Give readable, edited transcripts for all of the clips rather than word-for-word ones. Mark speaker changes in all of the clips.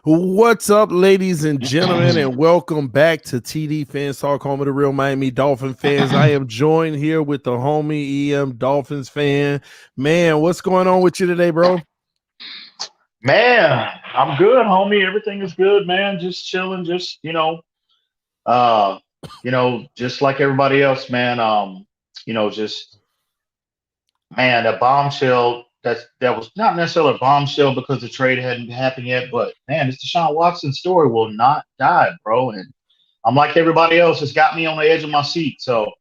Speaker 1: What's up, ladies and gentlemen, and welcome back to TDPHINSTALK, home of the real Miami Dolphin fans. I am joined here with the homie EM Dolphins fan. Man, what's going on with you today, bro?
Speaker 2: Man, I'm good, homie. Everything is good, man. Just chilling, just just like everybody else, man. Just man, that bombshell that was not necessarily a bombshell because the trade hadn't happened yet, but man, this Deshaun Watson story will not die, bro. And I'm like everybody else, it's got me on the edge of my seat. So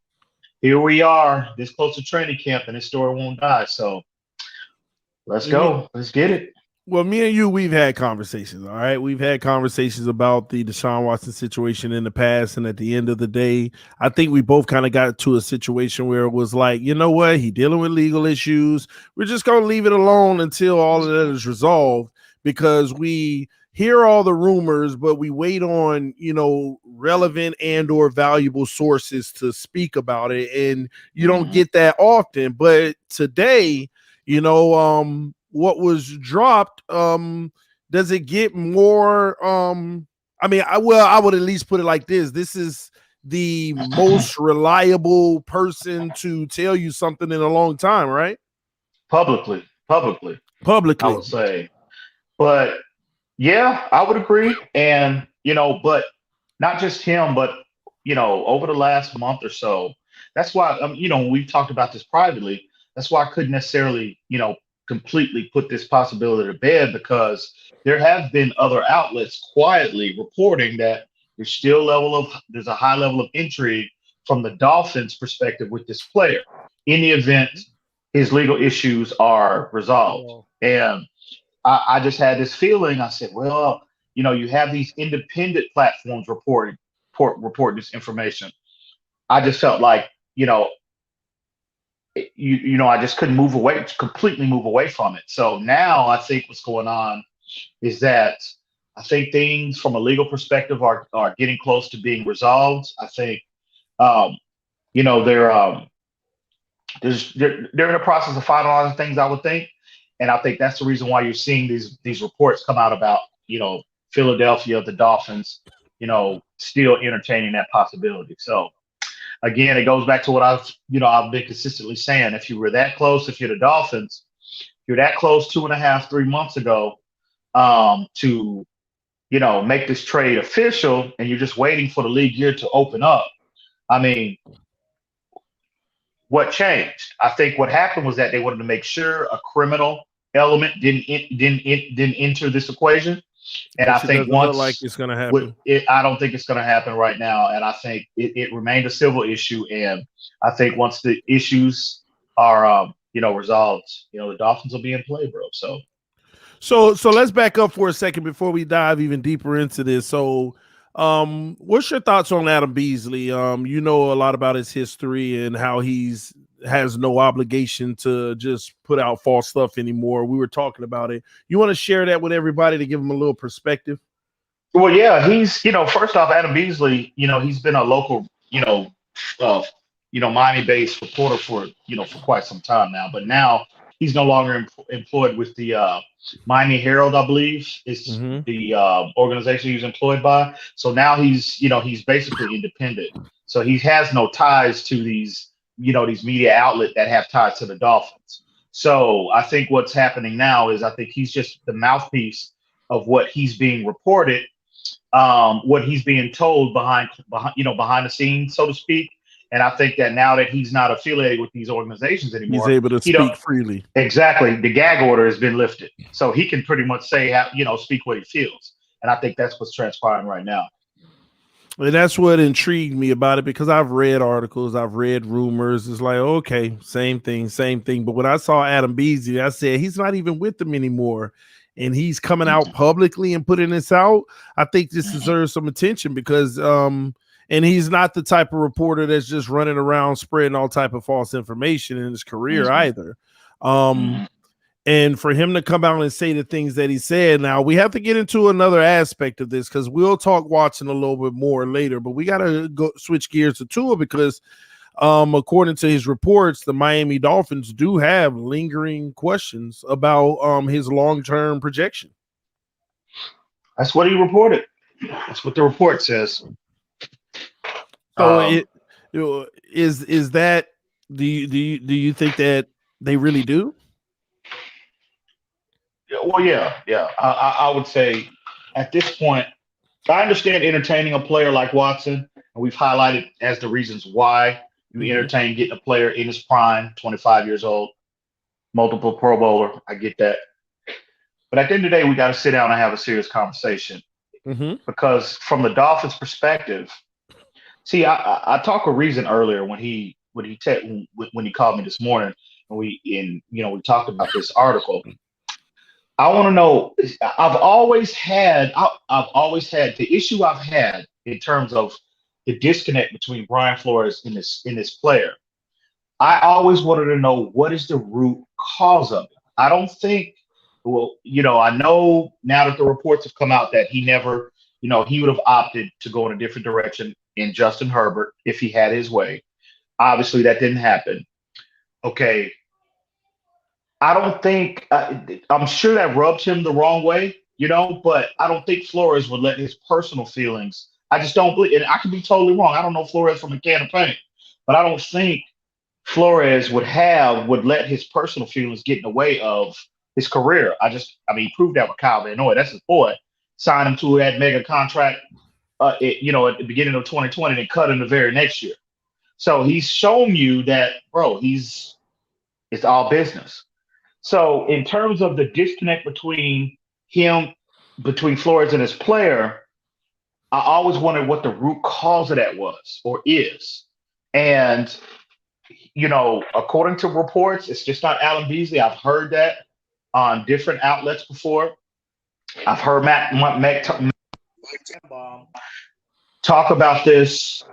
Speaker 2: here we are, this close to training camp, and this story won't die. So let's go. Let's get it.
Speaker 1: Well, me and you, we've had conversations, all right? We've had conversations about the Deshaun Watson situation in the past, and at the end of the day, I think we both kind of got to a situation where it was like, you know what? He dealing with legal issues. We're just going to leave it alone until all of that is resolved, because we hear all the rumors, but we wait on, relevant and or valuable sources to speak about it, and you don't get that often. But today, what was dropped, does it get more I would at least put it like this is the most reliable person to tell you something in a long time, right?
Speaker 2: Publicly I would say. But yeah, I would agree. And but not just him, but over the last month or so, that's why we've talked about this privately. That's why I couldn't necessarily completely put this possibility to bed, because there have been other outlets quietly reporting that there's a high level of intrigue from the Dolphins' perspective with this player in the event his legal issues are resolved. And I just had this feeling. I said, well, you have these independent platforms reporting this information. I just felt like, I just couldn't completely move away from it. So now I think what's going on is that I think things from a legal perspective are getting close to being resolved. I think, they're they're in the process of finalizing things, I would think, and I think that's the reason why you're seeing these reports come out about Philadelphia, the Dolphins, still entertaining that possibility. So again, it goes back to what I've been consistently saying. If you were that close, if you're the Dolphins, you're that close 2.5, 3 months ago to make this trade official, and you're just waiting for the league year to open up. I mean, what changed? I think what happened was that they wanted to make sure a criminal element didn't enter this equation. And I think once,
Speaker 1: like it's going to happen.
Speaker 2: I don't think it's going to happen right now. And I think it remained a civil issue. And I think once the issues are, resolved, the Dolphins will be in play, bro.
Speaker 1: So let's back up for a second before we dive even deeper into this. So, what's your thoughts on Adam Beasley? You know a lot about his history and how has no obligation to just put out false stuff anymore. We were talking about it. You want to share that with everybody to give them a little perspective?
Speaker 2: Well, yeah, he's, first off, Adam Beasley, he's been a local, Miami-based reporter for quite some time now. But now he's no longer employed with the Miami Herald, I believe, is the organization he's employed by. So now he's basically independent. So he has no ties to these media outlet that have ties to the Dolphins. So I think what's happening now is I think he's just the mouthpiece of what he's being reported, what he's being told behind the scenes, so to speak. And I think that now that he's not affiliated with these organizations anymore,
Speaker 1: he's able to speak freely.
Speaker 2: Exactly. The gag order has been lifted. So he can pretty much say, speak what he feels. And I think that's what's transpiring right now.
Speaker 1: And that's what intrigued me about it, because I've read articles, I've read rumors. It's like, okay, same thing. But when I saw Adam Beasley, I said, he's not even with them anymore. And he's coming out publicly and putting this out. I think this deserves some attention, because and he's not the type of reporter that's just running around spreading all type of false information in his career either. And for him to come out and say the things that he said, now we have to get into another aspect of this, because we'll talk Watson a little bit more later, but we got to go switch gears to Tua, because according to his reports, the Miami Dolphins do have lingering questions about his long-term projection.
Speaker 2: That's what he reported. That's what the report says.
Speaker 1: So is that do you think that they really do?
Speaker 2: Well, yeah. I would say at this point, I understand entertaining a player like Watson, and we've highlighted as the reasons why you entertain getting a player in his prime, 25 years old, multiple Pro Bowler. I get that. But at the end of the day, we got to sit down and have a serious conversation because from the Dolphins' perspective, see, I talked with Reason earlier when he called me this morning, and we talked about this article. I want to know. I've always had the issue I've had in terms of the disconnect between Brian Flores and this player. I always wanted to know what is the root cause of it. I don't think. Well, I know now that the reports have come out that he never, he would have opted to go in a different direction in Justin Herbert if he had his way. Obviously, that didn't happen. Okay. I don't think I'm sure that rubbed him the wrong way, but I don't think Flores would let his personal feelings. I just don't believe, and I could be totally wrong. I don't know Flores from a can of paint, but I don't think Flores would let his personal feelings get in the way of his career. He proved that with Kyle Van Noy. That's his boy. Signed him to that mega contract, at the beginning of 2020 and cut him the very next year. So he's shown you that, bro, it's all business. So in terms of the disconnect between Flores and his player, I always wondered what the root cause of that was or is. And, according to reports, it's just not Alan Beasley. I've heard that on different outlets before. I've heard Mike Tenbaum talk about this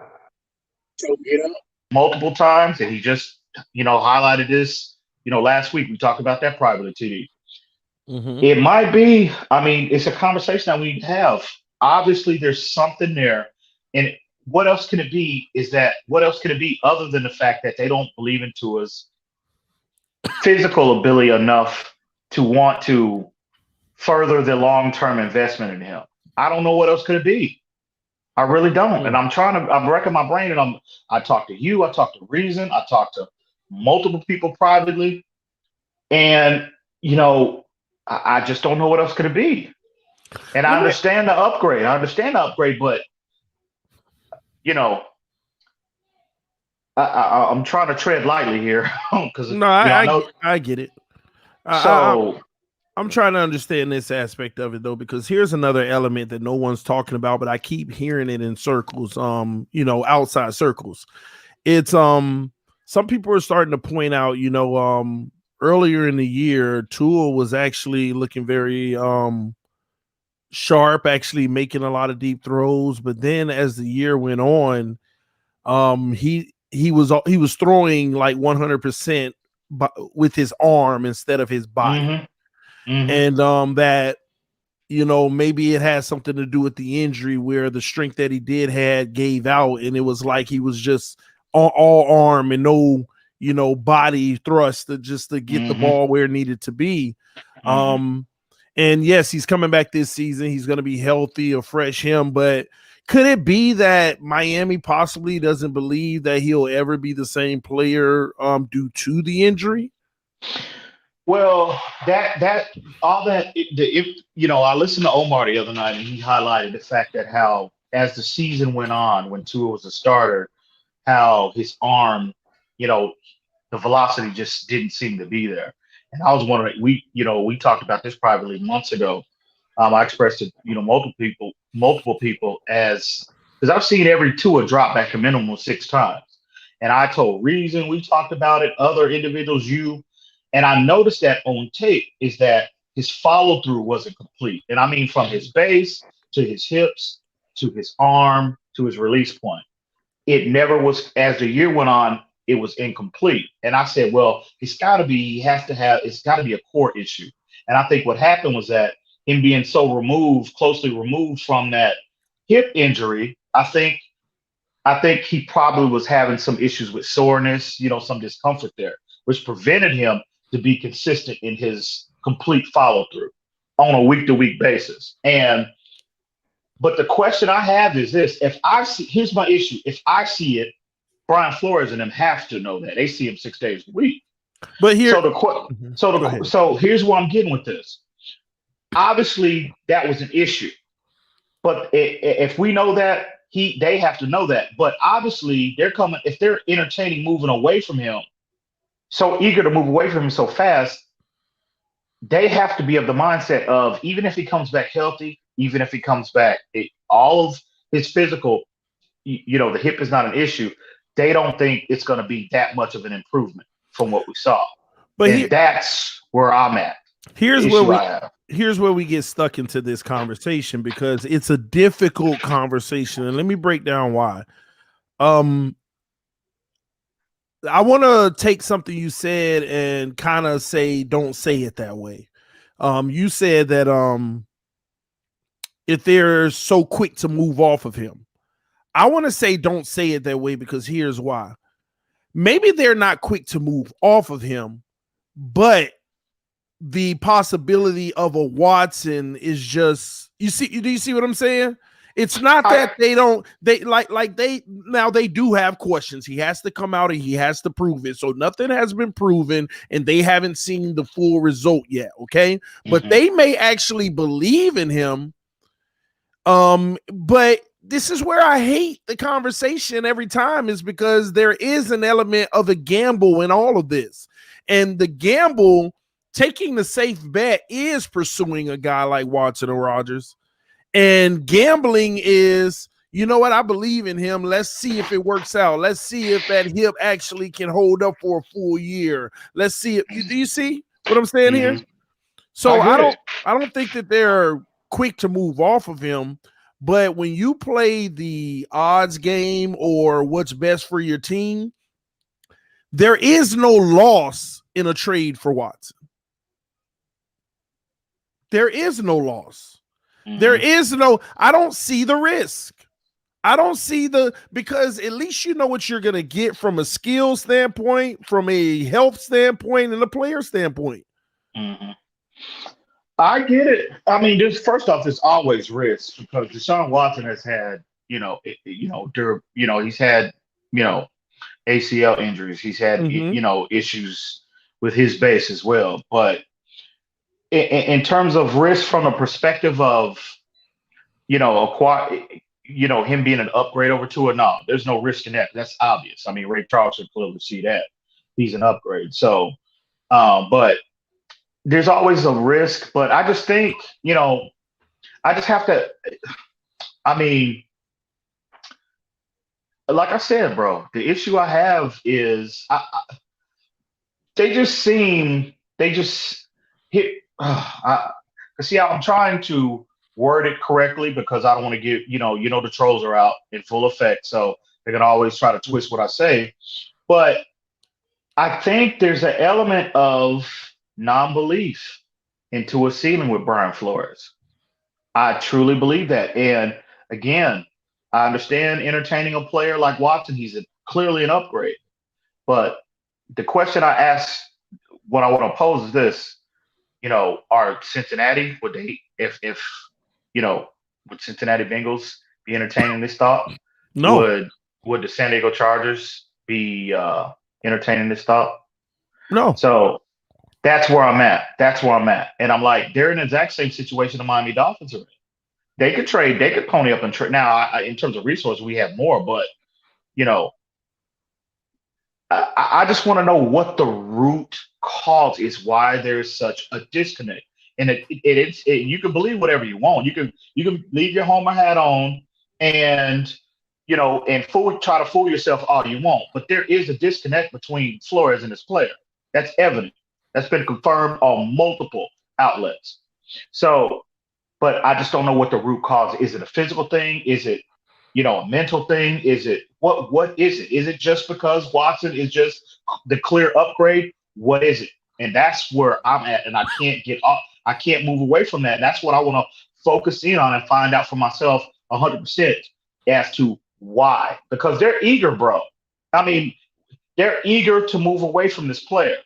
Speaker 2: multiple times, and he just, highlighted this, last week. We talked about that privately, TD. It might be, it's a conversation that we have. Obviously, there's something there. And what else can it be other than the fact that they don't believe in Tua's physical ability enough to want to further the long-term investment in him? I don't know what else could it be. I really don't. And I'm wrecking my brain, and I talked to you, I talked to Reason, I talked to multiple people privately, and I just don't know what else could it be. And I understand the upgrade. But I'm trying to tread lightly here because
Speaker 1: I get it. I'm trying to understand this aspect of it though, because here's another element that no one's talking about, but I keep hearing it in circles, outside circles. It's some people are starting to point out, earlier in the year, Tua was actually looking very sharp, actually making a lot of deep throws. But then as the year went on, he was throwing like 100% with his arm instead of his body. And that, maybe it has something to do with the injury where the strength that he had gave out, and it was like he was just all arm and no, body thrust to get the ball where it needed to be. And yes, he's coming back this season. He's going to be healthy, a fresh him. But could it be that Miami possibly doesn't believe that he'll ever be the same player due to the injury?
Speaker 2: Well, I listened to Omar the other night, and he highlighted the fact that how as the season went on, when Tua was a starter, how his arm, the velocity just didn't seem to be there. And I was wondering, we talked about this privately months ago. I expressed it, multiple people because I've seen every Tua drop back a minimum 6 times. And I told Reason, we talked about it, other individuals, and I noticed that on tape is that his follow through wasn't complete. And I mean, from his base to his hips, to his arm, to his release point. It never was, as the year went on, it was incomplete. And I said, well, it's got to be a core issue. And I think what happened was that him being so closely removed from that hip injury, I think he probably was having some issues with soreness, some discomfort there, which prevented him to be consistent in his complete follow through on a week-to-week basis. And But the question I have is this: if I see, here's my issue. If I see it, Brian Flores and them have to know that they see him 6 days a week.
Speaker 1: But here,
Speaker 2: so here's where I'm getting with this. Obviously, that was an issue, but if we know that, they have to know that. But obviously, they're coming if they're entertaining moving away from him, so eager to move away from him so fast. They have to be of the mindset of even if he comes back healthy, even if he comes back, all of his physical, the hip is not an issue. They don't think it's going to be that much of an improvement from what we saw. But that's where I'm at.
Speaker 1: Here's where we get stuck into this conversation because it's a difficult conversation. And let me break down why. I want to take something you said and kind of say, don't say it that way. You said that if they're so quick to move off of him, I want to say, don't say it that way because here's why. Maybe they're not quick to move off of him, but the possibility of a Watson is just, do you see what I'm saying? It's not that they do have questions. He has to come out and he has to prove it. So nothing has been proven and they haven't seen the full result yet. Okay. But they may actually believe in him. But this is where I hate the conversation every time is because there is an element of a gamble in all of this. And the gamble, taking the safe bet, is pursuing a guy like Watson or Rodgers. And gambling is, you know what, I believe in him. Let's see if it works out. Let's see if that hip actually can hold up for a full year. Let's see it. Do you see what I'm saying here? So I don't think that they're quick to move off of him. But when you play the odds game or what's best for your team, there is no loss in a trade for Watson. There is no loss. There is no, I don't see the risk. I don't see because at least you know what you're going to get from a skill standpoint, from a health standpoint, and a player standpoint.
Speaker 2: I get it. I mean, first off, there's always risk because Deshaun Watson has had, he's had, ACL injuries. He's had, issues with his base as well. But in terms of risk from the perspective of, him being an upgrade over Tua, no, there's no risk in that. That's obvious. I mean, Ray Charles should clearly see that he's an upgrade. So, but there's always a risk. But I just think, I just have to. I mean, like I said, bro, the issue I have is they just hit. See, I'm trying to word it correctly because I don't want to get, the trolls are out in full effect. So they're going to always try to twist what I say. But I think there's an element of non-belief into a ceiling with Brian Flores. I truly believe that. And again, I understand entertaining a player like Watson. He's clearly an upgrade. But the question I ask, what I want to pose is this. Are Cincinnati, would Cincinnati Bengals be entertaining this thought?
Speaker 1: No.
Speaker 2: Would the San Diego Chargers be entertaining this thought?
Speaker 1: No.
Speaker 2: So that's where I'm at. And I'm like, they're in the exact same situation the Miami Dolphins are in. They could trade, they could pony up and trade. Now, in terms of resources, we have more, but, I just want to know what the root cause is, why there's such a disconnect. And it's you can believe whatever you want. You can leave your Homer hat on and try to fool yourself all you want. But there is a disconnect between Flores and his player. That's evident. That's been confirmed on multiple outlets. So, but I just don't know what the root cause is. Is it a physical thing? Is it a mental thing? Is it what is it? Is it just because Watson is just the clear upgrade? What is it? And that's where I'm at, and I can't get off. I can't move away from that. And that's what I want to focus in on and find out for myself 100% as to why. Because they're eager, bro. I mean, they're eager to move away from this player.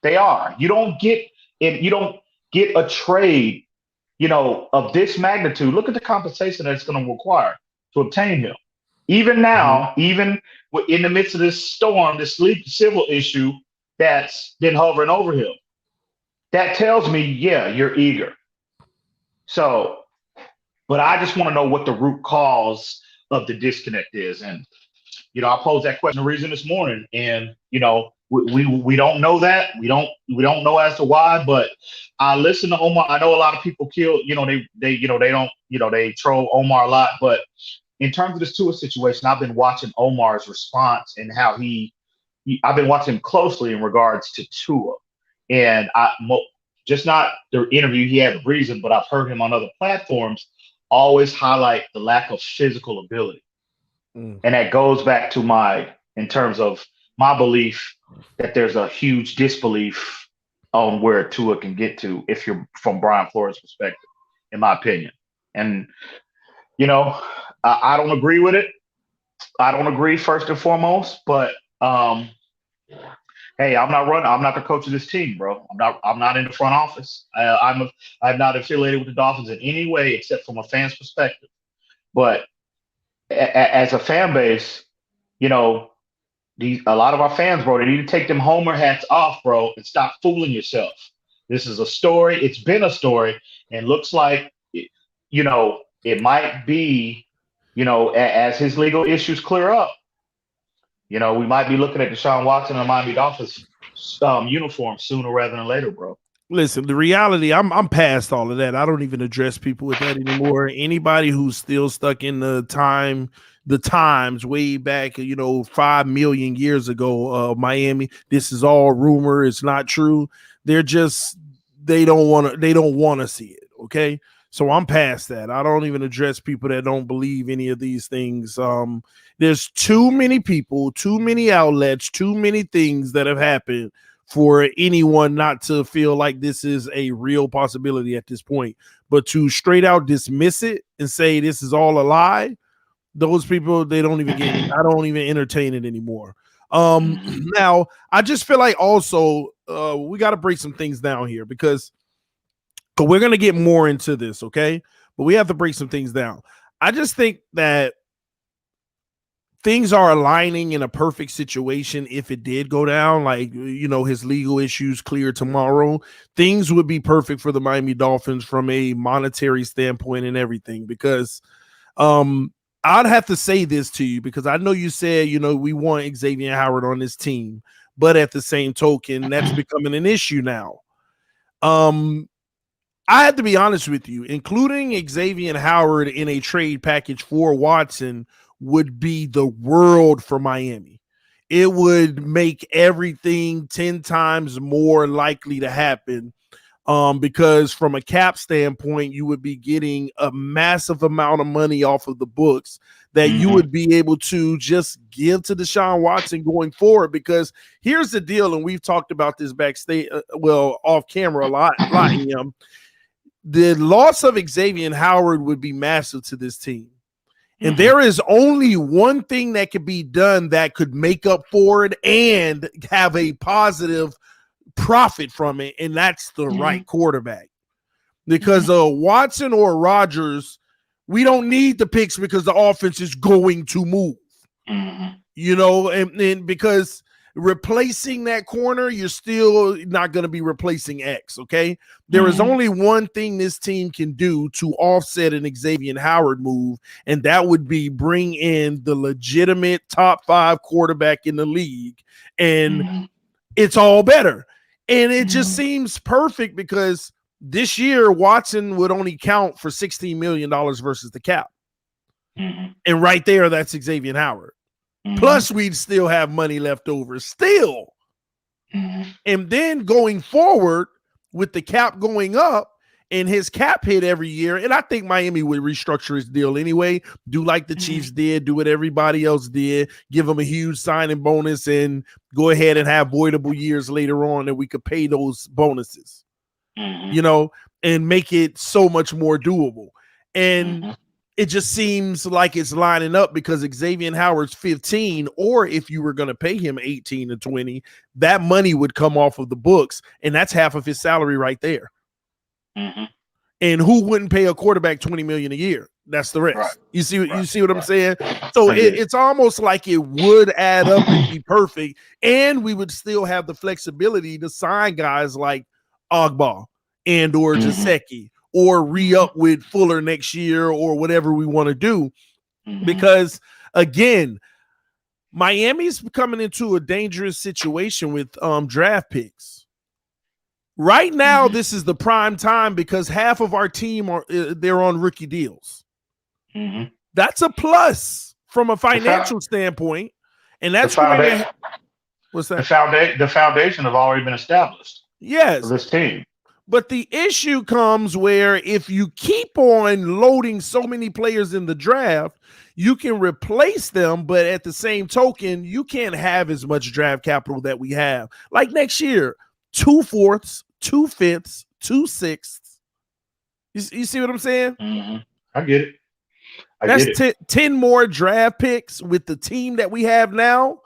Speaker 2: They are. You don't get a trade of this magnitude, look at the compensation that's going to require to obtain him. Even now, even in the midst of this storm, this civil issue that's been hovering over him, that tells me, yeah, you're eager. So, but I just want to know what the root cause of the disconnect is. And, I posed that question of reason this morning, and, we don't know that. We don't know as to why, but I listen to Omar. I know a lot of people kill, they troll Omar a lot, but in terms of this Tua situation, I've been watching Omar's response and how I've been watching him closely in regards to Tua, and just not the interview he had with Reason, but I've heard him on other platforms always highlight the lack of physical ability. And that goes back to in terms of my belief that there's a huge disbelief on where Tua can get to if you're from Brian Flores' perspective, in my opinion. And, I don't agree with it. I don't agree first and foremost, but hey, I'm not the coach of this team, bro. I'm not in the front office. I'm not affiliated with the Dolphins in any way except from a fan's perspective. But as a fan base, a lot of our fans, bro, they need to take them homer hats off, bro, and stop fooling yourself. This is a story. It's been a story, and looks like, it might be, as his legal issues clear up, we might be looking at Deshaun Watson and Miami Dolphins uniform sooner rather than later, bro.
Speaker 1: Listen, the reality, I'm past all of that. I don't even address people with that anymore. Anybody who's still stuck in the times way back, 5 million years ago, Miami, this is all rumor. It's not true. They don't want to see it. Okay. So I'm past that. I don't even address people that don't believe any of these things. There's too many people, too many outlets, too many things that have happened for anyone not to feel like this is a real possibility at this point. But to straight out dismiss it and say this is all a lie, those people, I don't even entertain it anymore. Now, I just feel like also we got to break some things down here because we're going to get more into this, okay? But we have to break some things down. I just think that things are aligning in a perfect situation. If it did go down, like, his legal issues clear tomorrow, things would be perfect for the Miami Dolphins from a monetary standpoint and everything. Because I'd have to say this to you, because I know you said, we want Xavier Howard on this team, but at the same token, that's becoming an issue now. I have to be honest with you, including Xavier Howard in a trade package for Watson would be the world for Miami. It would make everything 10 times more likely to happen because from a cap standpoint, you would be getting a massive amount of money off of the books that you would be able to just give to Deshaun Watson going forward. Because here's the deal, and we've talked about this backstage, off camera a lot, the loss of Xavier Howard would be massive to this team. And there is only one thing that could be done that could make up for it and have a positive profit from it, and that's the right quarterback. Because Watson or Rodgers, we don't need the picks because the offense is going to move. And because replacing that corner, you're still not going to be replacing X, okay? There is only one thing this team can do to offset an Xavier Howard move, and that would be bring in the legitimate top 5 quarterback in the league, and it's all better. And it just seems perfect because this year Watson would only count for $16 million versus the cap. And right there, that's Xavier Howard. Plus, we'd still have money left over still. And then going forward with the cap going up and his cap hit every year, and I think Miami would restructure his deal anyway, do like the Chiefs did, do what everybody else did, give him a huge signing bonus and go ahead and have voidable years later on that we could pay those bonuses, and make it so much more doable. And it just seems like it's lining up because Xavier Howard's 15, or if you were going to pay him 18 to 20, that money would come off of the books, and that's half of his salary right there. And And who wouldn't pay a quarterback $20 million a year? That's the rest.
Speaker 2: Right.
Speaker 1: You see what I'm saying? So it's almost like it would add up and be perfect, and we would still have the flexibility to sign guys like Ogba and or Gesicki or re-up with Fuller next year or whatever we want to do. Because again, Miami's coming into a dangerous situation with draft picks. Right now, this is the prime time because half of our team they're on rookie deals. That's a plus from a financial standpoint, and that's what's that?
Speaker 2: The foundation have already been established.
Speaker 1: Yes,
Speaker 2: for this team.
Speaker 1: But the issue comes where if you keep on loading so many players in the draft, you can replace them, but at the same token, you can't have as much draft capital that we have. Like next year, 2 4ths, 2 5ths, 2 6ths. You see what I'm saying?
Speaker 2: I get it.
Speaker 1: That's 10 more draft picks with the team that we have now.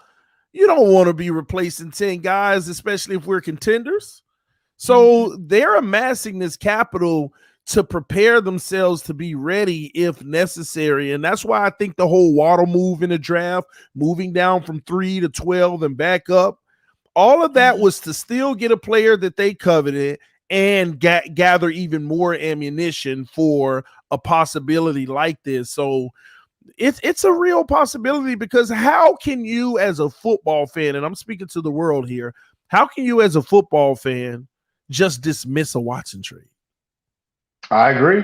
Speaker 1: You don't want to be replacing 10 guys, especially if we're contenders. So they're amassing this capital to prepare themselves to be ready if necessary. And that's why I think the whole Waddle move in the draft, moving down from 3 to 12 and back up, all of that was to still get a player that they coveted and gather even more ammunition for a possibility like this. So it's a real possibility, because how can you as a football fan, and I'm speaking to the world here, how can you as a football fan just dismiss a Watson trade?
Speaker 2: I agree.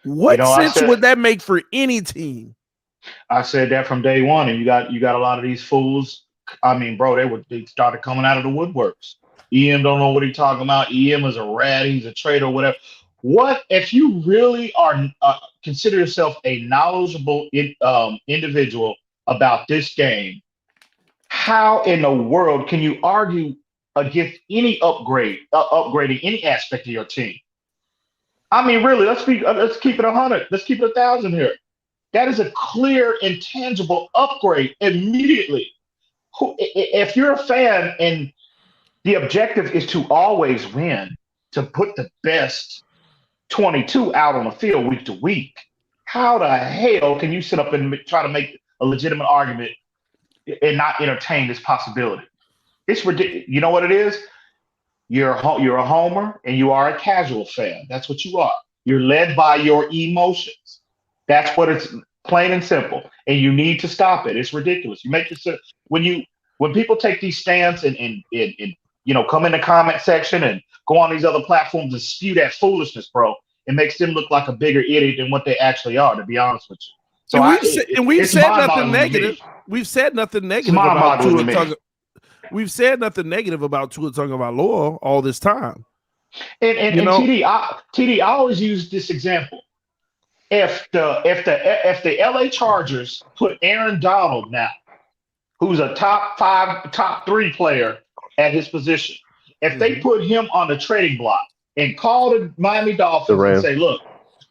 Speaker 1: What sense would that make for any team?
Speaker 2: I said that from day one, and you got a lot of these fools. I mean, bro, they started coming out of the woodworks. EM don't know what he's talking about. EM is a rat. He's a traitor, whatever. What if you really are consider yourself a knowledgeable individual about this game? How in the world can you argue against any upgrading any aspect of your team? I mean, really, let's keep it 100. Let's keep it 1,000 here. That is a clear, intangible upgrade immediately. If you're a fan and the objective is to always win, to put the best 22 out on the field week to week, how the hell can you sit up and try to make a legitimate argument and not entertain this possibility? It's ridiculous. You know what it is? You're a homer and you are a casual fan. That's what you are. You're led by your emotions. That's what it's, plain and simple. And you need to stop it. It's ridiculous. You make yourself when people take these stands and come in the comment section and go on these other platforms and spew that foolishness, bro, it makes them look like a bigger idiot than what they actually are, to be honest with you. So
Speaker 1: we've said nothing negative. We've said nothing negative about Tua. We've said nothing negative about Tua Tagovailoa all this time.
Speaker 2: And TD, I always use this example. If the LA Chargers put Aaron Donald now, who's a top 5, top 3 player at his position, if they put him on the trading block and call the Miami Dolphins and say, look,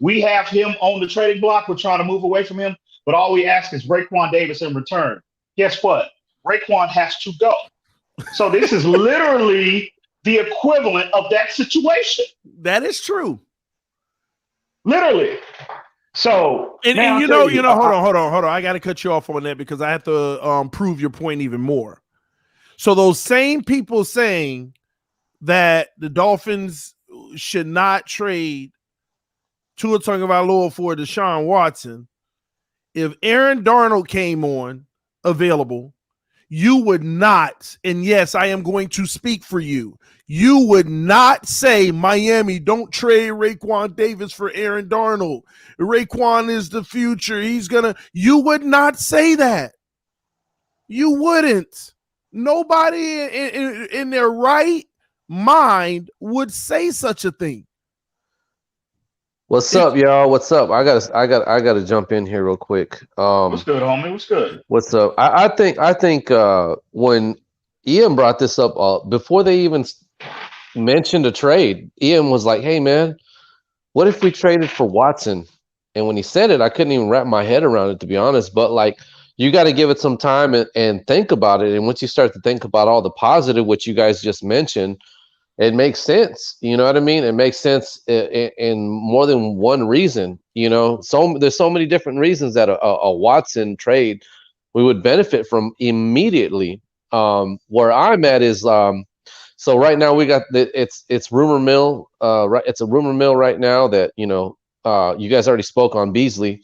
Speaker 2: we have him on the trading block, we're trying to move away from him, but all we ask is Raekwon Davis in return. Guess what? Raekwon has to go. So this is literally the equivalent of that situation.
Speaker 1: That is true.
Speaker 2: Literally. So
Speaker 1: hold on. I got to cut you off on that because I have to prove your point even more. So those same people saying that the Dolphins should not trade Tua Tagovailoa for Deshaun Watson, if Aaron Darnold came on available, you would not, and yes, I am going to speak for you, you would not say, Miami, don't trade Raekwon Davis for Aaron Darnold. Raekwon is the future. You would not say that. You wouldn't. Nobody in their right mind would say such a thing.
Speaker 3: What's up, y'all? What's up? I gotta jump in here real quick.
Speaker 2: What's good, homie? What's good?
Speaker 3: What's up? I think when Ian brought this up before they even mentioned a trade, Ian was like, "Hey, man, what if we traded for Watson?" And when he said it, I couldn't even wrap my head around it, to be honest. But like, you got to give it some time and think about it. And once you start to think about all the positive, which you guys just mentioned, it makes sense. You know what I mean? It makes sense in more than one reason. You know, there's so many different reasons that a Watson trade we would benefit from immediately. Where I'm at is so right now we got it's rumor mill. Right, it's a rumor mill right now that you you guys already spoke on Beasley.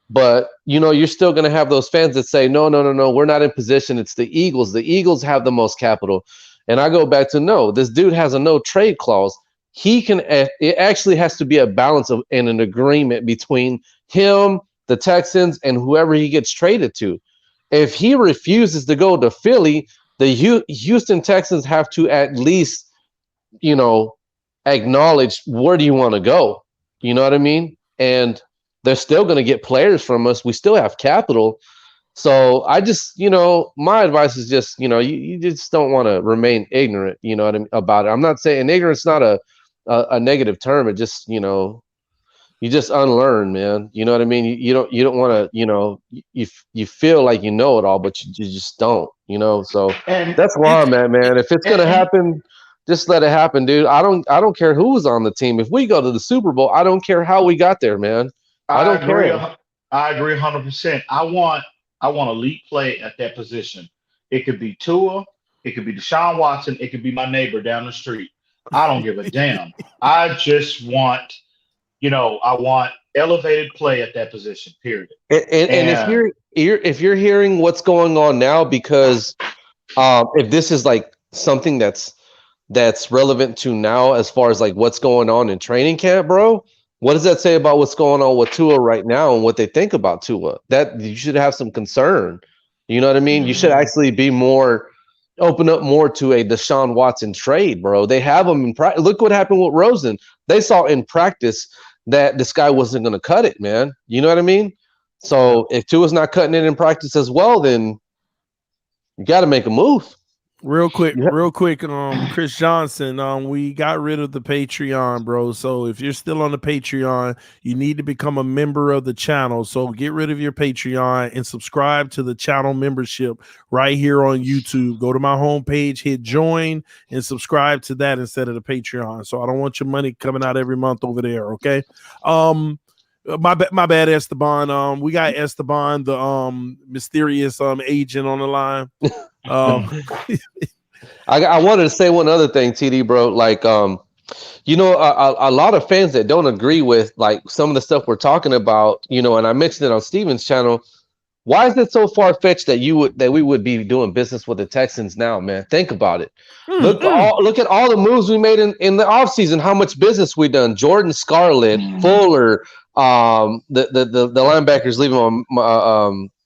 Speaker 3: But you're still going to have those fans that say, no, we're not in position. It's the Eagles. The Eagles have the most capital. And I go back to no, this dude has a no trade clause. It actually has to be a balance of and an agreement between him, the Texans, and whoever he gets traded to. If he refuses to go to Philly, the Houston Texans have to at least, acknowledge where do you want to go? You know what I mean? And they're still going to get players from us. We still have capital. So I just, my advice is just, you just don't want to remain ignorant, you know what I mean, about it. I'm not saying ignorance not a negative term. It just, you just unlearn, man. You know what I mean? You don't want to, you feel like you know it all, but you just don't, so
Speaker 2: And
Speaker 3: that's where I'm at, man. If it's going to happen, just let it happen, dude. I don't care who's on the team. If we go to the Super Bowl, I don't care how we got there, man. I don't care.
Speaker 2: I agree 100%. I want elite play at that position. It could be Tua, it could be Deshaun Watson, it could be my neighbor down the street. I don't give a damn. I just want, I want elevated play at that position. Period.
Speaker 3: And if you're hearing what's going on now, because if this is like something that's relevant to now, as far as like what's going on in training camp, bro. What does that say about what's going on with Tua right now and what they think about Tua? That you should have some concern. You know what I mean? Mm-hmm. You should actually be open up more to a Deshaun Watson trade, bro. They have him in practice. Look what happened with Rosen. They saw in practice that this guy wasn't going to cut it, man. You know what I mean? So if Tua's not cutting it in practice as well, then you got to make a move.
Speaker 1: Real quick, Chris Johnson, we got rid of the Patreon, bro. So if you're still on the Patreon, you need to become a member of the channel. So get rid of your Patreon and subscribe to the channel membership right here on YouTube. Go to my homepage, hit join, and subscribe to that instead of the Patreon. So I don't want your money coming out every month over there, okay? My bad, Esteban. We got Esteban, the mysterious agent on the line.
Speaker 3: I wanted to say one other thing, TD, bro. Like, a lot of fans that don't agree with like some of the stuff we're talking about, and I mentioned it on Steven's channel. Why is it so far fetched that we would be doing business with the Texans now, man? Think about it. Mm-hmm. Look at all the moves we made in the offseason, how much business we done. Jordan Scarlett, Fuller, the linebackers leaving on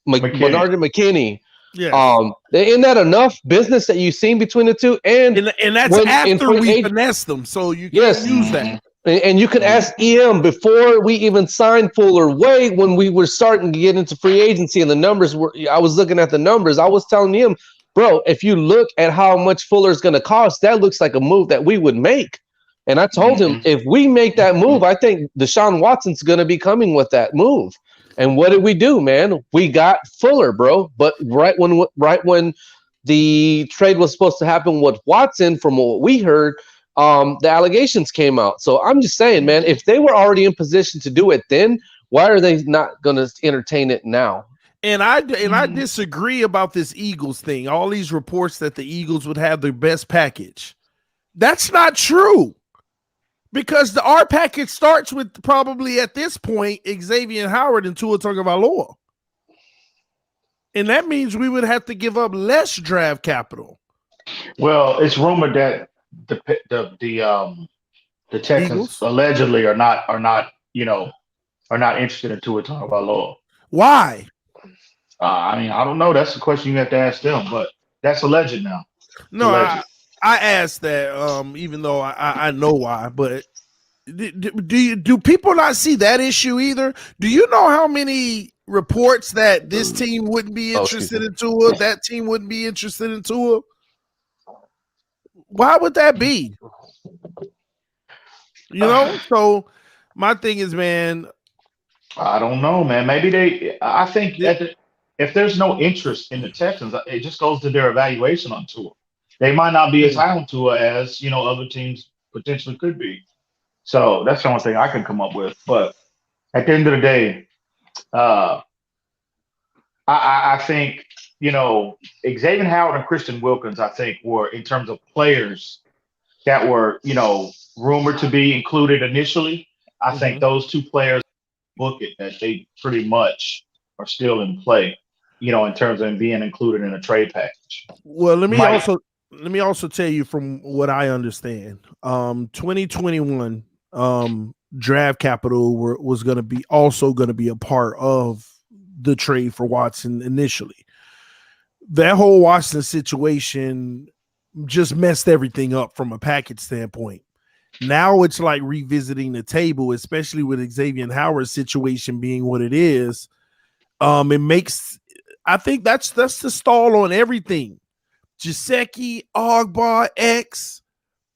Speaker 3: Bernard McKinney.
Speaker 1: Yeah.
Speaker 3: Isn't that enough business that you've seen between the two? And
Speaker 1: that's after we finessed them, so you can use that.
Speaker 3: And you could ask EM before we even signed Fuller, way when we were starting to get into free agency, and the numbers I was looking at the numbers. I was telling him, bro, if you look at how much Fuller is going to cost, that looks like a move that we would make. And I told him, if we make that move, I think Deshaun Watson's going to be coming with that move. And what did we do, man? We got Fuller, bro. But right when the trade was supposed to happen with Watson, from what we heard, the allegations came out. So I'm just saying, man, if they were already in position to do it then, why are they not going to entertain it now?
Speaker 1: And I disagree about this Eagles thing. All these reports that the Eagles would have their best package. That's not true. Because our package starts with probably at this point Xavier Howard and Tua Tagovailoa, and that means we would have to give up less draft capital.
Speaker 2: Well, it's rumored that the Texans Eagles? Allegedly are not interested in Tua Tagovailoa.
Speaker 1: Why?
Speaker 2: I don't know. That's the question you have to ask them, but that's alleged now.
Speaker 1: No, I asked that, even though I know why, but do people not see that issue either? Do you know how many reports that this team wouldn't be interested in Tua, that team wouldn't be interested in Tua? Why would that be? So my thing is, man,
Speaker 2: I don't know, man. Maybe I think if there's no interest in the Texans, it just goes to their evaluation on Tua. they might not be as high on Tua as other teams potentially could be. So that's the only thing I can come up with. But at the end of the day, uh, I think Xavier Howard and Christian Wilkins, I think, were in terms of players that were rumored to be included initially. I think those two players book it that they pretty much are still in play, in terms of being included in a trade package.
Speaker 1: Well, let me also tell you from what I understand. 2021 draft capital was going to be a part of the trade for Watson initially. That whole Watson situation just messed everything up from a package standpoint. Now it's like revisiting the table, especially with Xavier Howard's situation being what it is. It makes, I think that's the stall on everything. Gesicki, Ogba, X.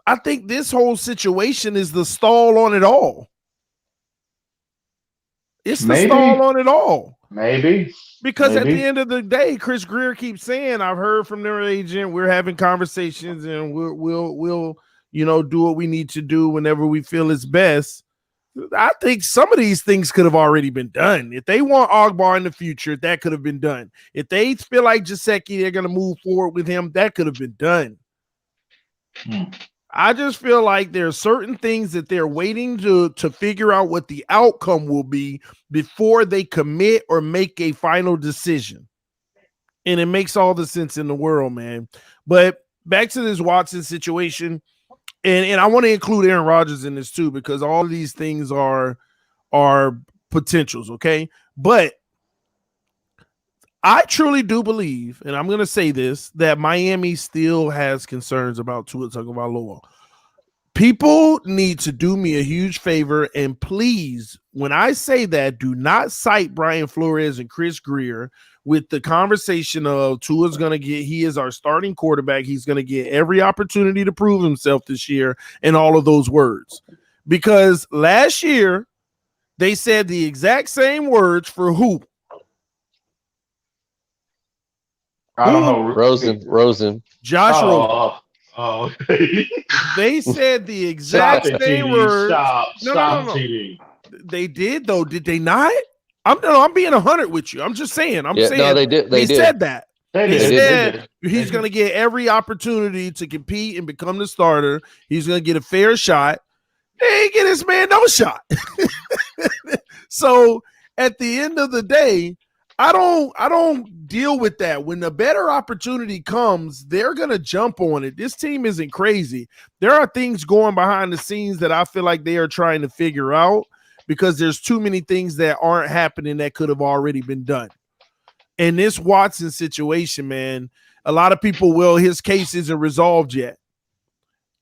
Speaker 1: I think this whole situation is the stall on it all. It's the stall on it all.
Speaker 2: Maybe.
Speaker 1: Because at the end of the day, Chris Greer keeps saying, I've heard from their agent, we're having conversations and we'll do what we need to do whenever we feel it's best. I think some of these things could have already been done. If they want Ogbar in the future, that could have been done. If they feel like Gesicki, they're going to move forward with him, that could have been done. I just feel like there are certain things that they're waiting to figure out what the outcome will be before they commit or make a final decision. And it makes all the sense in the world, man. But back to this Watson situation, and I want to include Aaron Rodgers in this too, because all of these things are potentials, okay? But I truly do believe, and I'm going to say this, that Miami still has concerns about Tua Tagovailoa. People need to do me a huge favor, and please, when I say that, do not cite Brian Flores and Chris Greer with the conversation of Tua's going to he is our starting quarterback. He's going to get every opportunity to prove himself this year, and all of those words. Because last year, they said the exact same words for who?
Speaker 2: I don't know.
Speaker 3: Rosen.
Speaker 1: Josh Rosen.
Speaker 2: Oh.
Speaker 1: They said the exact same words.
Speaker 2: Stop, TD.
Speaker 1: They did, though. Did they not? I'm being 100 with you. I'm just saying.
Speaker 3: No, they did. They
Speaker 1: said that.
Speaker 2: He
Speaker 1: said he's going to get every opportunity to compete and become the starter. He's going to get a fair shot. They ain't get this man no shot. So at the end of the day, I don't deal with that. When a better opportunity comes, they're going to jump on it. This team isn't crazy. There are things going behind the scenes that I feel like they are trying to figure out, because there's too many things that aren't happening that could have already been done. And this Watson situation, man, a lot of people his case isn't resolved yet.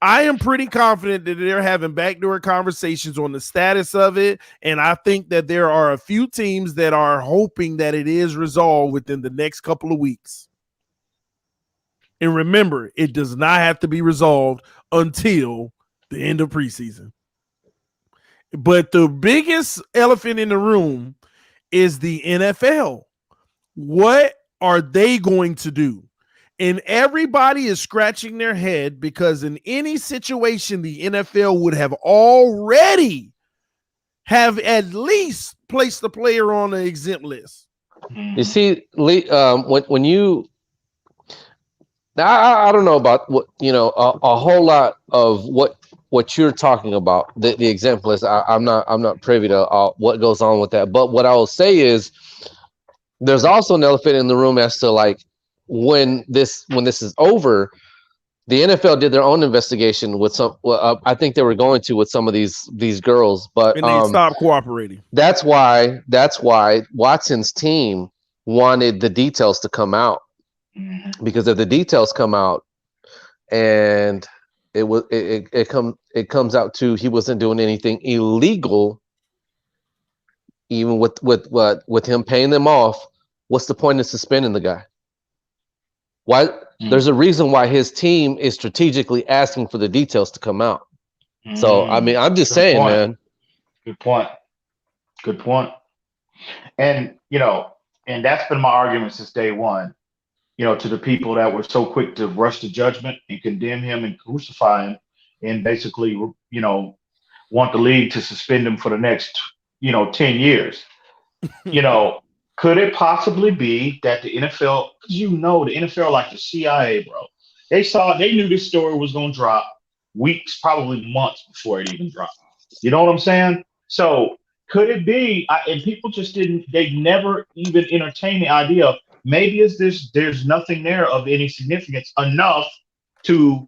Speaker 1: I am pretty confident that they're having backdoor conversations on the status of it, and I think that there are a few teams that are hoping that it is resolved within the next couple of weeks. And remember, it does not have to be resolved until the end of preseason. But the biggest elephant in the room is the NFL. What are they going to do? And everybody is scratching their head, because in any situation, the NFL would have already have at least placed the player on the exempt list.
Speaker 3: You see, Lee, when you, I don't know about what, a whole lot of what you're talking about, the exempt list. I'm not privy to what goes on with that. But what I will say is, there's also an elephant in the room as to like, when this is over, the NFL did their own investigation with some. I think they were going to with some of these girls, but
Speaker 1: and they stopped cooperating.
Speaker 3: That's why Watson's team wanted the details to come out, because if the details come out and it comes out to he wasn't doing anything illegal, even with him paying them off, what's the point of suspending the guy? Why? There's a reason why his team is strategically asking for the details to come out. So, I mean, I'm just saying, man.
Speaker 2: Good point. And, and that's been my argument since day one. to the people that were so quick to rush to judgment and condemn him and crucify him, and basically, want the league to suspend him for the next, 10 years. Could it possibly be that the NFL, because the NFL, like the CIA, bro, they knew this story was going to drop weeks, probably months before it even dropped. You know what I'm saying? So could it be, and people just they never even entertained the idea of, maybe there's nothing there of any significance enough to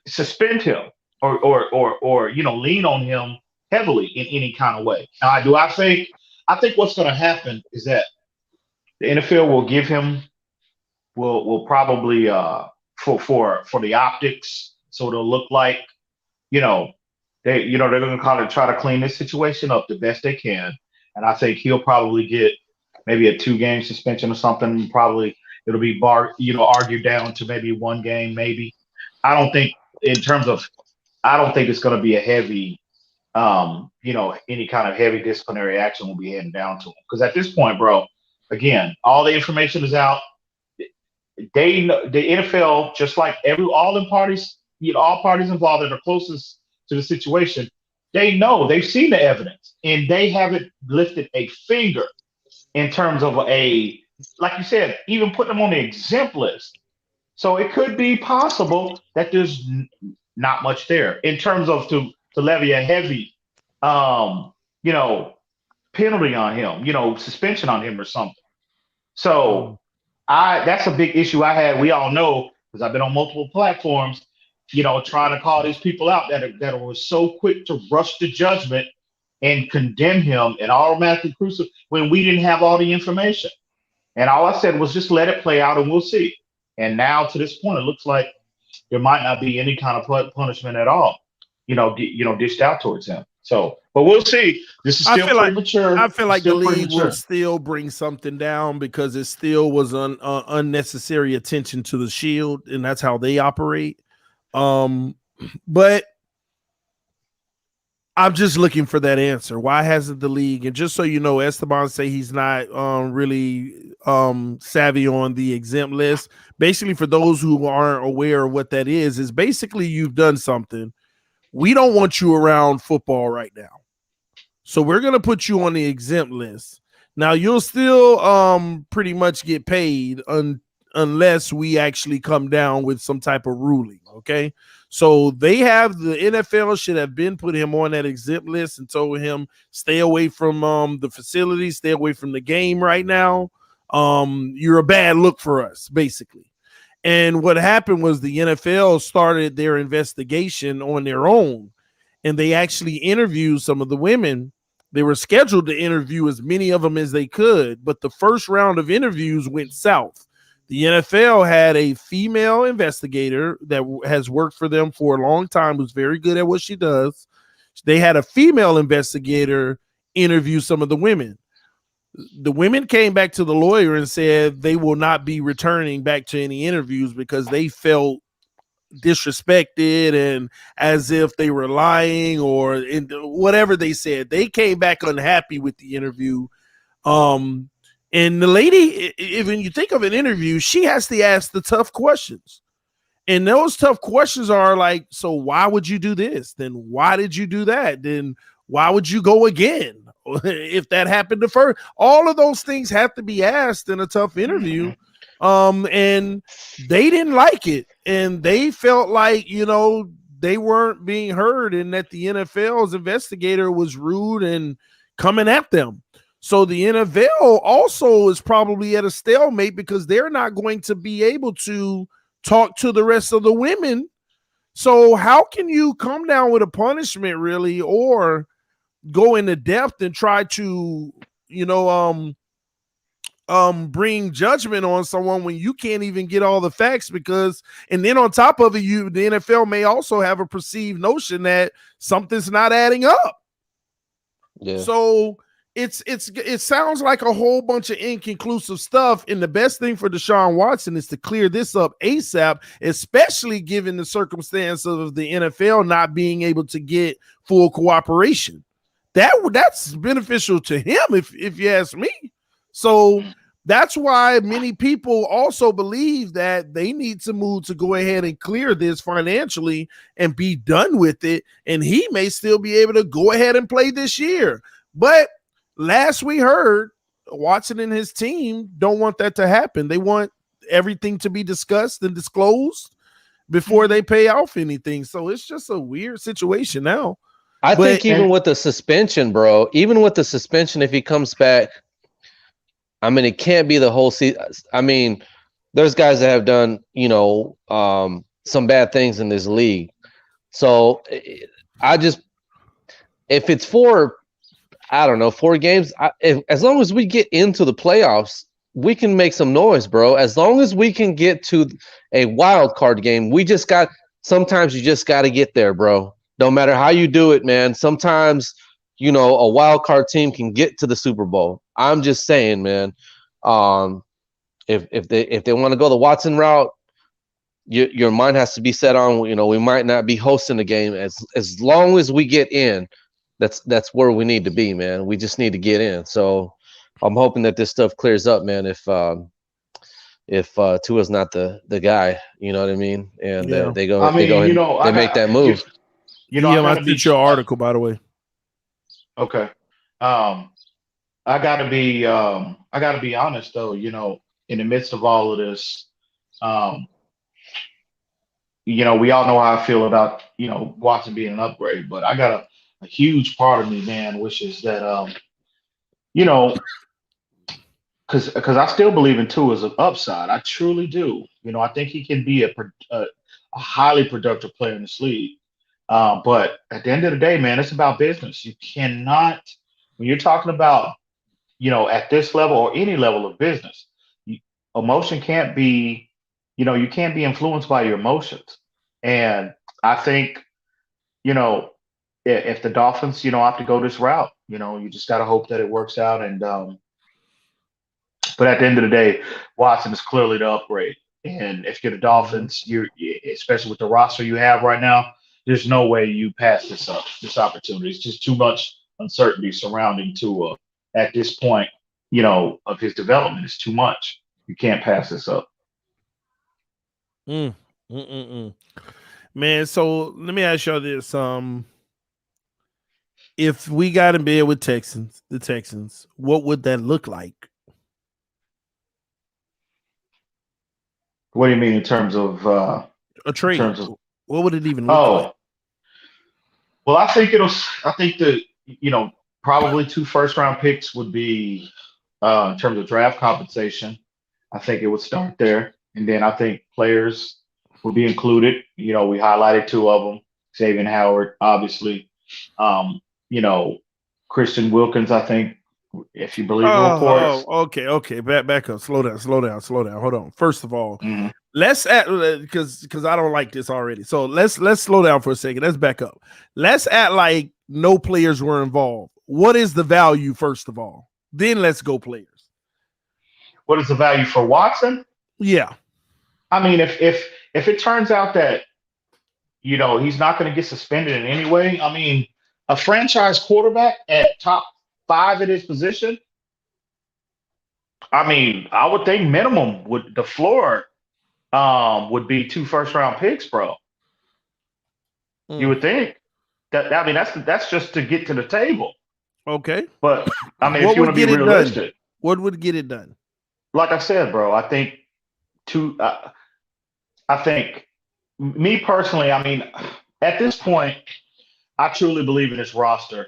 Speaker 2: suspend him or lean on him heavily in any kind of way. Now, I think what's going to happen is that the NFL will give him, will probably for the optics, so it'll look like, they're going to try to clean this situation up the best they can, and I think he'll probably get maybe a 2-game suspension or something. Probably it'll be argued down to maybe 1 game, maybe. I don't think it's going to be a heavy, any kind of heavy disciplinary action will be heading down to him, because at this point, bro, again, all the information is out. They know, the NFL, just like all parties involved that are closest to the situation, they know, they've seen the evidence, and they haven't lifted a finger in terms of like you said, even putting them on the exempt list. So it could be possible that there's not much there in terms of to levy a heavy, penalty on him, suspension on him or something. So that's a big issue I had. We all know, because I've been on multiple platforms, trying to call these people out that were so quick to rush to judgment and condemn him and automatically crucify when we didn't have all the information. And all I said was just let it play out and we'll see. And now to this point, it looks like there might not be any kind of punishment at all, dished out towards him. So, but we'll see. This is still premature.
Speaker 1: I feel like the league will still bring something down, because it still was unnecessary attention to the shield, and that's how they operate. But I'm just looking for that answer. Why hasn't the league? And just so you know, Esteban say he's not really savvy on the exempt list. Basically, for those who aren't aware of what that is basically you've done something. We don't want you around football right now, so we're going to put you on the exempt list. Now, you'll still pretty much get paid unless we actually come down with some type of ruling, okay? So the NFL should have been put him on that exempt list and told him stay away from the facility, stay away from the game right now. You're a bad look for us, basically. And what happened was the NFL started their investigation on their own, and they actually interviewed some of the women. They were scheduled to interview as many of them as they could, but the first round of interviews went south. The NFL had a female investigator that has worked for them for a long time, who's very good at what she does. They had a female investigator interview some of the women. The women came back to the lawyer and said they will not be returning back to any interviews because they felt disrespected and as if they were lying or whatever they said. They came back unhappy with the interview. And the lady, when you think of an interview, she has to ask the tough questions. And those tough questions are like, so why would you do this? Then why did you do that? Then why would you go again? If that happened to first, all of those things have to be asked in a tough interview. And they didn't like it. And they felt like, they weren't being heard and that the NFL's investigator was rude and coming at them. So the NFL also is probably at a stalemate because they're not going to be able to talk to the rest of the women. So how can you come down with a punishment really, or go into depth and try to, bring judgment on someone when you can't even get all the facts? Because, and then on top of it, the NFL may also have a perceived notion that something's not adding up.
Speaker 3: Yeah.
Speaker 1: So it sounds like a whole bunch of inconclusive stuff. And the best thing for Deshaun Watson is to clear this up ASAP, especially given the circumstance of the NFL not being able to get full cooperation. That's beneficial to him, if you ask me. So That's why many people also believe that they need to move to go ahead and clear this financially and be done with it. And he may still be able to go ahead and play this year. But last we heard, Watson and his team don't want that to happen. They want everything to be discussed and disclosed before they pay off anything. So it's just a weird situation now.
Speaker 3: I think even with the suspension, bro, if he comes back, I mean, it can't be the whole season. I mean, there's guys that have done, some bad things in this league. So if it's for, I don't know, 4 games, as long as we get into the playoffs, we can make some noise, bro. As long as we can get to a wild card game, sometimes you just got to get there, bro. No matter how you do it, man. Sometimes, a wild card team can get to the Super Bowl. I'm just saying, man. If they want to go the Watson route, your mind has to be set on. We might not be hosting the game as long as we get in. That's where we need to be, man. We just need to get in. So I'm hoping that this stuff clears up, man. If Tua's not the guy, you know what I mean, and they make that move.
Speaker 1: I did your article, by the way.
Speaker 2: Okay. I gotta be honest though, in the midst of all of this, we all know how I feel about, Watson being an upgrade, but I got a huge part of me, man, wishes that, because I still believe in Tua as an upside. I truly do. I think he can be a highly productive player in this league. But at the end of the day, man, it's about business. You cannot, when you're talking about, at this level or any level of business, emotion can't be, you can't be influenced by your emotions. And I think, if the Dolphins, have to go this route, you just got to hope that it works out. And, but at the end of the day, Watson is clearly the upgrade. And if you're the Dolphins, especially with the roster you have right now, there's no way you pass this opportunity. It's just too much uncertainty surrounding Tua at this point, of his development. It's too much. You can't pass this up.
Speaker 1: Man, so let me ask y'all this. If we got in bed with the Texans, what would that look like?
Speaker 2: What do you mean in terms of
Speaker 1: a trade? What would it even look like?
Speaker 2: Well, I think probably 2 first-round picks would be in terms of draft compensation. I think it would start there. And then I think players would be included. We highlighted 2 of them, Xavier Howard, obviously. Christian Wilkins, I think, if you believe the reports.
Speaker 1: Okay. Back up. Slow down. Hold on. First of all, let's act, because I don't like this already. So let's slow down for a second. Let's back up. Let's act like no players were involved. What is the value, first of all? Then let's go players.
Speaker 2: What is the value for Watson?
Speaker 1: Yeah.
Speaker 2: I mean, if it turns out that, he's not going to get suspended in any way, I mean, a franchise quarterback at top 5 at his position, I mean, I would think minimum the floor would be 2 first-round picks, bro. You would think that. I mean, that's just to get to the table.
Speaker 1: Okay,
Speaker 2: but I mean, if you want to be realistic,
Speaker 1: what would get it done?
Speaker 2: Like I said, bro, I think me personally, I mean, at this point, I truly believe in this roster.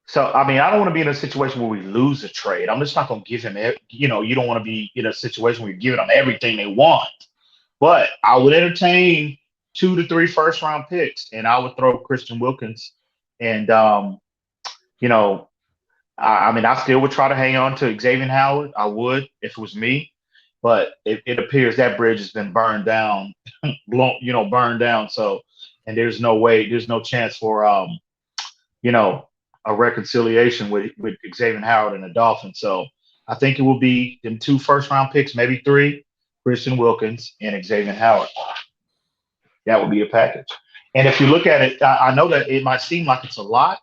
Speaker 2: So, I mean, I don't want to be in a situation where we lose a trade. I'm just not going to give him, you don't want to be in a situation where you're giving them everything they want. But I would entertain 2 to 3 first-round picks, and I would throw Christian Wilkins. And, I mean, I still would try to hang on to Xavier Howard. I would if it was me. But it appears that bridge has been burned down, burned down. So, and there's no chance for, a reconciliation with Xavier Howard and the Dolphins. So I think it will be them 2 first-round picks, maybe 3, Christian Wilkins and Xavier Howard. That would be a package. And if you look at it, I know that it might seem like it's a lot,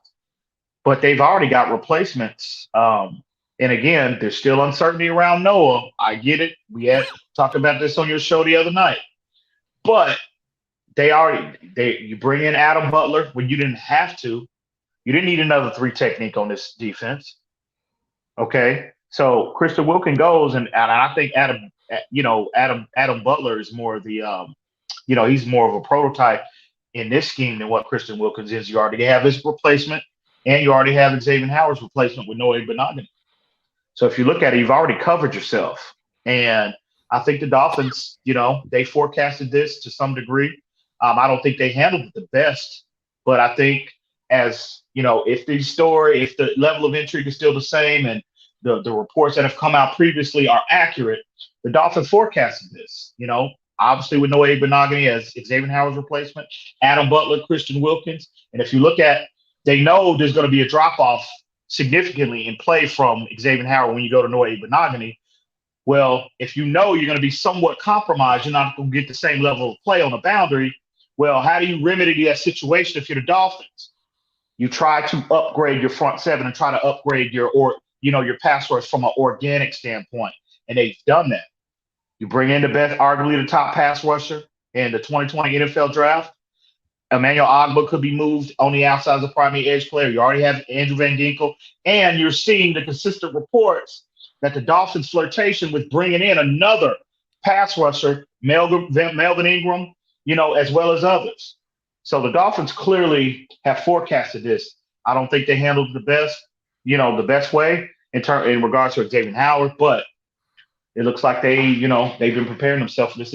Speaker 2: but they've already got replacements And again, there's still uncertainty around Noah. I get it. We had talked about this on your show the other night. But you bring in Adam Butler when you didn't have to. You didn't need another 3 technique on this defense. Okay. So Christian Wilkins goes, and I think Adam Butler is more the he's more of a prototype in this scheme than what Christian Wilkins is. You already have his replacement, and you already have Xavier Howard's replacement with Noah Benogany. So if you look at it, you've already covered yourself. And I think the Dolphins, they forecasted this to some degree. I don't think they handled it the best, but I think if the level of intrigue is still the same and the reports that have come out previously are accurate, the Dolphins forecasted this, obviously with Noah Benogany as Xavier Howard's replacement, Adam Butler, Christian Wilkins. And if you look at, they know there's going to be a drop-off significantly in play from Xavier Howard when you go to Noah Benogany. Well, if you know you're going to be somewhat compromised, you're not going to get the same level of play on the boundary. Well, how do you remedy that situation if you're the Dolphins? You try to upgrade your front seven and try to upgrade your pass rush from an organic standpoint, and they've done that. You bring in the best, arguably the top pass rusher in the 2020 NFL draft. Emmanuel Ogbah could be moved on the outside as a primary edge player. You already have Andrew Van Ginkel, and you're seeing the consistent reports that the Dolphins' flirtation with bringing in another pass rusher, Melvin Ingram, as well as others. So the Dolphins clearly have forecasted this. I don't think they handled the best way in regards to Xavier Howard, but it looks like they've been preparing themselves for this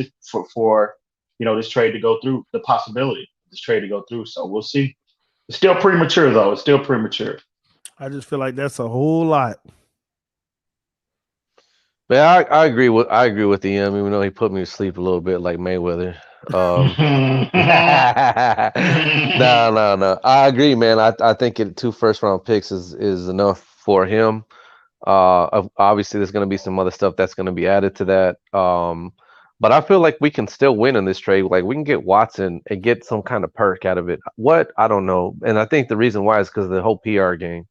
Speaker 2: trade to go through, the possibility of this trade to go through. So we'll see. It's still premature, though. It's still premature.
Speaker 1: I just feel like that's a whole lot.
Speaker 3: Man, I agree with Ian, even though he put me to sleep a little bit like Mayweather. No. I agree, man. I think 2 first-round picks is enough for him. Obviously, there's going to be some other stuff that's going to be added to that. But I feel like we can still win in this trade. Like, we can get Watson and get some kind of perk out of it. What? I don't know. And I think the reason why is because of the whole PR game.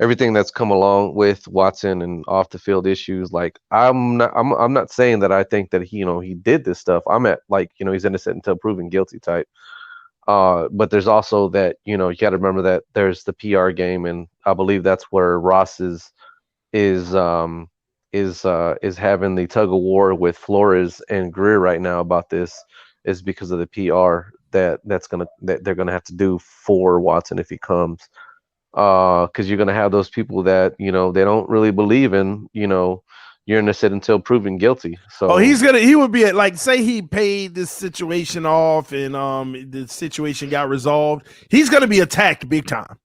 Speaker 3: Everything that's come along with Watson and off the field issues. Like, I'm not saying that I think that he did this stuff. I'm at he's innocent until proven guilty type. But there's also that, you got to remember that there's the PR game, and I believe that's where Ross is having the tug of war with Flores and Greer right now about this, is because of the PR that they're gonna have to do for Watson if he comes. Because you're gonna have those people that they don't really believe in you're innocent until proven guilty. So
Speaker 1: he would be say he paid this situation off and the situation got resolved. He's gonna be attacked big time.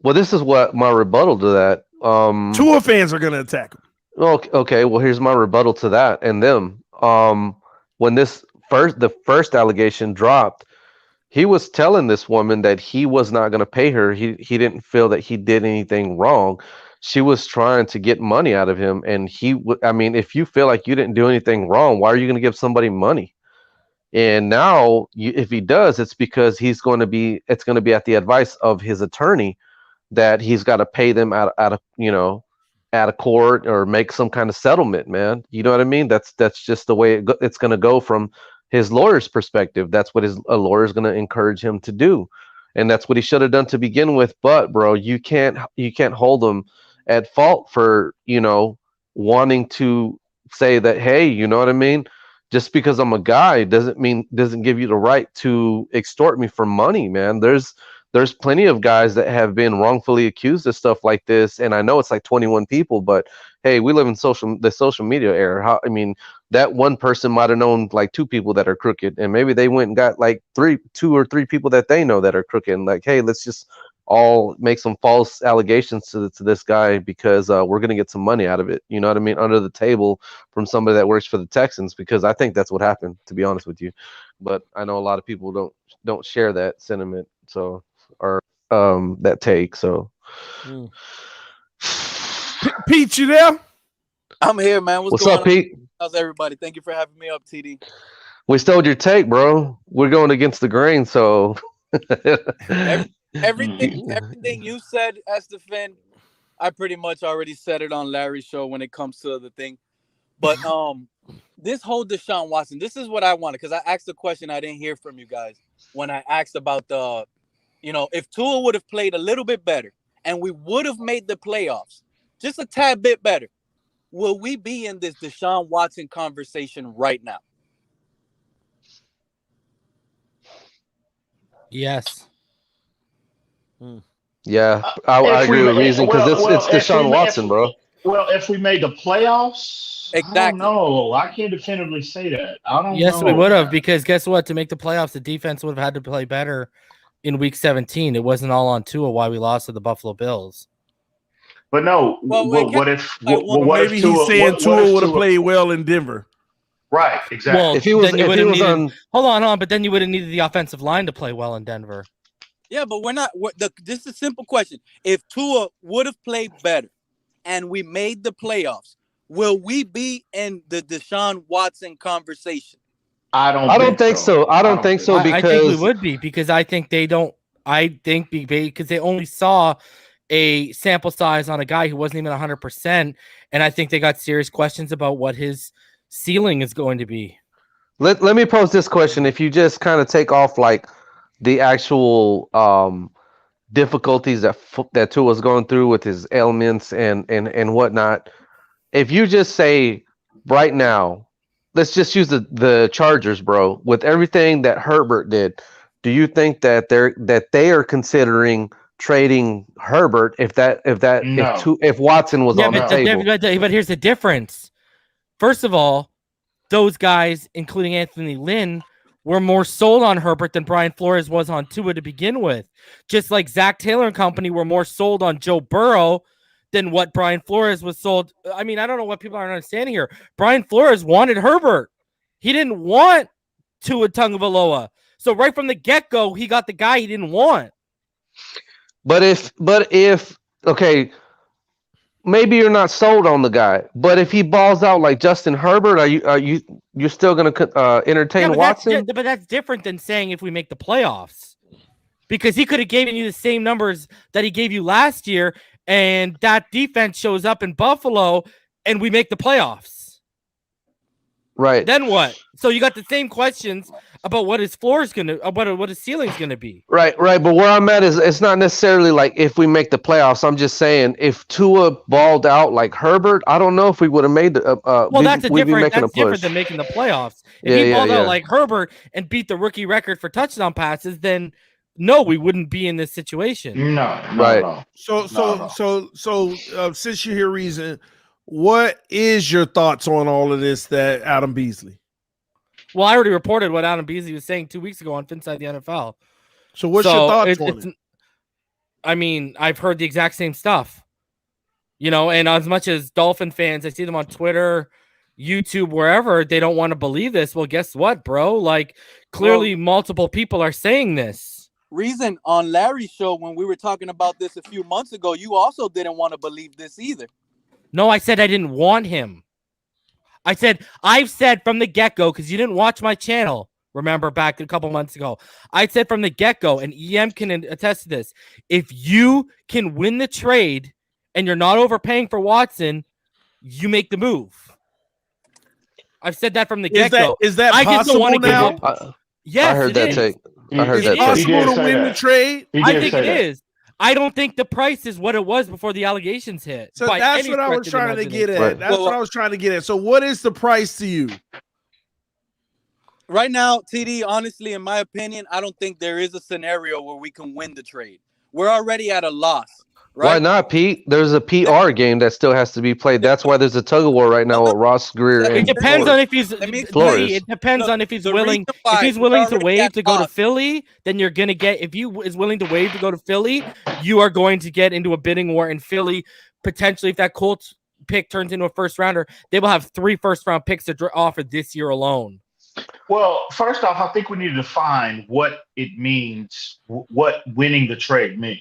Speaker 3: Well, this is what my rebuttal to that.
Speaker 1: Tua fans are gonna attack him.
Speaker 3: Okay. Well, here's my rebuttal to that and them. When the first allegation dropped, he was telling this woman that he was not going to pay her. He didn't feel that he did anything wrong. She was trying to get money out of him, and if you feel like you didn't do anything wrong, why are you going to give somebody money? And now, if he does, it's because it's going to be at the advice of his attorney that he's got to pay them out of court or make some kind of settlement, man. You know what I mean? That's just the way it's going to go from his lawyer's perspective. That's what a lawyer is going to encourage him to do. And that's what he should have done to begin with. But bro, you can't hold him at fault for, wanting to say that, hey, you know what I mean? Just because I'm a guy doesn't give you the right to extort me for money, man. There's plenty of guys that have been wrongfully accused of stuff like this. And I know it's like 21 people, but hey, we live in the social media era. That one person might have known like 2 people that are crooked, and maybe they went and got like 2 or 3 people that they know that are crooked. And like, hey, let's just all make some false allegations to this guy because we're going to get some money out of it. You know what I mean? Under the table from somebody that works for the Texans, because I think that's what happened, to be honest with you. But I know a lot of people don't share that sentiment. So, or that take. So,
Speaker 1: Pete, you there?
Speaker 4: I'm here, man.
Speaker 3: What's up, Pete?
Speaker 4: How's everybody? Thank you for having me up, TD.
Speaker 3: We stole your take, bro. We're going against the grain, so
Speaker 4: everything you said, Estefan, I pretty much already said it on Larry's show when it comes to the thing. But this whole Deshaun Watson, this is what I wanted, because I asked a question I didn't hear from you guys when I asked about the, if Tua would have played a little bit better and we would have made the playoffs just a tad bit better, will we be in this Deshaun Watson conversation right now?
Speaker 5: Yes.
Speaker 3: Yeah, I agree with Reason, because it's Deshaun Watson, bro.
Speaker 2: Well, if we made the playoffs,
Speaker 4: exactly.
Speaker 2: I don't know. I can't definitively say that. I don't know.
Speaker 5: Yes, we would have, because guess what? To make the playoffs, the defense would have had to play better in Week 17. It wasn't all on Tua why we lost to the Buffalo Bills.
Speaker 2: But no, what if
Speaker 1: maybe he's saying Tua would have played well in Denver?
Speaker 2: Right, exactly.
Speaker 5: Well,
Speaker 3: if he was
Speaker 5: on, hold on, but then you would have needed the offensive line to play well in Denver.
Speaker 4: Yeah, but this is a simple question. If Tua would have played better and we made the playoffs, will we be in the Deshaun Watson conversation?
Speaker 3: I don't think so. I don't think so, because
Speaker 5: I think we would be, because I think they don't. I think because they only saw a sample size on a guy who wasn't even 100%, and I think they got serious questions about what his ceiling is going to be.
Speaker 3: Let me pose this question: if you just kind of take off like the actual difficulties that Tua's going through with his ailments and whatnot, if you just say right now, let's just use the Chargers, bro, with everything that Herbert did, do you think that they are considering trading Herbert if Watson was on the table?
Speaker 5: But here's the difference. First of all, those guys, including Anthony Lynn, were more sold on Herbert than Brian Flores was on Tua to begin with. Just like Zach Taylor and company were more sold on Joe Burrow than what Brian Flores was sold. I mean, I don't know what people aren't understanding here. Brian Flores wanted Herbert. He didn't want Tua Tagovailoa. So right from the get-go, he got the guy he didn't want.
Speaker 3: But if okay, maybe you're not sold on the guy, but if he balls out like Justin Herbert, you're still going to entertain Watson?
Speaker 5: But that's different than saying if we make the playoffs, because he could have given you the same numbers that he gave you last year, and that defense shows up in Buffalo, and we make the playoffs.
Speaker 3: Right.
Speaker 5: Then what? So you got the same questions about what his floor is gonna, about what his ceiling is gonna be.
Speaker 3: Right. But where I'm at is it's not necessarily like if we make the playoffs. I'm just saying if Tua balled out like Herbert, I don't know if we would have made the.
Speaker 5: That's different than making the playoffs. If he balled out like Herbert and beat the rookie record for touchdown passes, then no, we wouldn't be in this situation.
Speaker 2: No.
Speaker 1: So, since you hear Reason, what is your thoughts on all of this that Adam Beasley?
Speaker 5: Well, I already reported what Adam Beasley was saying 2 weeks ago on Inside the NFL.
Speaker 1: So what's your thoughts on it?
Speaker 5: I mean, I've heard the exact same stuff. And as much as Dolphin fans, I see them on Twitter, YouTube, wherever, they don't want to believe this. Well, guess what, bro? Like, clearly multiple people are saying this.
Speaker 4: Reason, on Larry's show, when we were talking about this a few months ago, you also didn't want to believe this either.
Speaker 5: No, I said I didn't want him. I've said from the get-go, because you didn't watch my channel, remember, back a couple months ago. I said from the get-go, and EM can attest to this, if you can win the trade and you're not overpaying for Watson, you make the move. I've said that from the get-go.
Speaker 1: Is that possible now?
Speaker 5: Yes,
Speaker 3: I heard that take. I heard that.
Speaker 1: Is it possible to win the trade?
Speaker 5: I think it is. I don't think the price is what it was before the allegations hit.
Speaker 1: So that's what I was trying to get at. Right. That's what I was trying to get at. So what is the price to you?
Speaker 4: Right now, TD, honestly, in my opinion, I don't think there is a scenario where we can win the trade. We're already at a loss. Right?
Speaker 3: Why not, Pete? There's a PR game that still has to be played. That's why there's a tug of war right now with Ross Greer.
Speaker 5: It depends on if he's It depends on if he's willing. If he's willing to waive to go to Philly, then you're gonna get. If he is willing to waive to go to Philly, you are going to get into a bidding war in Philly. Potentially, if that Colts pick turns into a first rounder, they will have 3 first-round picks to offer this year alone.
Speaker 2: Well, first off, I think we need to define what it means, what winning the trade means.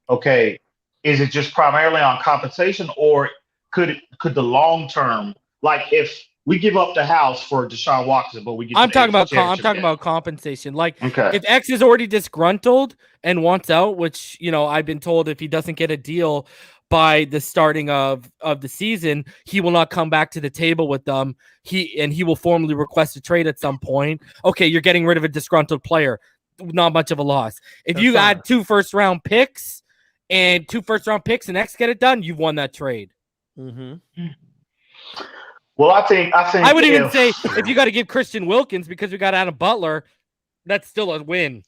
Speaker 2: Okay. Is it just primarily on compensation, or could the long term, like if we give up the house for Deshaun Watson, but we get
Speaker 5: I'm talking about compensation. Like if X is already disgruntled and wants out, which I've been told if he doesn't get a deal by the starting of the season, he will not come back to the table with them. He will formally request a trade at some point. Okay, you're getting rid of a disgruntled player. Not much of a loss. If you add 2 first-round picks and 2 first-round picks and X get it done, you've won that trade.
Speaker 1: Mm-hmm.
Speaker 2: Well, I think
Speaker 5: I would even say if you got to give Christian Wilkins because we got Adam Butler, that's still a win.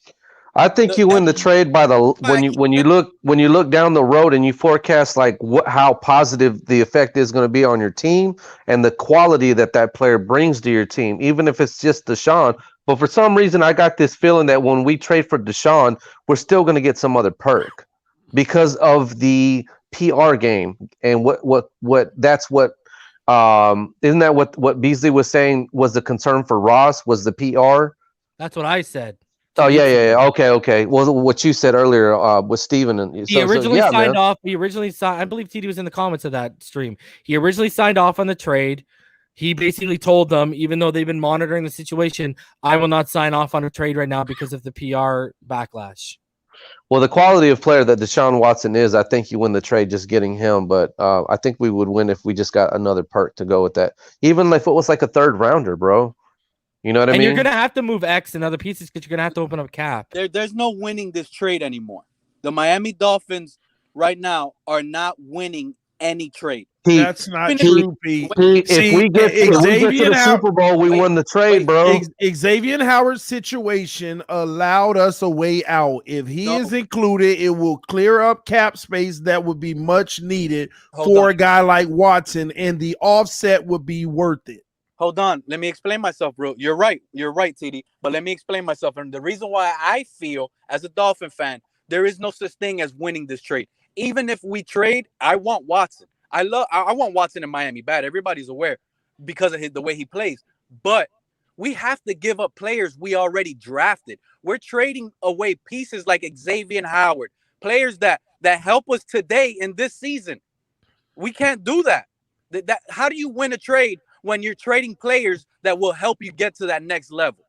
Speaker 3: I think you win the trade by when you look down the road and you forecast like how positive the effect is going to be on your team and the quality that player brings to your team, even if it's just Deshaun. But for some reason, I got this feeling that when we trade for Deshaun, we're still going to get some other perk because of the PR game and what that's what. Isn't that what Beasley was saying was the concern for Ross was the PR?
Speaker 5: That's what I said.
Speaker 3: Oh yeah. Okay. Well, what you said earlier with Steven and
Speaker 5: he originally signed off. He originally signed. I believe TD was in the comments of that stream. He originally signed off on the trade. He basically told them, even though they've been monitoring the situation, I will not sign off on a trade right now because of the PR backlash.
Speaker 3: Well, the quality of player that Deshaun Watson is, I think you win the trade just getting him. But I think we would win if we just got another perk to go with that. Even if it was like a 3rd rounder, bro. You know what I mean?
Speaker 5: And you're going to have to move X and other pieces because you're going to have to open up cap.
Speaker 4: There's no winning this trade anymore. The Miami Dolphins right now are not winning any trade.
Speaker 1: That's not true, Pete.
Speaker 3: If we get to the Super Bowl, we won the trade, bro.
Speaker 1: Xavier Howard's situation allowed us a way out. If he is included, it will clear up cap space that would be much needed for a guy like Watson, and the offset would be worth it.
Speaker 4: Hold on. Let me explain myself, bro. You're right, TD. But let me explain myself. And the reason why I feel, as a Dolphin fan, there is no such thing as winning this trade. Even if we trade, I want Watson. I want Watson in Miami bad. Everybody's aware because of the way he plays. But we have to give up players we already drafted. We're trading away pieces like Xavier Howard, players that help us today in this season. We can't do that. How do you win a trade when you're trading players that will help you get to that next level?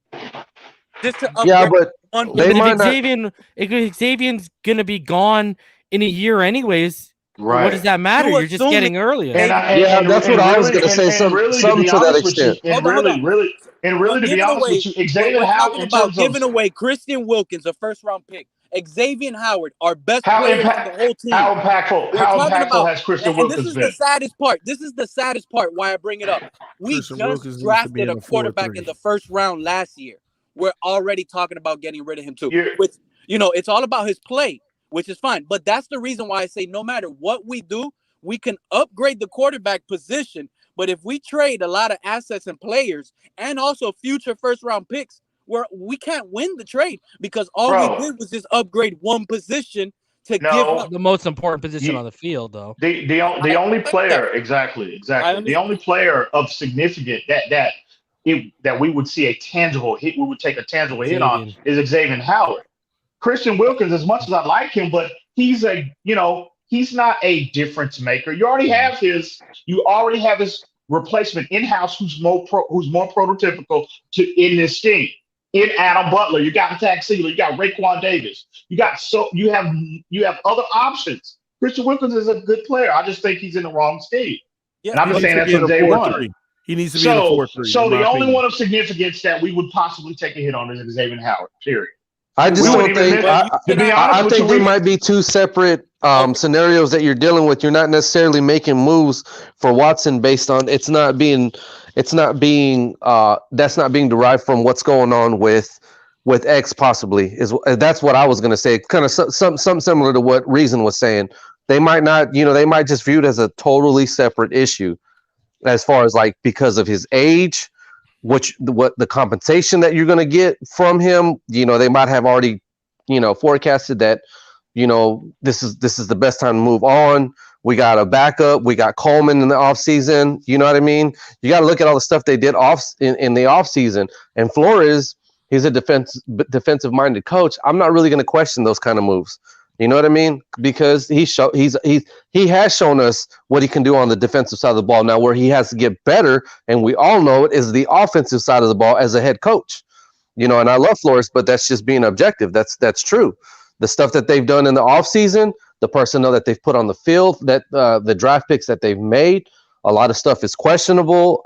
Speaker 4: Just to
Speaker 3: but
Speaker 5: if Xavier's gonna be gone in a year anyways.
Speaker 2: Right.
Speaker 5: What does that matter? You're just getting earlier.
Speaker 3: That's what I was going to say. Some to that extent.
Speaker 2: To be honest with you, Xavier Howard
Speaker 4: about giving away Christian Wilkins, a 1st-round pick. Xavier Howard, our best player on the whole team.
Speaker 2: How impactful has Christian Wilkins been?
Speaker 4: This is the saddest part why I bring it up. We just drafted a quarterback in the 1st round last year. We're already talking about getting rid of him too. It's all about his play, which is fine. But that's the reason why I say no matter what we do, we can upgrade the quarterback position. But if we trade a lot of assets and players and also future 1st-round picks, we can't win the trade because all we did was just upgrade one position to give up
Speaker 5: the most important position on the field, though.
Speaker 2: The only player, exactly. The only player of significance that we would see a tangible hit, we would take a tangible hit on is Xavier Howard. Christian Wilkins, as much as I like him, but he's not a difference maker. You already have his replacement in-house who's more prototypical in this scheme. In Adam Butler, you got Zach Sealer, you got Raekwon Davis, you have other options. Christian Wilkins is a good player. I just think he's in the wrong scheme. Yeah, and I'm just saying that's from day one.
Speaker 1: He needs to be in the 4-3.
Speaker 2: So the only one of significance that we would possibly take a hit on is Xavier Howard. Period.
Speaker 3: I just don't think. I think there might be 2 separate scenarios that you're dealing with. You're not necessarily making moves for Watson based on that's not being derived from what's going on with X possibly. That's what I was going to say. Kind of something similar to what Reason was saying. They might not, they might just view it as a totally separate issue as far as like because of his age. What the compensation that you're going to get from him, they might have already, forecasted that, this is the best time to move on. We got a backup. We got Coleman in the offseason. You know what I mean? You got to look at all the stuff they did in the offseason. And Flores, he's a defensive-minded coach. I'm not really going to question those kind of moves. You know what I mean? Because he has shown us what he can do on the defensive side of the ball. Now, where he has to get better, and we all know it, is the offensive side of the ball as a head coach. And I love Flores, but that's just being objective. That's true. The stuff that they've done in the offseason, the personnel that they've put on the field, that the draft picks that they've made. A lot of stuff is questionable.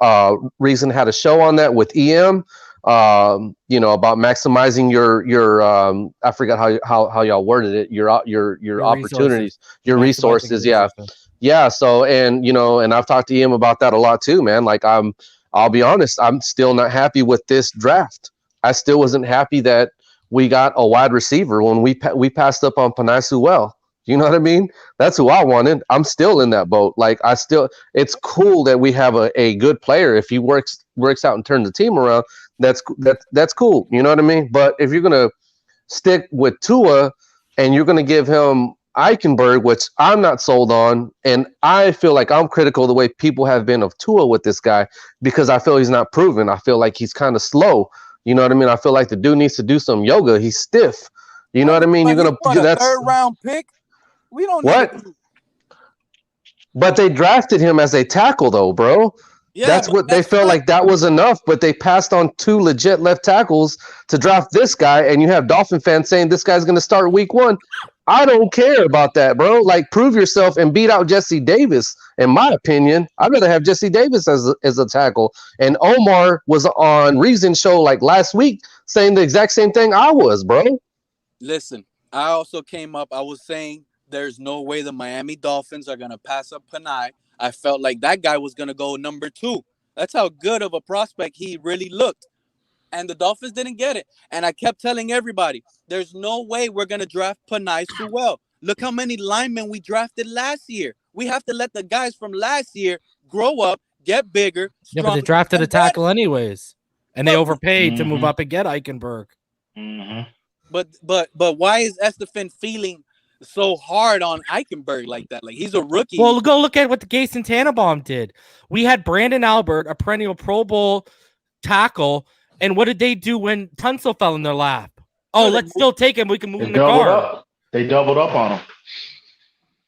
Speaker 3: Reason had a show on that with EM, about maximizing your I forgot how y'all worded it, your opportunities, your resources. Yeah. So, and I've talked to EM about that a lot too, man. Like I'll be honest, I'm still not happy with this draft. I still wasn't happy that we got a wide receiver when we passed up on Penei Sewell. You know what I mean? That's who I wanted. I'm still in that boat. Like it's cool that we have a good player. If he works out and turns the team around, that's cool. You know what I mean? But if you're gonna stick with Tua and you're gonna give him Eichenberg, which I'm not sold on, and I feel like I'm critical of the way people have been of Tua with this guy because I feel he's not proven. I feel like he's kind of slow. You know what I mean? I feel like the dude needs to do some yoga. He's stiff. You know what I mean? You're gonna
Speaker 4: that's third round pick. We don't
Speaker 3: what? But they drafted him as a tackle, though, bro. Yeah, that's what they felt like that was enough. But they passed on 2 legit left tackles to draft this guy, and you have Dolphin fans saying this guy's going to start week 1. I don't care about that, bro. Like, prove yourself and beat out Jesse Davis. In my opinion, I'd rather have Jesse Davis as a tackle. And Omar was on Reason show like last week saying the exact same thing I was, bro.
Speaker 4: Listen, I also came up. I was saying. There's no way the Miami Dolphins are going to pass up Penei. I felt like that guy was going to go number 2. That's how good of a prospect he really looked. And the Dolphins didn't get it. And I kept telling everybody, there's no way we're going to draft Penei Sewell. Look how many linemen we drafted last year. We have to let the guys from last year grow up, get bigger.
Speaker 5: Yeah, but they drafted a tackle anyways. And they overpaid to move up and get Eichenberg.
Speaker 2: Mm-hmm.
Speaker 4: But why is Estefan feeling so hard on Eichenberg like that? Like, he's a rookie.
Speaker 5: Well, go look at what the Gason Tannenbaum did. We had Brandon Albert, a perennial Pro Bowl tackle, and what did they do when Tunsil fell in their lap? Oh, let's still take him. We can move him to guard.
Speaker 2: They doubled up on him.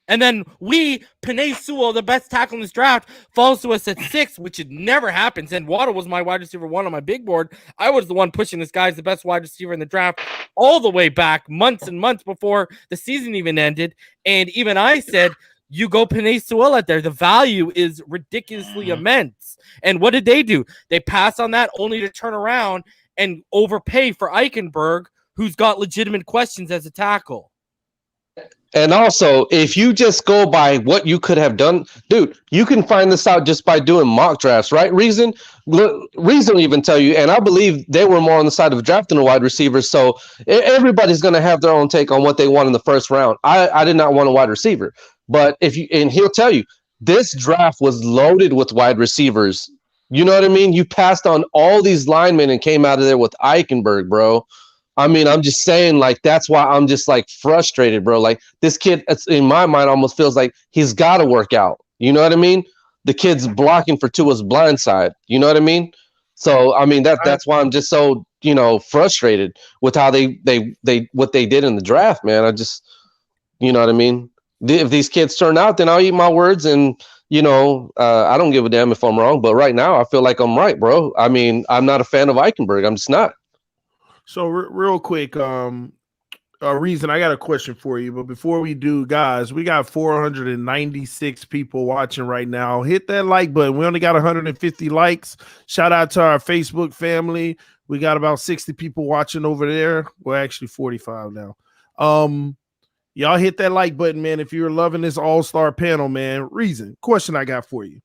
Speaker 5: And then Penei Sewell, the best tackle in this draft, falls to us at 6, which had never happens. And Waddle was my wide receiver 1 on my big board. I was the one pushing this guy as the best wide receiver in the draft all the way back months and months before the season even ended. And even I said, you go Penei Sewell out there. The value is ridiculously immense. And what did they do? They pass on that only to turn around and overpay for Eichenberg, who's got legitimate questions as a tackle.
Speaker 3: And also, if you just go by what you could have done, dude, you can find this out just by doing mock drafts, right? Reason will even tell you, and I believe they were more on the side of drafting a wide receiver, so everybody's going to have their own take on what they want in the first round. I did not want a wide receiver, but and he'll tell you, this draft was loaded with wide receivers. You know what I mean? You passed on all these linemen and came out of there with Eichenberg, bro. I mean, I'm just saying, like, that's why I'm just, like, frustrated, bro. Like, this kid, in my mind, almost feels like he's got to work out. You know what I mean? The kid's blocking for Tua's blind side. You know what I mean? So, I mean, that's why I'm just so, frustrated with how they what they did in the draft, man. I just, you know what I mean? If these kids turn out, then I'll eat my words and, I don't give a damn if I'm wrong. But right now, I feel like I'm right, bro. I mean, I'm not a fan of Eichenberg. I'm just not.
Speaker 1: So real quick, Reason, I got a question for you. But before we do, guys, we got 496 people watching right now. Hit that like button. We only got 150 likes. Shout out to our Facebook family. We got about 60 people watching over there. We're actually 45 now. Y'all hit that like button, man. If you're loving this all-star panel, man. Reason, question I got for you.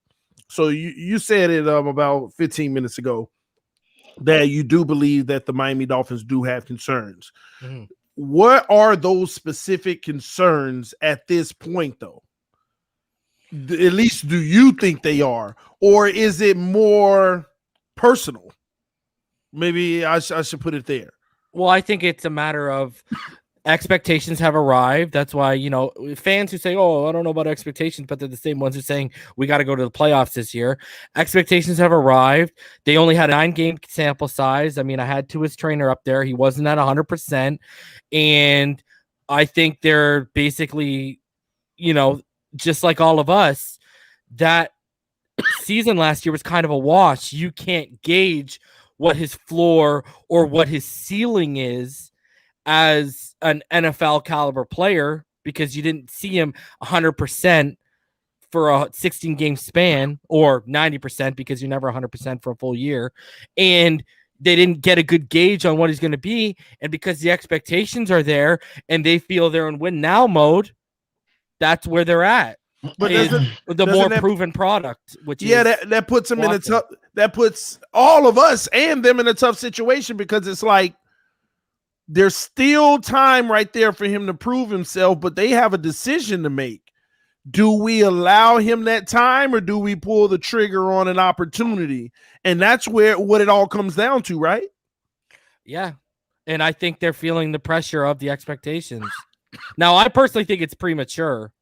Speaker 1: So you said it about 15 minutes ago that you do believe that the Miami Dolphins do have concerns. Mm-hmm. What are those specific concerns at this point, though? At least do you think they are? Or is it more personal? Maybe I should put it there.
Speaker 5: Well, I think it's a matter of expectations have arrived. That's why, fans who say, oh, I don't know about expectations, but they're the same ones who are saying we got to go to the playoffs this year. Expectations have arrived. They only had a 9-game sample size. I mean, I had Tua's trainer up there. He wasn't at 100%. And I think they're basically, just like all of us, that season last year was kind of a wash. You can't gauge what his floor or what his ceiling is as an NFL caliber player because you didn't see him 100% for a 16-game span, or 90% because you're never 100% for a full year, and they didn't get a good gauge on what he's going to be, and because the expectations are there and they feel they're in win now mode, that's where they're at.
Speaker 1: But
Speaker 5: the more proven product, which is
Speaker 1: that puts them in a tough, that puts all of us and them in a tough situation, because it's like there's still time right there for him to prove himself, but they have a decision to make. Do we allow him that time, or do we pull the trigger on an opportunity? And that's what it all comes down to, right?
Speaker 5: Yeah. And I think they're feeling the pressure of the expectations. Now, I personally think it's premature.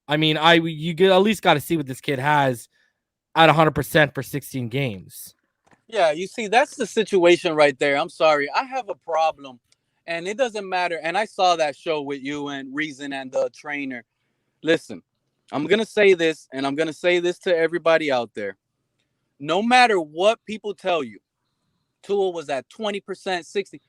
Speaker 5: I mean, you at least got to see what this kid has at 100% for 16 games.
Speaker 4: Yeah, you see, that's the situation right there. I'm sorry. I have a problem, and it doesn't matter. And I saw that show with you and Reason and the trainer. Listen, I'm going to say this, and I'm going to say this to everybody out there. No matter what people tell you, Tua was at 20%, 60%.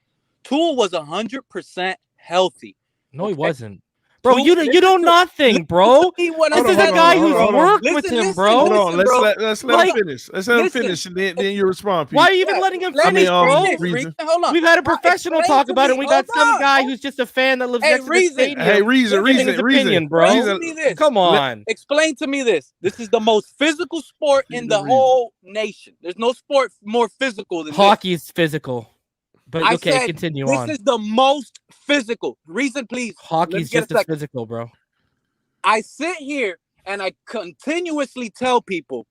Speaker 4: Tua was 100% healthy.
Speaker 5: No, he wasn't. Bro, you know nothing, bro. This is a guy who's worked with him, bro.
Speaker 1: Hold on, let's let him finish. Let's let him finish, and then you respond. Pete.
Speaker 5: Why are you even letting him finish, bro?
Speaker 4: Hold on.
Speaker 5: We've had a professional talk about it, and we got some guy who's just a fan that lives next to the stadium.
Speaker 1: Hey, Reason,
Speaker 5: bro. Come on.
Speaker 4: Explain to me this. This is the most physical sport in the whole nation. There's no sport more physical than
Speaker 5: hockey is physical. But okay, continue on.
Speaker 4: This is the most physical. Reason, please.
Speaker 5: Hockey's just as physical, bro.
Speaker 4: I sit here and I continuously tell people,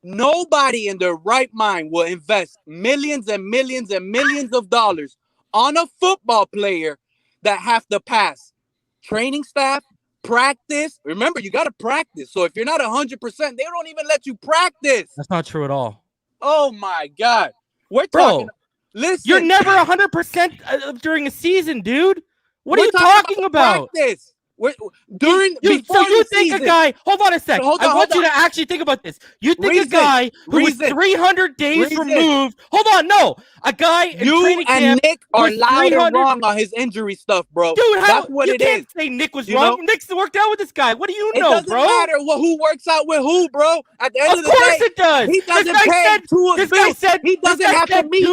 Speaker 4: nobody in their right mind will invest millions and millions and millions of dollars on a football player that have to pass training staff, practice. Remember, you got to practice. So if you're not 100%, they don't even let you practice.
Speaker 5: That's not true at all.
Speaker 4: Oh, my God. We're talking. Listen,
Speaker 5: you're never 100% during a season, dude. What are you talking about?
Speaker 4: Practice.
Speaker 5: You think a guy? Hold on a sec. I want you to actually think about this. You think a guy who was 300 days removed? Hold on, no. A guy in training camp.
Speaker 4: You and Nick are loud and wrong on his injury stuff, bro.
Speaker 5: Dude,
Speaker 4: that's what it is.
Speaker 5: You can't say Nick was wrong. Nick's worked out with this guy. What do you know, bro?
Speaker 4: It doesn't matter who works out with who, bro. At the end of the day,
Speaker 5: of course it does.
Speaker 4: He doesn't pay Tua's bills. He doesn't have to meet.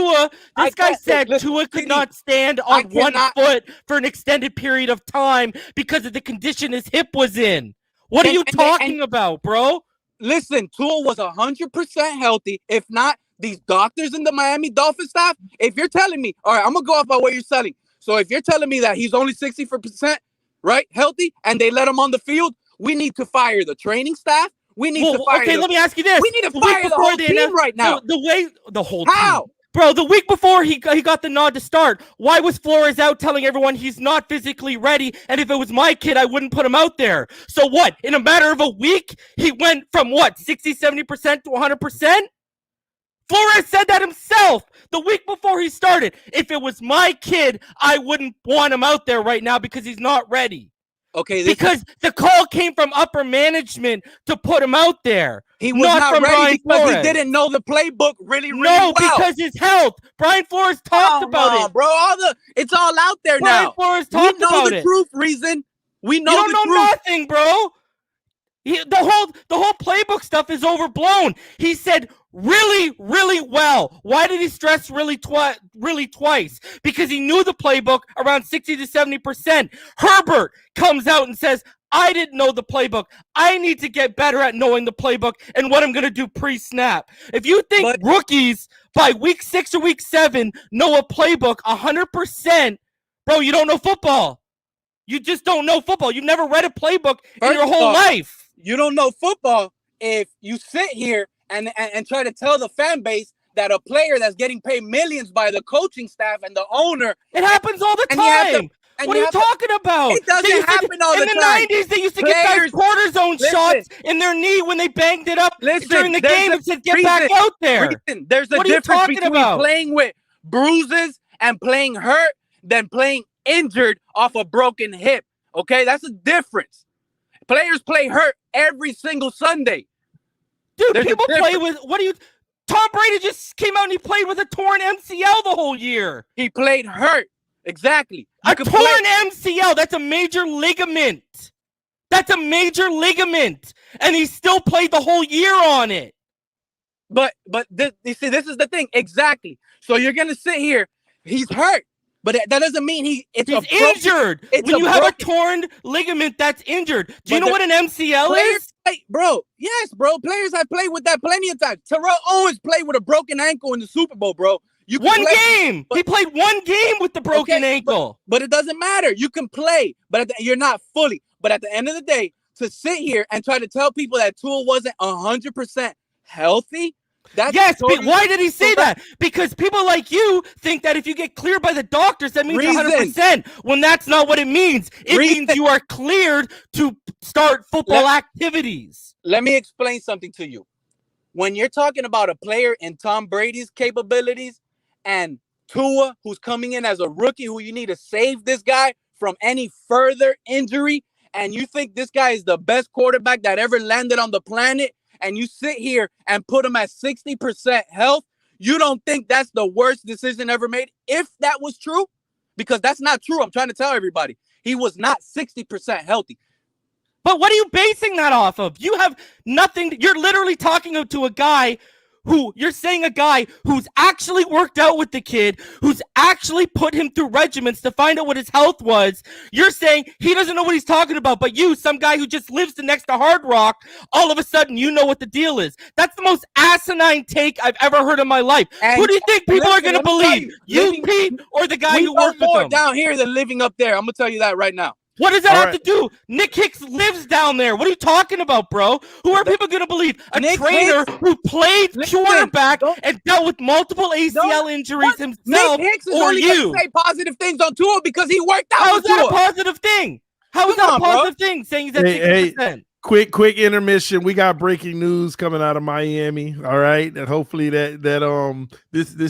Speaker 5: This guy said Tua could not stand on one foot for an extended period of time because of the condition his hip was in. What are you talking about, bro?
Speaker 4: Listen, Tua was 100% healthy. If not, these doctors in the Miami Dolphins staff, if you're telling me, all right, I'm going to go off by what you're selling. So if you're telling me that he's only 60%, right, healthy, and they let him on the field, we need to fire the training staff. We need to fire
Speaker 5: let me ask you this.
Speaker 4: We need to fire the whole team right now.
Speaker 5: The whole team.
Speaker 4: How?
Speaker 5: Bro, the week before he got the nod to start, why was Flores out telling everyone he's not physically ready? And if it was my kid, I wouldn't put him out there. So what? In a matter of a week, he went from what, 60, 70% to 100%? Flores said that himself the week before he started. If it was my kid, I wouldn't want him out there right now because he's not ready.
Speaker 4: Okay,
Speaker 5: because the call came from upper management to put him out there.
Speaker 4: He was not ready because he didn't know the playbook really well.
Speaker 5: Because his health. Brian Flores talked about it,
Speaker 4: bro. It's all out there now.
Speaker 5: Brian Flores talked about it.
Speaker 4: We know the truth, Reason. We know
Speaker 5: the truth. You don't know nothing, bro. The whole playbook stuff is overblown. He said really, really well. Why did he stress really twice? Because he knew the playbook around 60 to 70%. Herbert comes out and says, I didn't know the playbook. I need to get better at knowing the playbook and what I'm going to do pre-snap. If you think rookies by week 6 or week 7 know a playbook 100%, bro, you don't know football. You just don't know football. You've never read a playbook in your whole life.
Speaker 4: You don't know football if you sit here and try to tell the fan base that a player that's getting paid millions by the coaching staff and the owner.
Speaker 5: It happens all the time. What are you talking about?
Speaker 4: It doesn't happen all the time.
Speaker 5: In the 90s, they used to get guys cortisone shots in their knee when they banged it up during the game and said, get back out there.
Speaker 4: There's a difference between playing with bruises and playing hurt than playing injured off a broken hip. Okay? That's a difference. Players play hurt every single Sunday.
Speaker 5: Dude, people play with, Tom Brady just came out and he played with a torn MCL the whole year.
Speaker 4: He played hurt. Exactly.
Speaker 5: A torn MCL, that's a major ligament. That's a major ligament. And he still played the whole year on it.
Speaker 4: But you see, this is the thing. Exactly. So you're going to sit here. He's hurt. But that doesn't mean he's
Speaker 5: injured. When you have a torn ligament, that's injured. Do you know what an MCL is?
Speaker 4: Bro, yes, bro. Players have played with that plenty of times. Terrell Owens played with a broken ankle in the Super Bowl, bro.
Speaker 5: One game. He played one game with the broken ankle.
Speaker 4: But it doesn't matter. You can play, but you're not fully. But at the end of the day, to sit here and try to tell people that Tua wasn't 100% healthy,
Speaker 5: yes, but why did he say that? Because people like you think that if you get cleared by the doctors, that means 100%. When that's not what it means. It means you are cleared to start football activities.
Speaker 4: Let me explain something to you. When you're talking about a player in Tom Brady's capabilities and Tua, who's coming in as a rookie, who you need to save this guy from any further injury, and you think this guy is the best quarterback that ever landed on the planet, and you sit here and put him at 60% health, you don't think that's the worst decision ever made? If that was true, because that's not true. I'm trying to tell everybody. He was not 60% healthy.
Speaker 5: But what are you basing that off of? You have nothing. You're literally talking to a guy you're saying a guy who's actually worked out with the kid, who's actually put him through regimens to find out what his health was. You're saying he doesn't know what he's talking about, but you, some guy who just lives next to Hard Rock, all of a sudden you know what the deal is. That's the most asinine take I've ever heard in my life.
Speaker 4: And
Speaker 5: who do you think people are going to believe? You, Pete, or the guy who worked with him?
Speaker 4: Down here than living up there. I'm going to tell you that right now.
Speaker 5: What does that have to do? Nick Hicks lives down there. What are you talking about, bro? Who are people going to believe? A trainer who played quarterback and dealt with multiple ACL injuries himself,
Speaker 4: Nick Hicks is
Speaker 5: or
Speaker 4: only
Speaker 5: you?
Speaker 4: Say positive things on Tua because he worked out.
Speaker 5: How is that a positive thing? How is that a positive thing? Saying he's at 60%.
Speaker 1: Quick intermission. We got breaking news coming out of Miami. All right, and hopefully this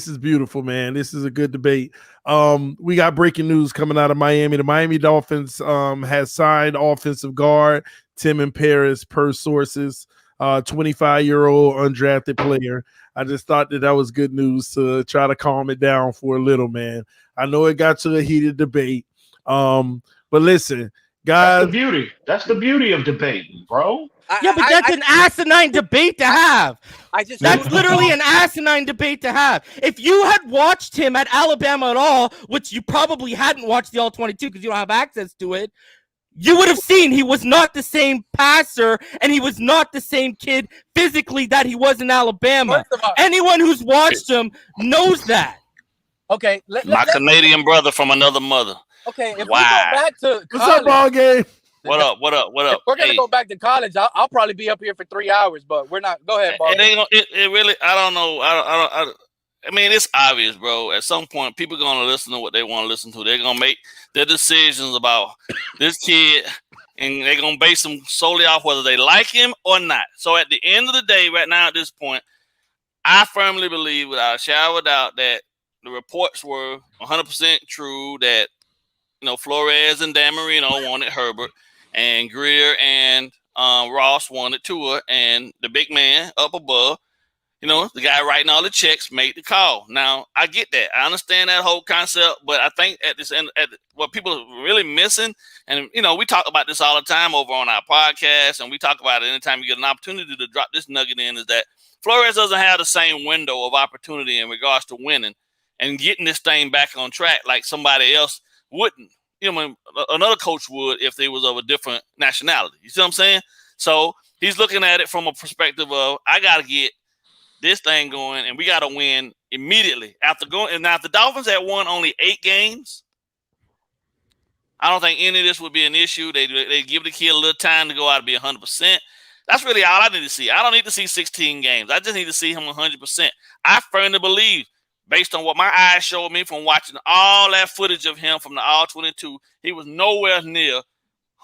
Speaker 1: is beautiful, man. This is a good debate. We got breaking news coming out of Miami. The Miami Dolphins has signed offensive guard Tim Paris per sources. 25-year-old undrafted player. I just thought that was good news to try to calm it down for a little, man. I know it got to a heated debate, but listen. God.
Speaker 2: That's the beauty of debating, bro.
Speaker 5: Yeah, but that's an asinine debate to have. That's literally an asinine debate to have. If you had watched him at Alabama at all, which you probably hadn't watched the All-22 because you don't have access to it, you would have seen he was not the same passer and he was not the same kid physically that he was in Alabama. Anyone who's watched him knows that.
Speaker 4: Okay.
Speaker 6: My Canadian brother from another mother.
Speaker 4: Okay, if we go back to college,
Speaker 1: what's up, ball game?
Speaker 6: What up?
Speaker 4: If we're gonna go back to college. I'll probably be up here for 3 hours, but we're not. Go ahead, ball.
Speaker 6: It really. I don't know. I mean, it's obvious, bro. At some point, people are gonna listen to what they want to listen to. They're gonna make their decisions about this kid, and they're gonna base them solely off whether they like him or not. So at the end of the day, right now at this point, I firmly believe, without a shadow of a doubt, that the reports were 100% true. That Flores and Dan Marino wanted Herbert, and Greer and Ross wanted Tua, and the big man up above, the guy writing all the checks, made the call. Now, I get that. I understand that whole concept, but I think at this end, what people are really missing, and, we talk about this all the time over on our podcast, and we talk about it anytime you get an opportunity to drop this nugget in, is that Flores doesn't have the same window of opportunity in regards to winning and getting this thing back on track like somebody else wouldn't. Another coach would if they was of a different nationality. You see what I'm saying? So he's looking at it from a perspective of, I got to get this thing going, and we got to win immediately after going. And now, if the Dolphins had won only 8 games, I don't think any of this would be an issue. They give the kid a little time to go out and be 100%. That's really all I need to see. I don't need to see 16 games. I just need to see him 100%. I firmly believe, based on what my eyes showed me from watching all that footage of him from the All-22, he was nowhere near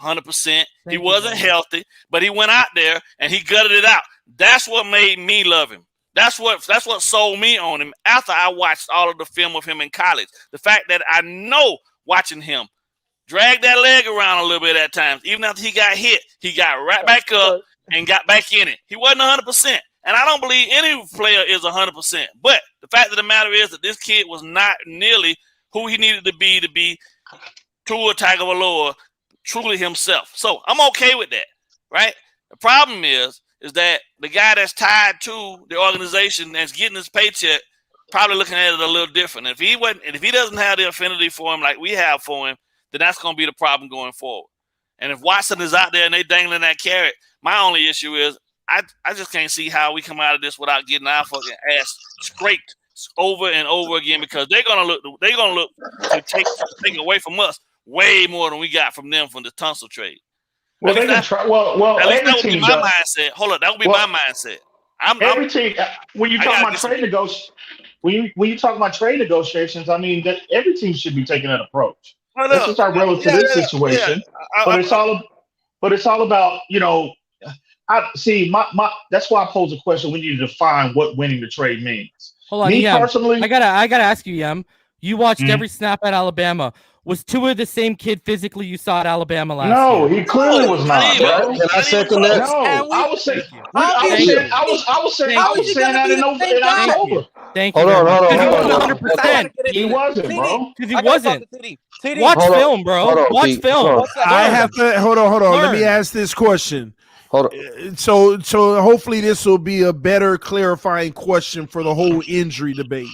Speaker 6: 100%. He wasn't healthy, but he went out there and he gutted it out. That's what made me love him. That's what sold me on him after I watched all of the film of him in college. The fact that I know watching him drag that leg around a little bit at times, even after he got hit, he got right back up and got back in it. He wasn't 100%. And I don't believe any player is 100%. But the fact of the matter is that this kid was not nearly who he needed to be Tua Tagovailoa truly himself. So I'm okay with that, right? The problem is that the guy that's tied to the organization that's getting his paycheck probably looking at it a little different. And if he doesn't have the affinity for him like we have for him, then that's going to be the problem going forward. And if Watson is out there and they dangling that carrot, my only issue is I just can't see how we come out of this without getting our fucking ass scraped over and over again, because they're gonna look to take away from us way more than we got from them from the Tunsil trade.
Speaker 2: Well, they can try. Well,
Speaker 6: at least that would be my mindset. Hold up, that would be my mindset.
Speaker 2: Every team, when you talk about trade negotiations, when you talk about trade negotiations, I mean that every team should be taking that approach. This is our relative to this situation, but it's all about, you know. I see. That's why I pose a question. We need to define what winning the trade means.
Speaker 5: Hold on,
Speaker 2: me
Speaker 5: Yem,
Speaker 2: personally,
Speaker 5: I gotta ask you, Yem. You watched every snap at Alabama. Was Tua the same kid physically you saw at Alabama last year?
Speaker 2: No, he clearly was not, bro.
Speaker 3: Can I second that?
Speaker 2: No, I was saying that in October.
Speaker 5: Thank you.
Speaker 3: Hold on.
Speaker 5: 100%.
Speaker 2: He wasn't, bro.
Speaker 5: Because he wasn't. Watch film, bro. Watch film.
Speaker 1: I have to hold on. Let me ask this question.
Speaker 3: Hold on.
Speaker 1: So hopefully this will be a better clarifying question for the whole injury debate.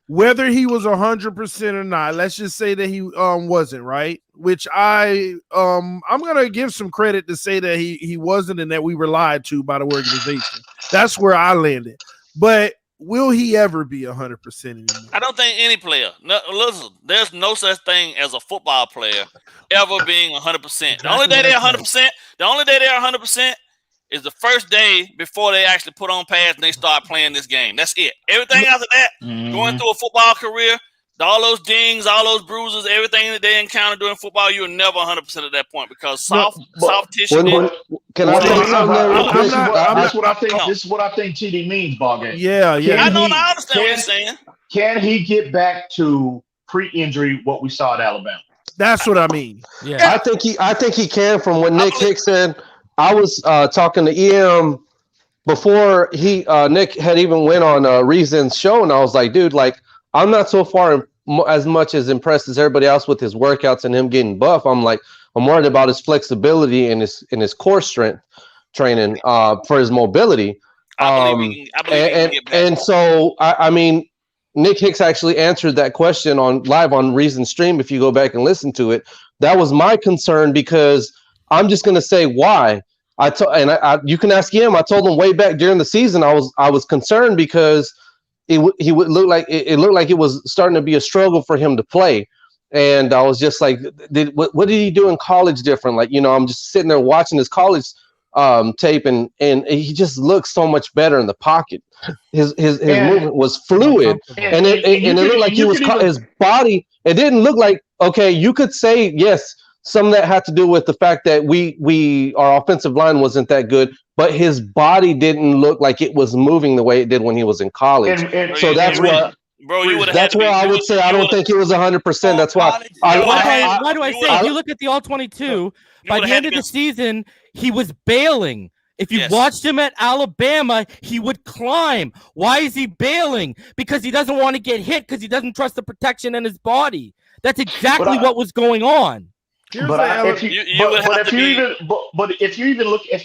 Speaker 1: Whether he was 100% or not, let's just say that he wasn't, right? Which I'm gonna give some credit to say that he wasn't, and that we were lied to by the organization. That's where I landed. But will he ever be 100% anymore?
Speaker 6: I don't think any player. No, listen, there's no such thing as a football player ever being 100%. The only day they're 100% is the first day before they actually put on pads and they start playing this game. That's it. Everything after that, going through a football career, all those dings, all those bruises, everything that they encounter during football, you're never 100% at that point, because soft tissue.
Speaker 3: Can I tell you something?
Speaker 2: This is what I think TD means, ball game.
Speaker 1: Yeah.
Speaker 6: I understand what you're saying.
Speaker 2: Can he get back to pre-injury what we saw at Alabama?
Speaker 1: That's what I mean.
Speaker 3: Yeah, I think he can. From what Nick Hicks said, I was talking to EM before Nick had even went on Reason's show, and I was like, dude, like, I'm not so far as much as impressed as everybody else with his workouts and him getting buff. I'm worried about his flexibility and his core strength training for his mobility. I believe he can get back. So I mean, Nick Hicks actually answered that question live on Reason Stream. If you go back and listen to it, that was my concern, because I'm just going to say why. You can ask him. I told him way back during the season I was concerned because he would look like it was starting to be a struggle for him to play, and I was just like, what did he do in college different? Like, you know, I'm just sitting there watching his college tape, and he just looks so much better in the pocket. His movement was fluid, and it looked like his body. It didn't look like, okay, you could say yes. Some of that had to do with the fact that our offensive line wasn't that good, but his body didn't look like it was moving the way it did when he was in college. So that's why.
Speaker 6: Bro,
Speaker 3: that's why I would say I don't think it was 100%. That's why.
Speaker 5: Why do I say? If you look at the All-22, by the end of the season, he was bailing. If you watched him at Alabama, he would climb. Why is he bailing? Because he doesn't want to get hit, because he doesn't trust the protection in his body. That's exactly what was going on.
Speaker 2: If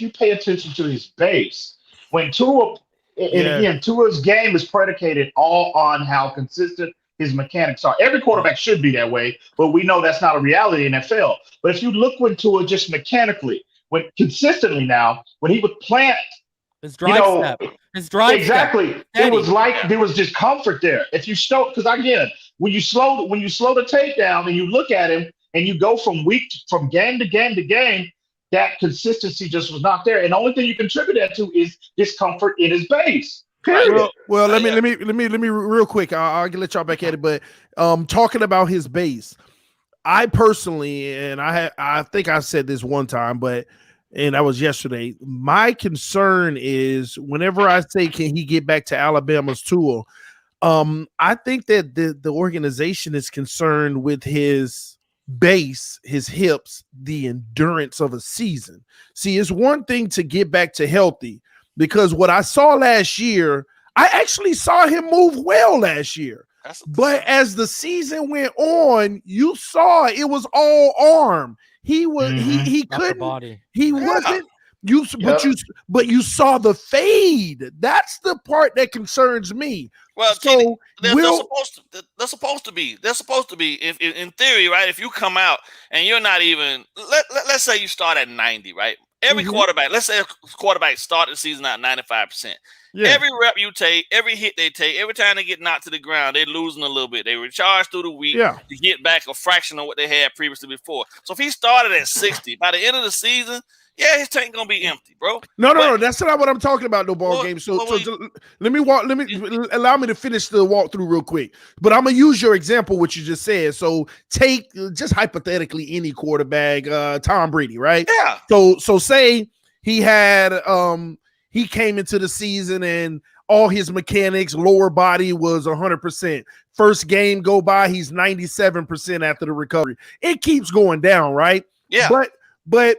Speaker 2: you pay attention to his base, when Tua, again, Tua's game is predicated all on how consistent his mechanics are. Every quarterback should be that way, but we know that's not a reality in NFL. But if you look when Tua just mechanically, when consistently now, when he would plant
Speaker 5: his drive
Speaker 2: exactly, it was like there was discomfort there. If you because again, when you slow the tape down and you look at him, and you go from game to game, that consistency just was not there. And the only thing you contribute that to is discomfort in his base. Period.
Speaker 1: Well, let me real quick. I'll let y'all back at it. But talking about his base, I personally, and I think I said this one time, and that was yesterday. My concern is whenever I say, can he get back to Alabama's Tua? I think that the organization is concerned with his base, his hips, the endurance of a season. See, it's one thing to get back to healthy, because what I saw last year, I actually saw him move well last year. But as the season went on, you saw it was all arm. He was he couldn't
Speaker 5: body.
Speaker 1: He wasn't but you saw the fade. That's the part that concerns me.
Speaker 6: Well,
Speaker 1: so
Speaker 6: they're supposed to be. They're supposed to be. If in theory, right? If you come out and you're not even, let's say you start at 90, right? Every quarterback, let's say a quarterback start the season at 95%. Yeah. Every rep you take, every hit they take, every time they get knocked to the ground, they're losing a little bit. They recharge through the week to get back a fraction of what they had previously before. So if he started at 60, by the end of the season, his tank gonna be empty, bro.
Speaker 1: No, that's not what I'm talking about. No ball game. So let me allow me to finish the walkthrough real quick. But I'm gonna use your example, what you just said. So take just hypothetically any quarterback, Tom Brady, right?
Speaker 6: Yeah.
Speaker 1: So say he had he came into the season and all his mechanics, lower body was 100%. First game go by, he's 97% after the recovery. It keeps going down, right?
Speaker 6: Yeah.
Speaker 1: But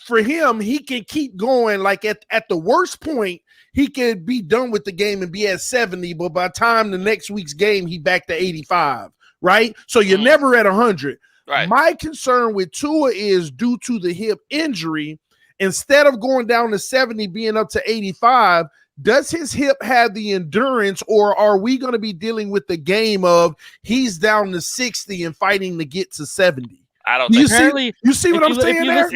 Speaker 1: for him, he can keep going. Like at the worst point, he could be done with the game and be at 70, but by the time the next week's game, he back to 85, right? So you're never at 100.
Speaker 6: Right.
Speaker 1: My concern with Tua is due to the hip injury, instead of going down to 70, being up to 85, does his hip have the endurance, or are we going to be dealing with the game of he's down to 60 and fighting to get to 70?
Speaker 6: I don't think
Speaker 1: you see what I'm saying there?
Speaker 5: If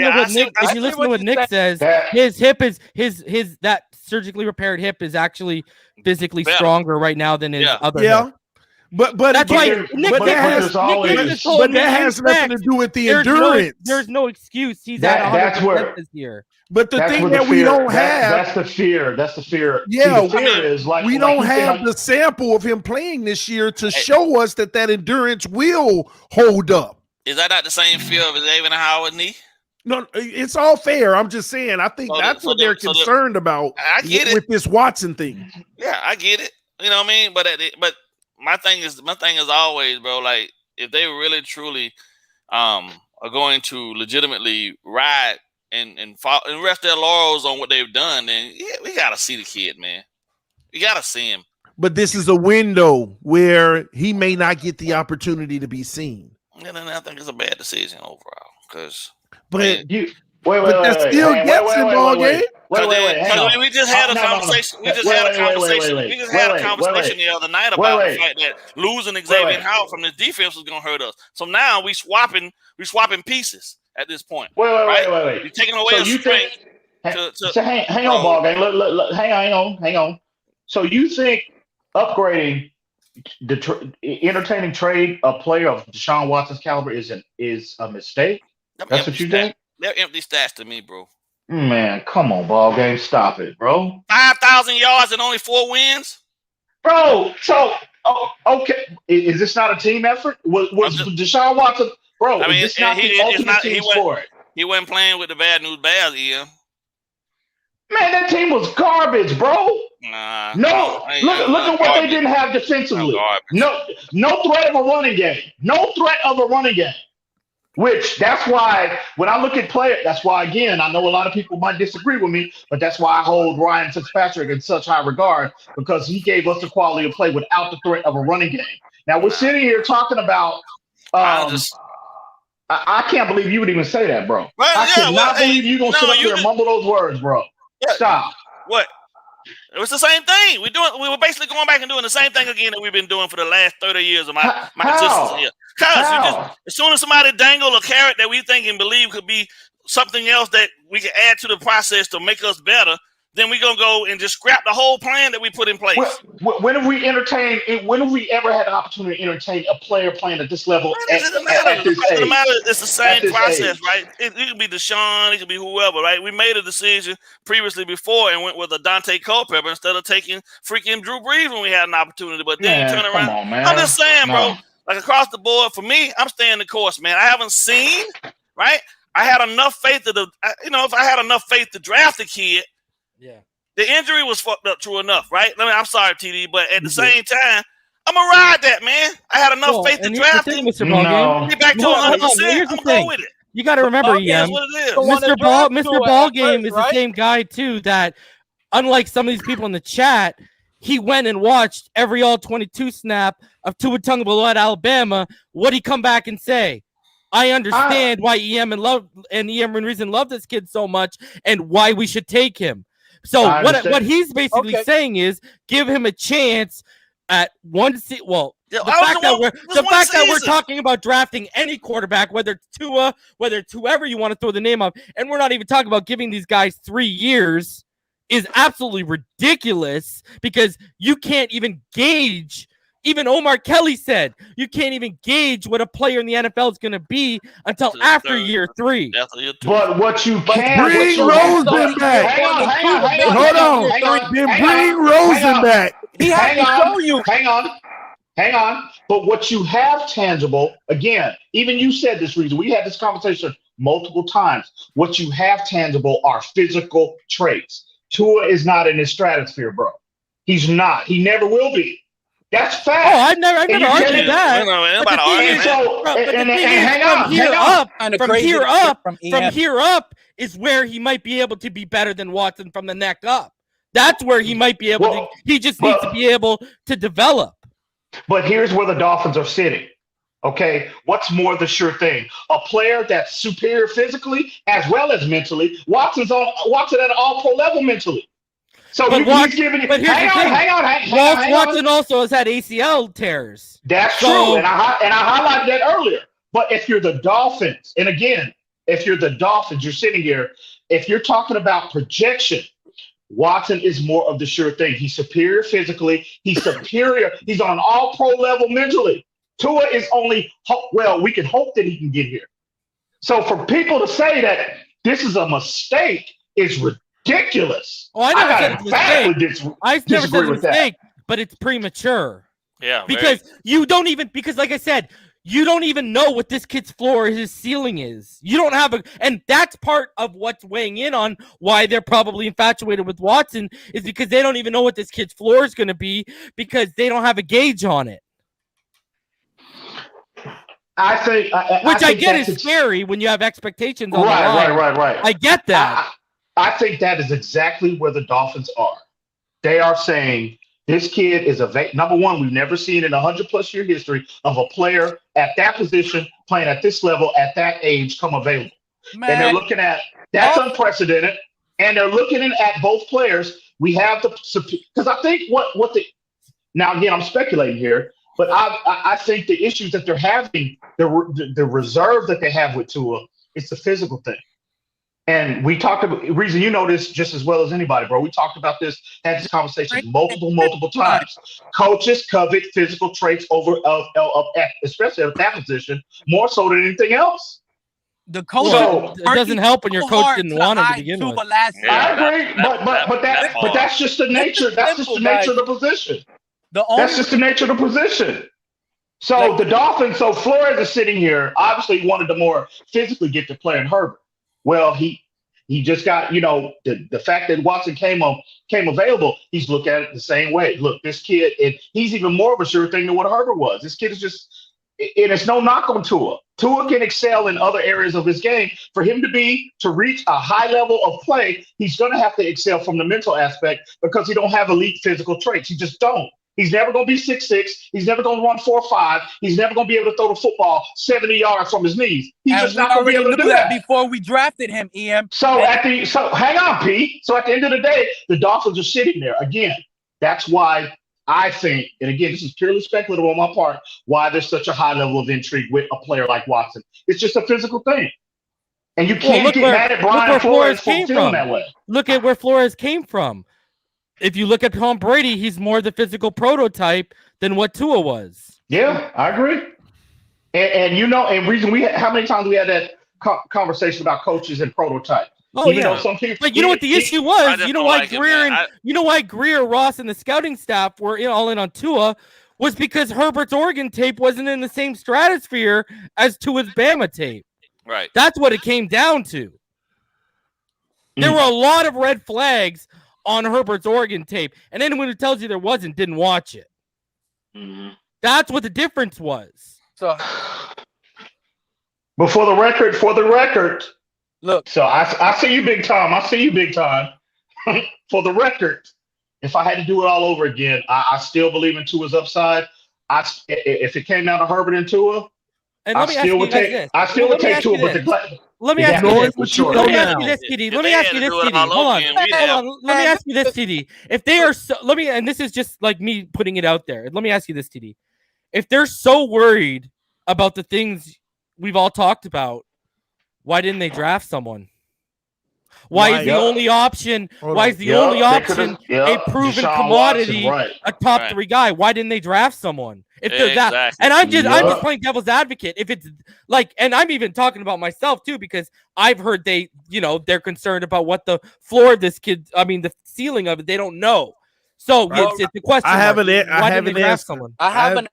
Speaker 5: you listen to what Nick says, his hip is his that surgically repaired hip is actually physically stronger right now than his other hip.
Speaker 1: But
Speaker 5: that's why
Speaker 1: that has nothing to do with the endurance.
Speaker 5: There's no excuse. He's at 100% this year.
Speaker 1: But the thing that we don't have,
Speaker 2: that's the fear. That's the fear.
Speaker 1: Yeah,
Speaker 2: the fear is like
Speaker 1: we don't have the sample of him playing this year to show us that endurance will hold up.
Speaker 6: Is that not the same fear of Xavier Howard knee?
Speaker 1: No, it's all fair. I'm just saying. I think that's what they're concerned about.
Speaker 6: I get it
Speaker 1: with this Watson thing.
Speaker 6: Yeah, I get it. You know what I mean? But my thing is always, bro. Like if they really truly are going to legitimately ride and rest their laurels on what they've done, then we gotta see the kid, man. We gotta see him.
Speaker 1: But this is a window where he may not get the opportunity to be seen.
Speaker 6: And then I think it's a bad decision overall. Because
Speaker 1: that
Speaker 2: still
Speaker 1: gets in ball game.
Speaker 6: We just had a conversation. We just had a conversation the other night about the fact that losing Xavier Howard from this defense was going to hurt us. So now we swapping pieces at this point.
Speaker 2: Wait.
Speaker 6: You're taking away a strength.
Speaker 2: Hang on, ball game. Hang on. So you think upgrading, entertaining trade a player of Deshaun Watson's caliber is a mistake? That's what you think?
Speaker 6: They're empty stats to me, bro.
Speaker 2: Man, come on, ball game. Stop it, bro.
Speaker 6: 5,000 yards and only 4 wins?
Speaker 2: Bro, so, okay. Is this not a team effort? Was Deshaun Watson, bro,
Speaker 6: I mean,
Speaker 2: is this not the ultimate team sport?
Speaker 6: He wasn't playing with the bad news bears, Ian.
Speaker 2: Man, that team was garbage, bro.
Speaker 6: Nah.
Speaker 2: No, look at what they didn't have defensively. No threat of a running game. Which that's why when I look at players, that's why again I know a lot of people might disagree with me, but that's why I hold Ryan Fitzpatrick in such high regard because he gave us the quality of play without the threat of a running game. Now we're sitting here talking about. I can't believe you would even say that, bro. I cannot believe you gonna sit up here and mumble those words, bro. Yeah. Stop.
Speaker 6: What? It was the same thing. We were basically going back and doing the same thing again that we've been doing for the last 30 years of my existence here. Because as soon as somebody dangle a carrot that we think and believe could be something else that we can add to the process to make us better, then we're going to go and just scrap the whole plan that we put in place.
Speaker 2: When have we ever had an opportunity to entertain a player playing at this level?
Speaker 6: It's the same process, right? It could be Deshaun, it could be whoever, right? We made a decision previously before and went with a Dante Culpepper instead of taking freaking Drew Brees when we had an opportunity. But then you turn around.
Speaker 2: Come on, man.
Speaker 6: I'm just saying, bro, like across the board, for me, I'm staying the course, man. I haven't seen, right? I had enough faith if I had enough faith to draft a kid,
Speaker 5: yeah.
Speaker 6: The injury was fucked up, true enough, right? I'm sorry, TD, but at the same time, I'm going to ride that, man. I had enough faith to draft him.
Speaker 5: Mr. Ballgame.
Speaker 6: Get back to 100%. I'm going to go with it.
Speaker 5: You got to remember,
Speaker 6: That's what it is.
Speaker 5: Mr. Ballgame is the same guy, too, that unlike some of these people in the chat, he went and watched every all-22 snap of Tua Tagovailoa at Alabama, what'd he come back and say? I understand why EM and Reason love this kid so much and why we should take him. So what he's basically saying is give him a chance at one seat. Well, the fact that we're talking about drafting any quarterback, whether it's Tua, whether it's whoever you want to throw the name of, and we're not even talking about giving these guys 3 years, is absolutely ridiculous because you can't even gauge. Even Omar Kelly said you can't even gauge what a player in the NFL is going to be until after year 3.
Speaker 2: But what you can
Speaker 1: bring Rosen back. Hold on. Then bring Rosen back.
Speaker 2: He has to show you. Hang on. But what you have tangible, again, even you said this, Reason. We had this conversation multiple times. What you have tangible are physical traits. Tua is not in his stratosphere, bro. He's not. He never will be. That's fact.
Speaker 5: Oh, I've never argued that. From here up is where he might be able to be better than Watson from the neck up. That's where he might be able to. He just needs to be able to develop.
Speaker 2: But here's where the Dolphins are sitting. Okay, what's more the sure thing? A player that's superior physically as well as mentally. Watson at an all-pro level mentally. So he's giving you.
Speaker 5: But here's hang on. Watson also has had ACL tears.
Speaker 2: That's true, and I highlighted that earlier. But if you're the Dolphins, and again, if you're the Dolphins, you're sitting here. If you're talking about projection, Watson is more of the sure thing. He's superior physically. He's superior. He's on an all-pro level mentally. Tua is only, we can hope that he can get here. So for people to say that this is a mistake is ridiculous.
Speaker 5: Oh, I never said it's a mistake. I've never said it's a mistake, but it's premature.
Speaker 6: Yeah.
Speaker 5: Because because like I said, you don't even know what this kid's floor, his ceiling is. You don't have and that's part of what's weighing in on why they're probably infatuated with Watson is because they don't even know what this kid's floor is going to be because they don't have a gauge on it.
Speaker 2: I think,
Speaker 5: which I get is scary when you have expectations on the line.
Speaker 2: Right.
Speaker 5: I get that.
Speaker 2: I think that is exactly where the Dolphins are. They are saying this kid is number one. We've never seen in 100+ year history of a player at that position playing at this level at that age come available. Man. And they're looking at that's unprecedented. And they're looking at both players. We have because I think now again I'm speculating here. But I think the issues that they're having, the reserve that they have with Tua, it's the physical thing. And we talked about Reason, you know this just as well as anybody, bro. We talked about this, had this conversation multiple times. Coaches covet physical traits over especially at that position, more so than anything else.
Speaker 5: The coach it doesn't help when your coach didn't want it to begin with.
Speaker 2: I agree, but that's just the nature. That's just the nature of the position. That's just the nature of the position. So the Dolphins, Flores is sitting here, obviously wanted to more physically get to play in Herbert. Well, he just got, the fact that Watson came available, he's looked at it the same way. Look, this kid, he's even more of a sure thing than what Herbert was. This kid is just, and it's no knock on Tua. Tua can excel in other areas of his game. For him to reach a high level of play, he's going to have to excel from the mental aspect because he don't have elite physical traits. He just don't. He's never going to be 6'6". He's never going to run 4.5. He's never going to be able to throw the football 70 yards from his knees. He's just not going to be able to do that
Speaker 4: before we drafted him, EM.
Speaker 2: So hang on, Pete. So at the end of the day, the Dolphins are sitting there. Again, that's why I think, and again, this is purely speculative on my part, why there's such a high level of intrigue with a player like Watson. It's just a physical thing. And you can't get mad at Brian Flores for feeling that way.
Speaker 5: Look at where Flores came from. If you look at Tom Brady, he's more the physical prototype than what Tua was.
Speaker 2: Yeah, I agree. And reason how many times we had that conversation about coaches and prototype.
Speaker 5: Oh, yeah. But you know what the issue was? You know why Greer, Ross, and the scouting staff were all in on Tua was because Herbert's Oregon tape wasn't in the same stratosphere as Tua's Bama tape.
Speaker 6: Right.
Speaker 5: That's what it came down to. There were a lot of red flags on Herbert's Oregon tape, and anyone who tells you there wasn't didn't watch it.
Speaker 6: Mm-hmm.
Speaker 5: That's what the difference was.
Speaker 4: So,
Speaker 2: but for the record,
Speaker 4: look.
Speaker 2: So I see you, Big Tom. For the record, if I had to do it all over again, I still believe in Tua's upside. If it came down to Herbert and Tua, I still would take Tua, but
Speaker 5: let me ask you this.
Speaker 2: Let
Speaker 5: me ask you this, TD. Let me ask you this, TD. Hold on. Let me ask you this, TD. If they are so, and this is just like me putting it out there. Let me ask you this, TD. If they're so worried about the things we've all talked about, why didn't they draft someone? Why is the only option? Why is the only option a proven
Speaker 2: Deshaun
Speaker 5: commodity,
Speaker 2: Watson,
Speaker 5: a top 3 guy? Why didn't they draft someone? If they're that, and I'm just playing devil's advocate. If it's like, and I'm even talking about myself too, because I've heard they're concerned about what the floor of this kid, the ceiling of it, they don't know. So it's the question.
Speaker 1: I have an answer.
Speaker 4: I have an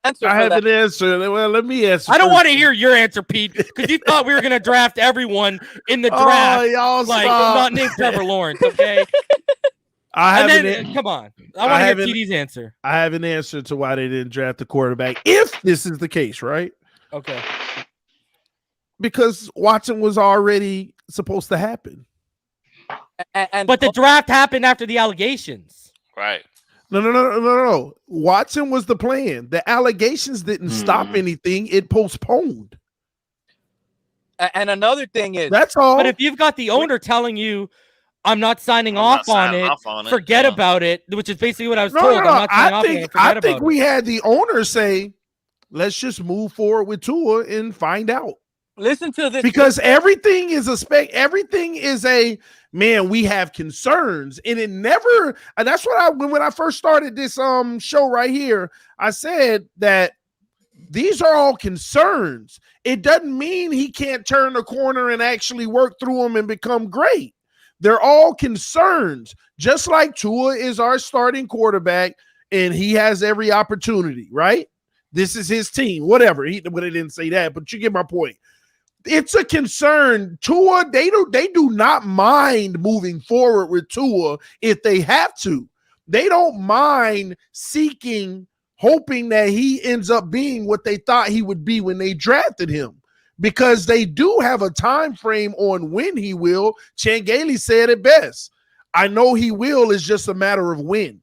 Speaker 4: answer.
Speaker 1: I have an answer. Well, let me answer.
Speaker 5: I don't want to hear your answer, Pete, because you thought we were going to draft everyone in the draft. Not named Trevor Lawrence, okay? Come on. I want to hear TD's answer.
Speaker 1: I have an answer to why they didn't draft the quarterback, if this is the case, right?
Speaker 5: Okay.
Speaker 1: Because Watson was already supposed to happen.
Speaker 5: But the draft happened after the allegations.
Speaker 6: Right.
Speaker 1: No. Watson was the plan. The allegations didn't stop anything. It postponed.
Speaker 4: And another thing is,
Speaker 1: that's all.
Speaker 5: But if you've got the owner telling you, I'm not signing off on it, forget about it, which is basically what I was told. I'm not signing off on it,
Speaker 1: I think we had the owner say, let's just move forward with Tua and find out.
Speaker 4: Listen to this.
Speaker 1: Because everything is a man, we have concerns. And it never, and that's what when I first started this show right here, I said that these are all concerns. It doesn't mean he can't turn the corner and actually work through them and become great. They're all concerns. Just like Tua is our starting quarterback and he has every opportunity, right? This is his team, whatever. They didn't say that, but you get my point. It's a concern. Tua, they do not mind moving forward with Tua if they have to. They don't mind hoping that he ends up being what they thought he would be when they drafted him, because they do have a time frame on when he will. Changeli said it best. I know he will. It's just a matter of when.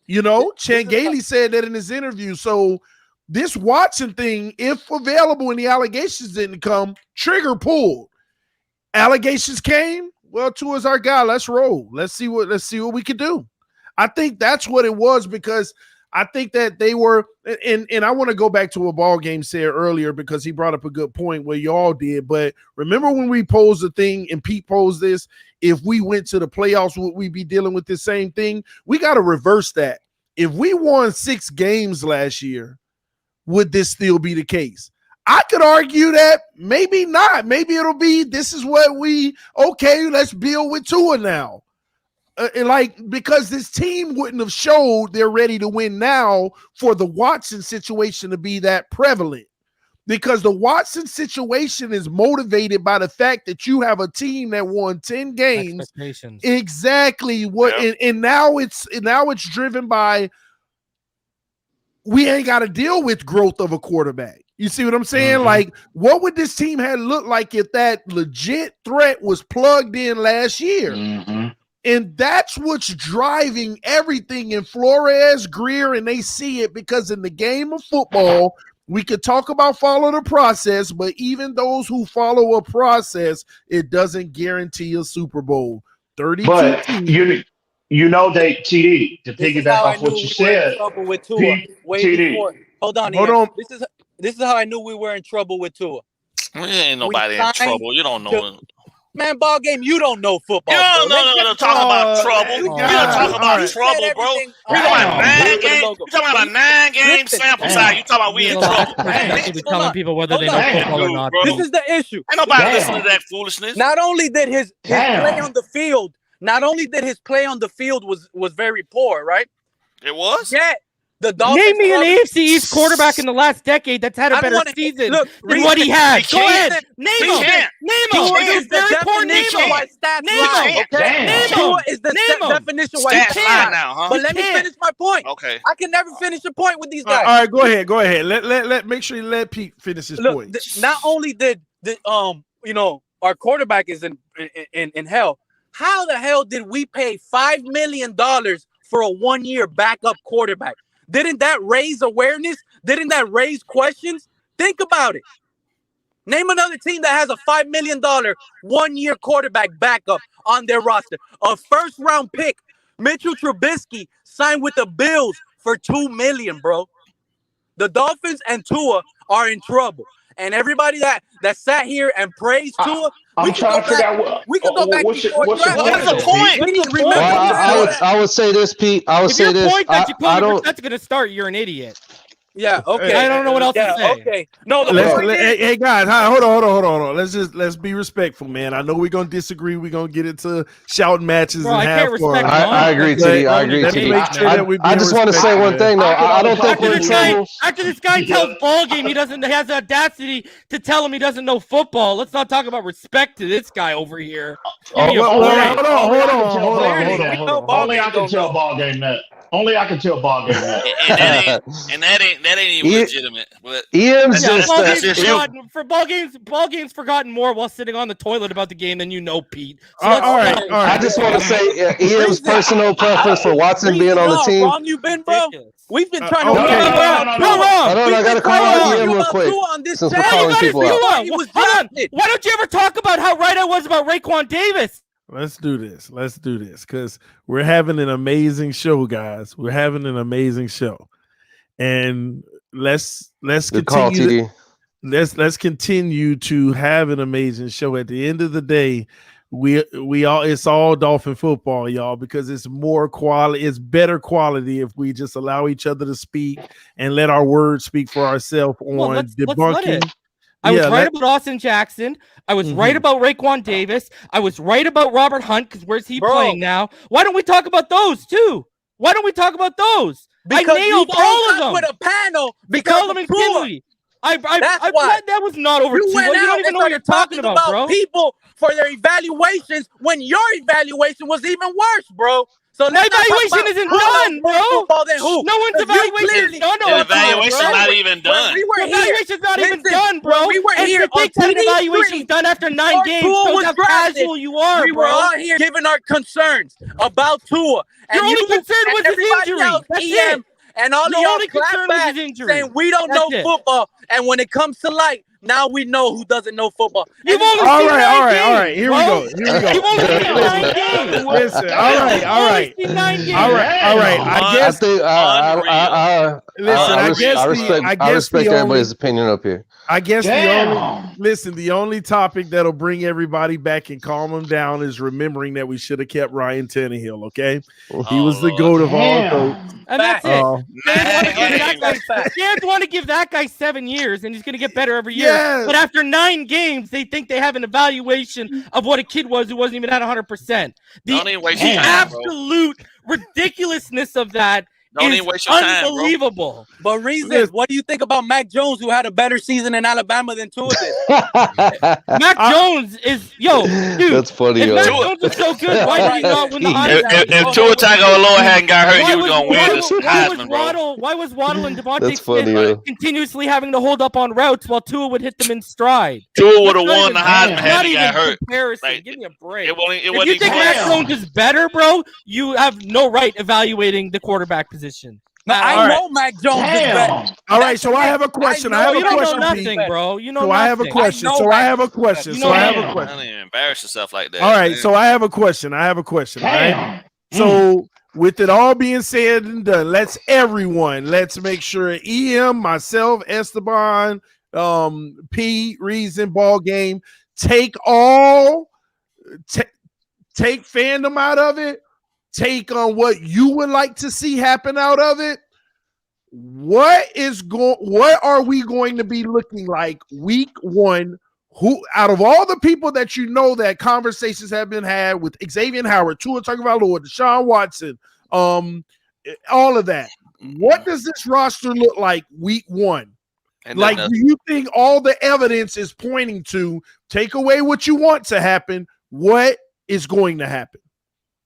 Speaker 1: Changeli said that in his interview. So this Watson thing, if available and the allegations didn't come, trigger pulled. Allegations came, well, Tua's our guy. Let's roll. Let's see what we can do. I think that's what it was, because I think that they were, and I want to go back to a ball game said earlier, because he brought up a good point where y'all did. But remember when we posed the thing and Pete posed this, if we went to the playoffs, would we be dealing with the same thing? We got to reverse that. If we won 6 games last year, would this still be the case? I could argue that maybe not. Maybe it'll be, this is what let's build with Tua now. Because this team wouldn't have showed they're ready to win now for the Watson situation to be that prevalent. Because the Watson situation is motivated by the fact that you have a team that won 10 games. Exactly what, and now it's driven by, we ain't got to deal with growth of a quarterback. You see what I'm saying? Mm-hmm. Like, what would this team have looked like if that legit threat was plugged in last year? Mm-hmm. And that's what's driving everything in Flores, Greer, and they see it, because in the game of football, we could talk about follow the process, but even those who follow a process, it doesn't guarantee a Super Bowl. 32
Speaker 2: but
Speaker 1: teams.
Speaker 2: They TD to piggyback off what you said.
Speaker 4: Hold on. This is how I knew we were in trouble with Tua.
Speaker 6: Ain't nobody in trouble. You don't know.
Speaker 4: Man, ball game, you don't know football.
Speaker 6: You don't talk about trouble. You don't talk about trouble, bro. You talking about 9 game sample size. You talking about we in trouble.
Speaker 5: Telling people whether they know football or not.
Speaker 4: This is the issue.
Speaker 6: Ain't nobody listening to that foolishness.
Speaker 4: Not only did his play on the field was very poor, right?
Speaker 6: It was?
Speaker 4: Yeah. The Dolphins.
Speaker 5: Name me an AFC East quarterback in the last decade that's had a better season than what he had. Go ahead. Name him.
Speaker 4: Tua is the definition why stats lie. Tua is the definition why stats lie now. But let me finish my point.
Speaker 6: Okay.
Speaker 4: I can never finish a point with these guys.
Speaker 1: All right, go ahead. Let make sure you let Pete finish his point.
Speaker 4: Not only did our quarterback is in hell, How the hell did we pay $5 million for a 1-year backup quarterback? Didn't that raise awareness? Didn't that raise questions? Think about it. Name another team that has a $5 million 1-year quarterback backup on their roster. A first-round pick, Mitchell Trubisky, signed with the Bills for $2 million, bro. The Dolphins and Tua are in trouble. And everybody that sat here and praised Tua,
Speaker 2: I'm trying to figure out
Speaker 4: we could go back
Speaker 2: what's your
Speaker 6: What is the point?
Speaker 4: We need to remember.
Speaker 3: Well, I would say this, Pete. I would
Speaker 5: If
Speaker 3: say
Speaker 5: your
Speaker 3: this.
Speaker 5: point that you
Speaker 3: I
Speaker 5: call
Speaker 3: don't.
Speaker 5: that's going to start, you're an idiot.
Speaker 4: Yeah, okay.
Speaker 5: I don't know what else to say.
Speaker 4: Okay. No, the point is,
Speaker 1: hey guys, hold on. Let's be respectful, man. I know we're gonna disagree. We're gonna get into shouting matches
Speaker 5: Bro,
Speaker 1: and
Speaker 5: I
Speaker 1: have
Speaker 5: can't
Speaker 1: fun.
Speaker 5: respect
Speaker 3: I agree, TD. I agree,
Speaker 1: Let's make sure that we
Speaker 3: TD. I just want to say one thing, though. I don't think we're in trouble.
Speaker 5: After this guy tells ball game he has the audacity to tell him he doesn't know football. Let's not talk about respect to this guy over here. Give me a
Speaker 1: Hold
Speaker 5: break.
Speaker 1: on.
Speaker 2: Only I can tell ball game that. Only I can tell ball game that.
Speaker 6: And that ain't even legitimate. But
Speaker 3: Ian's just
Speaker 5: ball games forgotten more while sitting on the toilet about the game than you know, Pete. So
Speaker 1: all right.
Speaker 3: I just want to say Ian's personal preference for Watson being on the team.
Speaker 4: Wrong you been, bro? We've been trying to.
Speaker 1: No.
Speaker 3: I got to call out Ian real quick since we're calling people out.
Speaker 5: Why don't you ever talk about how right I was about Raekwon Davis?
Speaker 1: Let's do this because we're having an amazing show, guys. We're having an amazing show, and let's continue. Let's continue to have an amazing show. At the end of the day, it's all Dolphin football, y'all, because it's more quality. It's better quality if we just allow each other to speak and let our words speak for ourselves on debunking.
Speaker 5: I was right about Austin Jackson. I was right about Raekwon Davis. I was right about Robert Hunt, because where's he playing now? Why don't we talk about those too? Why don't we talk about those?
Speaker 4: Because
Speaker 5: I nailed all of them.
Speaker 4: With a panel because of Tua.
Speaker 5: That was not over.
Speaker 4: You went out
Speaker 5: don't even know what you're talking about, bro.
Speaker 4: People for their evaluations when your evaluation was even worse, bro. So
Speaker 5: my evaluation isn't done, bro. No one's evaluation is done.
Speaker 6: The evaluation's not even done.
Speaker 5: The evaluation's not even done, bro.
Speaker 4: We were here.
Speaker 5: To think that an evaluation's done after 9 games shows how casual you are,
Speaker 4: we were all here giving our concerns about Tua.
Speaker 5: Your only concern was his injury. That's it.
Speaker 4: And all
Speaker 5: the only concern was his injury.
Speaker 4: Saying we don't know football. And when it comes to light, now we know who doesn't know football.
Speaker 5: You've only seen 9 games.
Speaker 1: All right. Here we go.
Speaker 5: You've only seen 9 games.
Speaker 1: Listen. All right.
Speaker 3: I respect everybody's opinion up here.
Speaker 1: I guess the only topic that'll bring everybody back and calm them down is remembering that we should have kept Ryan Tannehill. Okay, he was the GOAT of all GOATs.
Speaker 5: And that's it. Fans want to give that guy 7 years, and he's going to get better every year.
Speaker 1: Yes.
Speaker 5: But after 9 games, they think they have an evaluation of what a kid was who wasn't even at 100%. The absolute ridiculousness of that is unbelievable.
Speaker 6: Time,
Speaker 4: but Reason, what do you think about Mac Jones, who had a better season in Alabama than Tua did?
Speaker 5: Mac Jones is dude.
Speaker 3: That's funny.
Speaker 5: If Mac Jones is so good, why did he not win the Heisman?
Speaker 6: If Tua Tagovailoa hadn't got hurt, he was going to win this Heisman, bro.
Speaker 5: Why was Waddle and Devontae Smith continuously having to hold up on routes while Tua would hit them in stride?
Speaker 6: Tua would have won the Heisman had he got hurt.
Speaker 5: Give me a break.
Speaker 6: If
Speaker 5: you think Mac Jones is better, bro, you have no right evaluating the quarterback position.
Speaker 4: I know Mac Jones is better.
Speaker 1: All right, so I have a question. I have a question,
Speaker 5: nothing, bro. You know
Speaker 1: so I have a question. So I have a question.
Speaker 6: Don't even embarrass yourself like that.
Speaker 1: All right, so I have a question. All right. So with it all being said and done, let's make sure EM, myself, Esteban, P, Reason, Ball Game, take fandom out of it. Take on what you would like to see happen out of it. What are we going to be looking like week 1? Who out of all the people that you know that conversations have been had with Xavier Howard, Tua Tagovailoa, Deshaun Watson, all of that, what does this roster look like week 1? Like, do you think all the evidence is pointing to, take away what you want to happen, what is going to happen?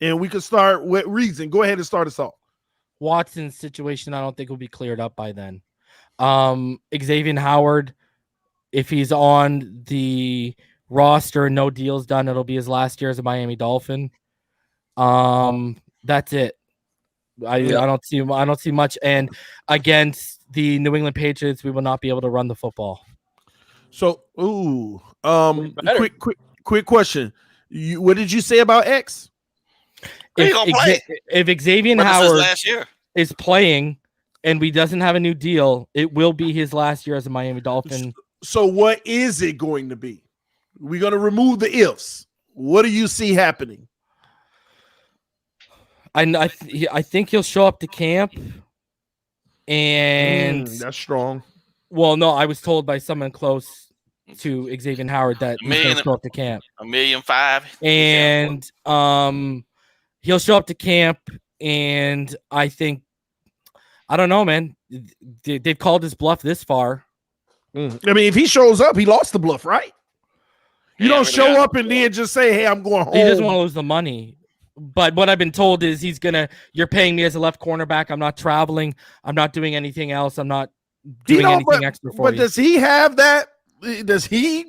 Speaker 1: And we could start with Reason. Go ahead and start us off.
Speaker 5: Watson's situation, I don't think will be cleared up by then. Xavier Howard, if he's on the roster and no deals done, it'll be his last year as a Miami Dolphin. That's it. I don't see much. And against the New England Patriots, we will not be able to run the football.
Speaker 1: So, quick question. What did you say about X?
Speaker 5: If Xavier Howard is playing and we doesn't have a new deal, it will be his last year as a Miami Dolphin.
Speaker 1: So what is it going to be? We're going to remove the ifs. What do you see happening?
Speaker 5: I think he'll show up to camp, and
Speaker 1: that's strong.
Speaker 5: Well, no, I was told by someone close to Xavier Howard that he's going to show up to camp.
Speaker 6: $1.5 million.
Speaker 5: And he'll show up to camp, and I don't know, man. They've called his bluff this far.
Speaker 1: I mean, if he shows up, he lost the bluff, right? You don't show up and then just say, hey, I'm going home.
Speaker 5: He doesn't want to lose the money. But what I've been told is you're paying me as a left cornerback. I'm not traveling. I'm not doing anything else. I'm not doing anything extra for you.
Speaker 1: But does he have that? Does he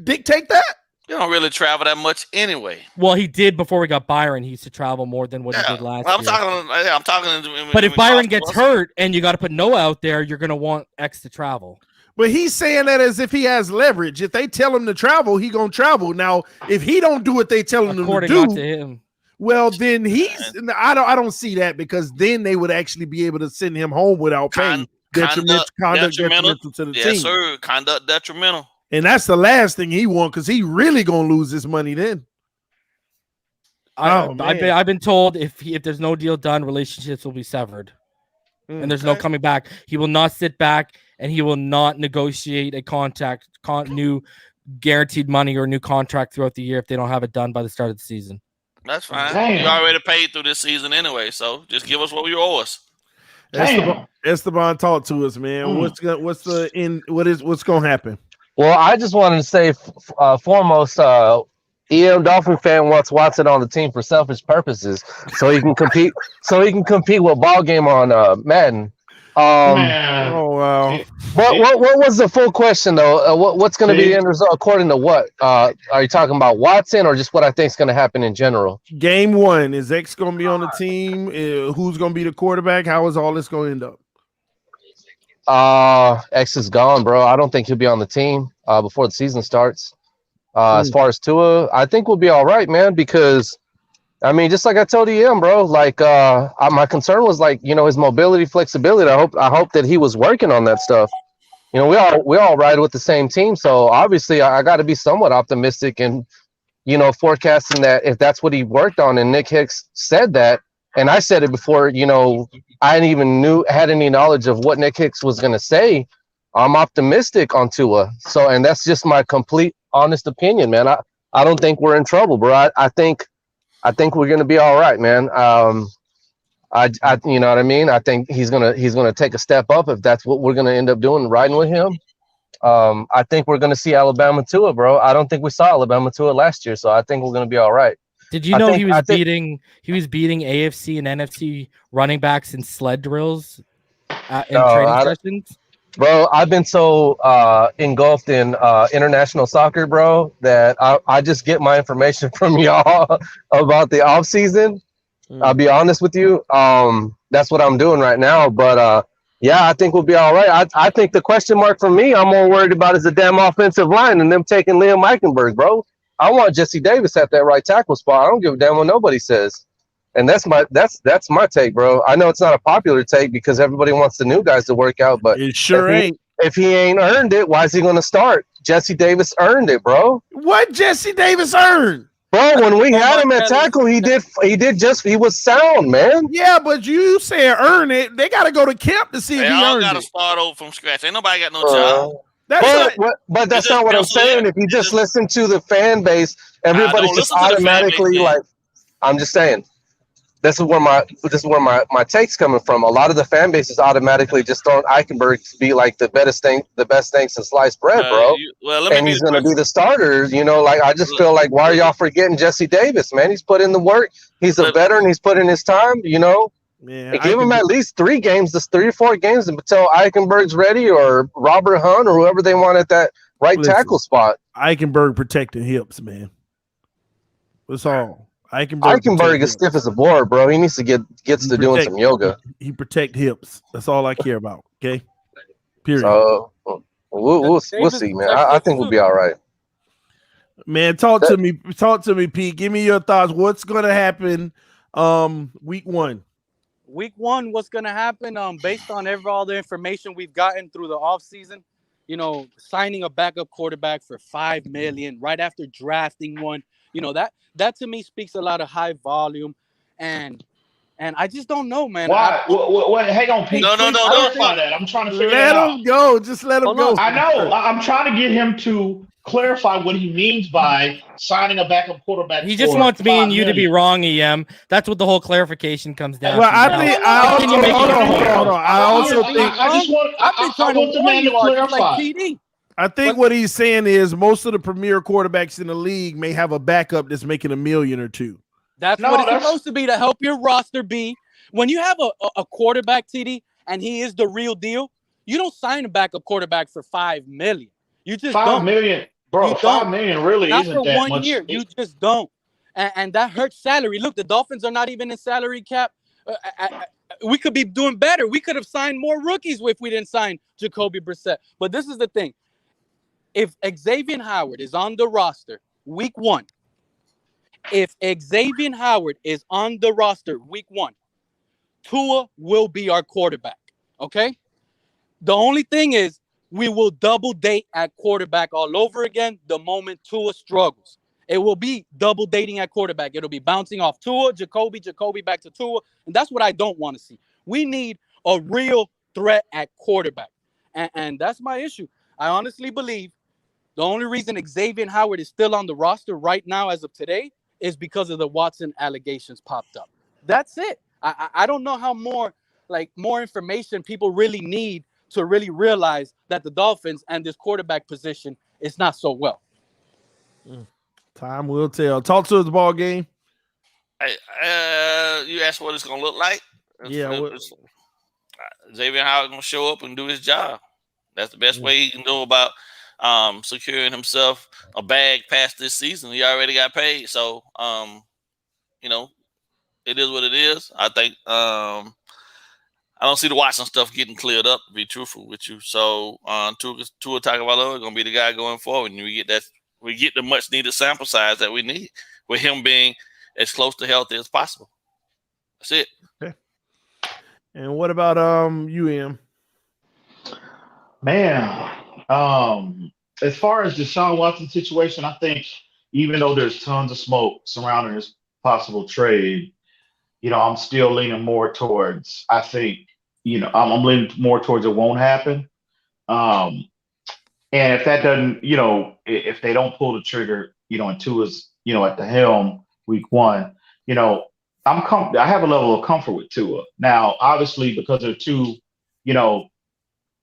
Speaker 1: dictate that?
Speaker 6: You don't really travel that much anyway.
Speaker 5: Well, he did before we got Byron. He used to travel more than what he did last year.
Speaker 6: I'm talking.
Speaker 5: But if Byron gets hurt and you got to put Noah out there, you're going to want X to travel.
Speaker 1: But he's saying that as if he has leverage. If they tell him to travel, he gonna travel. Now, if he don't do what they tell him to do,
Speaker 5: to him.
Speaker 1: Well, then I don't see that, because then they would actually be able to send him home without paying. Conduct detrimental to the team.
Speaker 6: Yes, sir. Conduct detrimental.
Speaker 1: And that's the last thing he wants, because he really gonna lose his money then.
Speaker 5: I've been told if there's no deal done, relationships will be severed, and there's no coming back. He will not sit back, and he will not negotiate a new guaranteed money or new contract throughout the year if they don't have it done by the start of the season.
Speaker 6: That's fine. You already paid through this season anyway, so just give us what you owe us.
Speaker 1: Esteban, talk to us, man. What's gonna happen?
Speaker 3: Well, I just wanted to say, foremost, EM Dolphin fan wants Watson on the team for selfish purposes, so he can compete. With ball game on Madden.
Speaker 1: Oh wow!
Speaker 3: What was the full question though? What's going to be the end result according to what? Are you talking about Watson or just what I think is going to happen in general?
Speaker 1: Game 1, is X going to be on the team? Who's going to be the quarterback? How is all this going to end
Speaker 3: up? X is gone, bro. I don't think he'll be on the team before the season starts. As far as Tua, I think we'll be all right, man, because I mean, just like I told EM, bro, like my concern was like, his mobility, flexibility. I hope that he was working on that stuff. We all ride with the same team, so obviously I got to be somewhat optimistic and forecasting that if that's what he worked on, and Nick Hicks said that, and I said it before, I hadn't even had any knowledge of what Nick Hicks was going to say. I'm optimistic on Tua, and that's just my complete honest opinion, man. I don't think we're in trouble, bro. I think we're gonna be all right, man. You know what I mean? I think he's gonna take a step up if that's what we're gonna end up doing, riding with him. I think we're gonna see Alabama Tua, bro. I don't think we saw Alabama Tua last year, so I think we're gonna be all right.
Speaker 5: Did you know he was beating AFC and NFC running backs in sled drills in training sessions?
Speaker 3: Bro, I've been so engulfed in international soccer, bro, that I just get my information from y'all about the offseason. I'll be honest with you. That's what I'm doing right now. But, yeah, I think we'll be all right. I think the question mark for me, I'm more worried about is the damn offensive line and them taking Liam Eichenberg, bro. I want Jesse Davis at that right tackle spot. I don't give a damn what nobody says. And that's my take, bro. I know it's not a popular take because everybody wants the new guys to work out, but
Speaker 1: it sure ain't.
Speaker 3: If he ain't earned it, why is he going to start? Jesse Davis earned it, bro.
Speaker 1: What Jesse Davis earned?
Speaker 3: Bro, when we had him at tackle, he was sound, man.
Speaker 1: Yeah, but you said earn it. They got to go to camp to see if he earned it.
Speaker 6: They all got to start over from scratch. Ain't nobody got no job.
Speaker 3: But that's not what I'm saying. If you just listen to the fan base, everybody's just automatically like. I'm just saying. This is where my take's coming from. A lot of the fan base is automatically just throwing Eichenberg to be like the best thing since sliced bread, bro. And he's going to be the starter. I just feel like, why are y'all forgetting Jesse Davis, man? He's put in the work. He's a veteran. He's put in his time. Yeah, give him at least 3 games, 3 or 4 games until Eichenberg's ready, or Robert Hunt, or whoever they want at right tackle spot.
Speaker 1: Eichenberg protecting hips, man. That's all.
Speaker 3: Eichenberg is stiff as a board, bro. He needs to gets to doing some yoga.
Speaker 1: He protect hips. That's all I care about. Okay. Period.
Speaker 3: So we'll see, man. I think we'll be all right.
Speaker 1: Man, talk to me, Pete. Give me your thoughts. What's gonna happen week 1?
Speaker 4: Week 1, what's gonna happen? Based on all the information we've gotten through the offseason, signing a backup quarterback for $5 million right after drafting one, that to me speaks a lot of high volume, and I just don't know, man.
Speaker 2: Why? Hang on, Pete.
Speaker 6: No.
Speaker 2: Clarify that. I'm trying to figure
Speaker 1: let
Speaker 2: that out.
Speaker 1: him go. Just let him go.
Speaker 2: I know. I'm trying to get him to clarify what he means by signing a backup quarterback.
Speaker 5: He just wants me and you to be wrong, EM. That's what the whole clarification comes down
Speaker 1: well,
Speaker 5: to.
Speaker 1: Hold on. I also think
Speaker 2: I want the man to clarify.
Speaker 1: I think what he's saying is most of the premier quarterbacks in the league may have a backup that's making $1 million or $2 million.
Speaker 4: That's what it's supposed to be, to help your roster be. When you have a quarterback, TD, and he is the real deal, you don't sign a backup quarterback for $5 million. You just
Speaker 2: $5 million, bro. $5 million really
Speaker 4: not
Speaker 2: isn't
Speaker 4: for
Speaker 2: that
Speaker 4: 1
Speaker 2: much.
Speaker 4: year. You just don't, and that hurts salary. Look, the Dolphins are not even in salary cap. We could be doing better. We could have signed more rookies if we didn't sign Jacoby Brissett. But this is the thing: if Xavier Howard is on the roster week 1, Tua will be our quarterback. Okay. The only thing is, we will double date at quarterback all over again the moment Tua struggles. It will be double dating at quarterback. It'll be bouncing off Tua, Jacoby back to Tua. And that's what I don't want to see. We need a real threat at quarterback. And that's my issue. I honestly believe the only reason Xavier Howard is still on the roster right now as of today is because of the Watson allegations popped up. That's it. I don't know how more information people really need to really realize that the Dolphins and this quarterback position is not so well.
Speaker 1: Time will tell. Talk to us, ball game.
Speaker 6: You asked what it's going to look like? Xavier Howard going to show up and do his job. That's the best way he can do about securing himself a bag past this season. He already got paid. So, it is what it is. I think I don't see the Watson stuff getting cleared up, to be truthful with you. So Tua Tagovailoa is going to be the guy going forward. And we get the much needed sample size that we need with him being as close to healthy as possible. That's it.
Speaker 1: Okay. And what about UM?
Speaker 2: Man, as far as Deshaun Watson situation, I think even though there's tons of smoke surrounding this possible trade, I'm still leaning more towards, I think, I'm leaning more towards it won't happen. And if that doesn't, if they don't pull the trigger, and Tua's, at the helm week 1, I have a level of comfort with Tua. Now, obviously, because they're two, would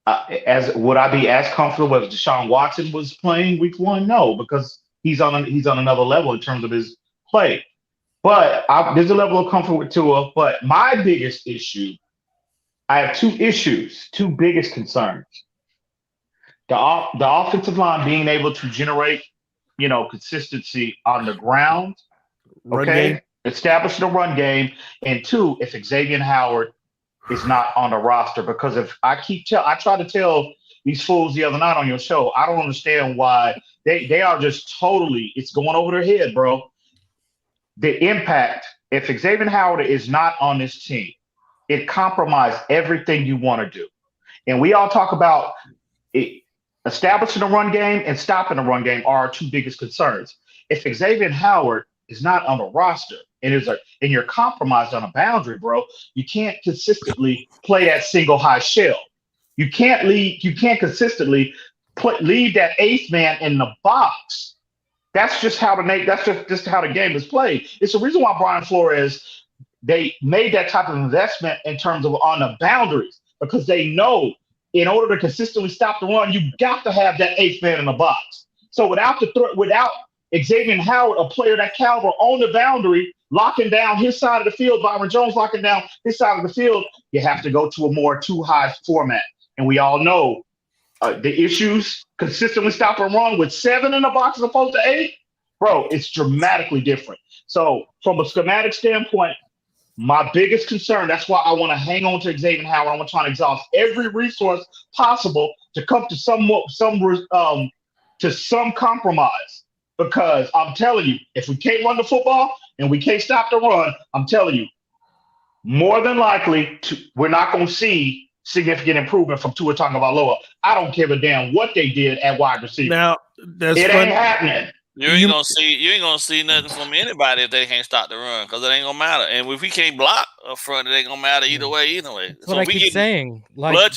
Speaker 2: I be as comfortable if Deshaun Watson was playing week 1? No, because he's on another level in terms of his play. But there's a level of comfort with Tua. But my biggest issue, I have two biggest concerns. The offensive line being able to generate, consistency on the ground. Okay. Establish the run game. And 2, if Xavier Howard is not on the roster, because if I try to tell these fools the other night on your show, I don't understand why they are just totally, it's going over their head, bro. The impact, if Xavier Howard is not on this team, it compromises everything you want to do. And we all talk about establishing a run game and stopping the run game are our two biggest concerns. If Xavier Howard is not on the roster and you're compromised on a boundary, bro, you can't consistently play that single high shell. You can't consistently leave that eighth man in the box. That's just how just how the game is played. It's the reason why Brian Flores, they made that type of investment in terms of on the boundaries, because they know in order to consistently stop the run, you got to have that eighth man in the box. So without Xavier Howard, a player that caliber on the boundary, locking down his side of the field, Byron Jones locking down his side of the field, you have to go to a more 2 high format. And we all know the issues consistently stop and run with 7 in the box as opposed to 8, bro, it's dramatically different. So from a schematic standpoint, my biggest concern, that's why I want to hang on to Xavier Howard. I want to try to exhaust every resource possible to come to some compromise. Because I'm telling you, if we can't run the football and we can't stop the run, I'm telling you, more than likely, we're not going to see significant improvement from Tua Tagovailoa. I don't give a damn what they did at wide receiver.
Speaker 1: Now,
Speaker 2: ain't happening.
Speaker 6: You ain't gonna see nothing from anybody if they can't stop the run, because it ain't gonna matter. And if we can't block up front, it ain't gonna matter either way.
Speaker 5: That's what I keep saying. Like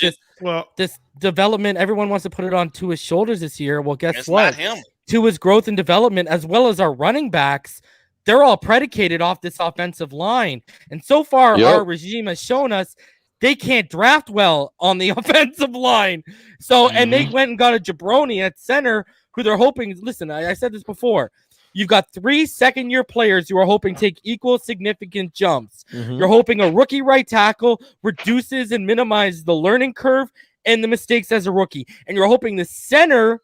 Speaker 5: this development, everyone wants to put it on Tua's shoulders this year. Well, guess what?
Speaker 6: Not him.
Speaker 5: Tua's growth and development, as well as our running backs, they're all predicated off this offensive line. And so far, our regime has shown us they can't draft well on the offensive line. So, and they went and got a jabroni at center who they're hoping, listen, I said this before, you've got 3 second-year players who are hoping take equal significant jumps. You're hoping a rookie right tackle reduces and minimizes the learning curve and the mistakes as a rookie. And you're hoping the center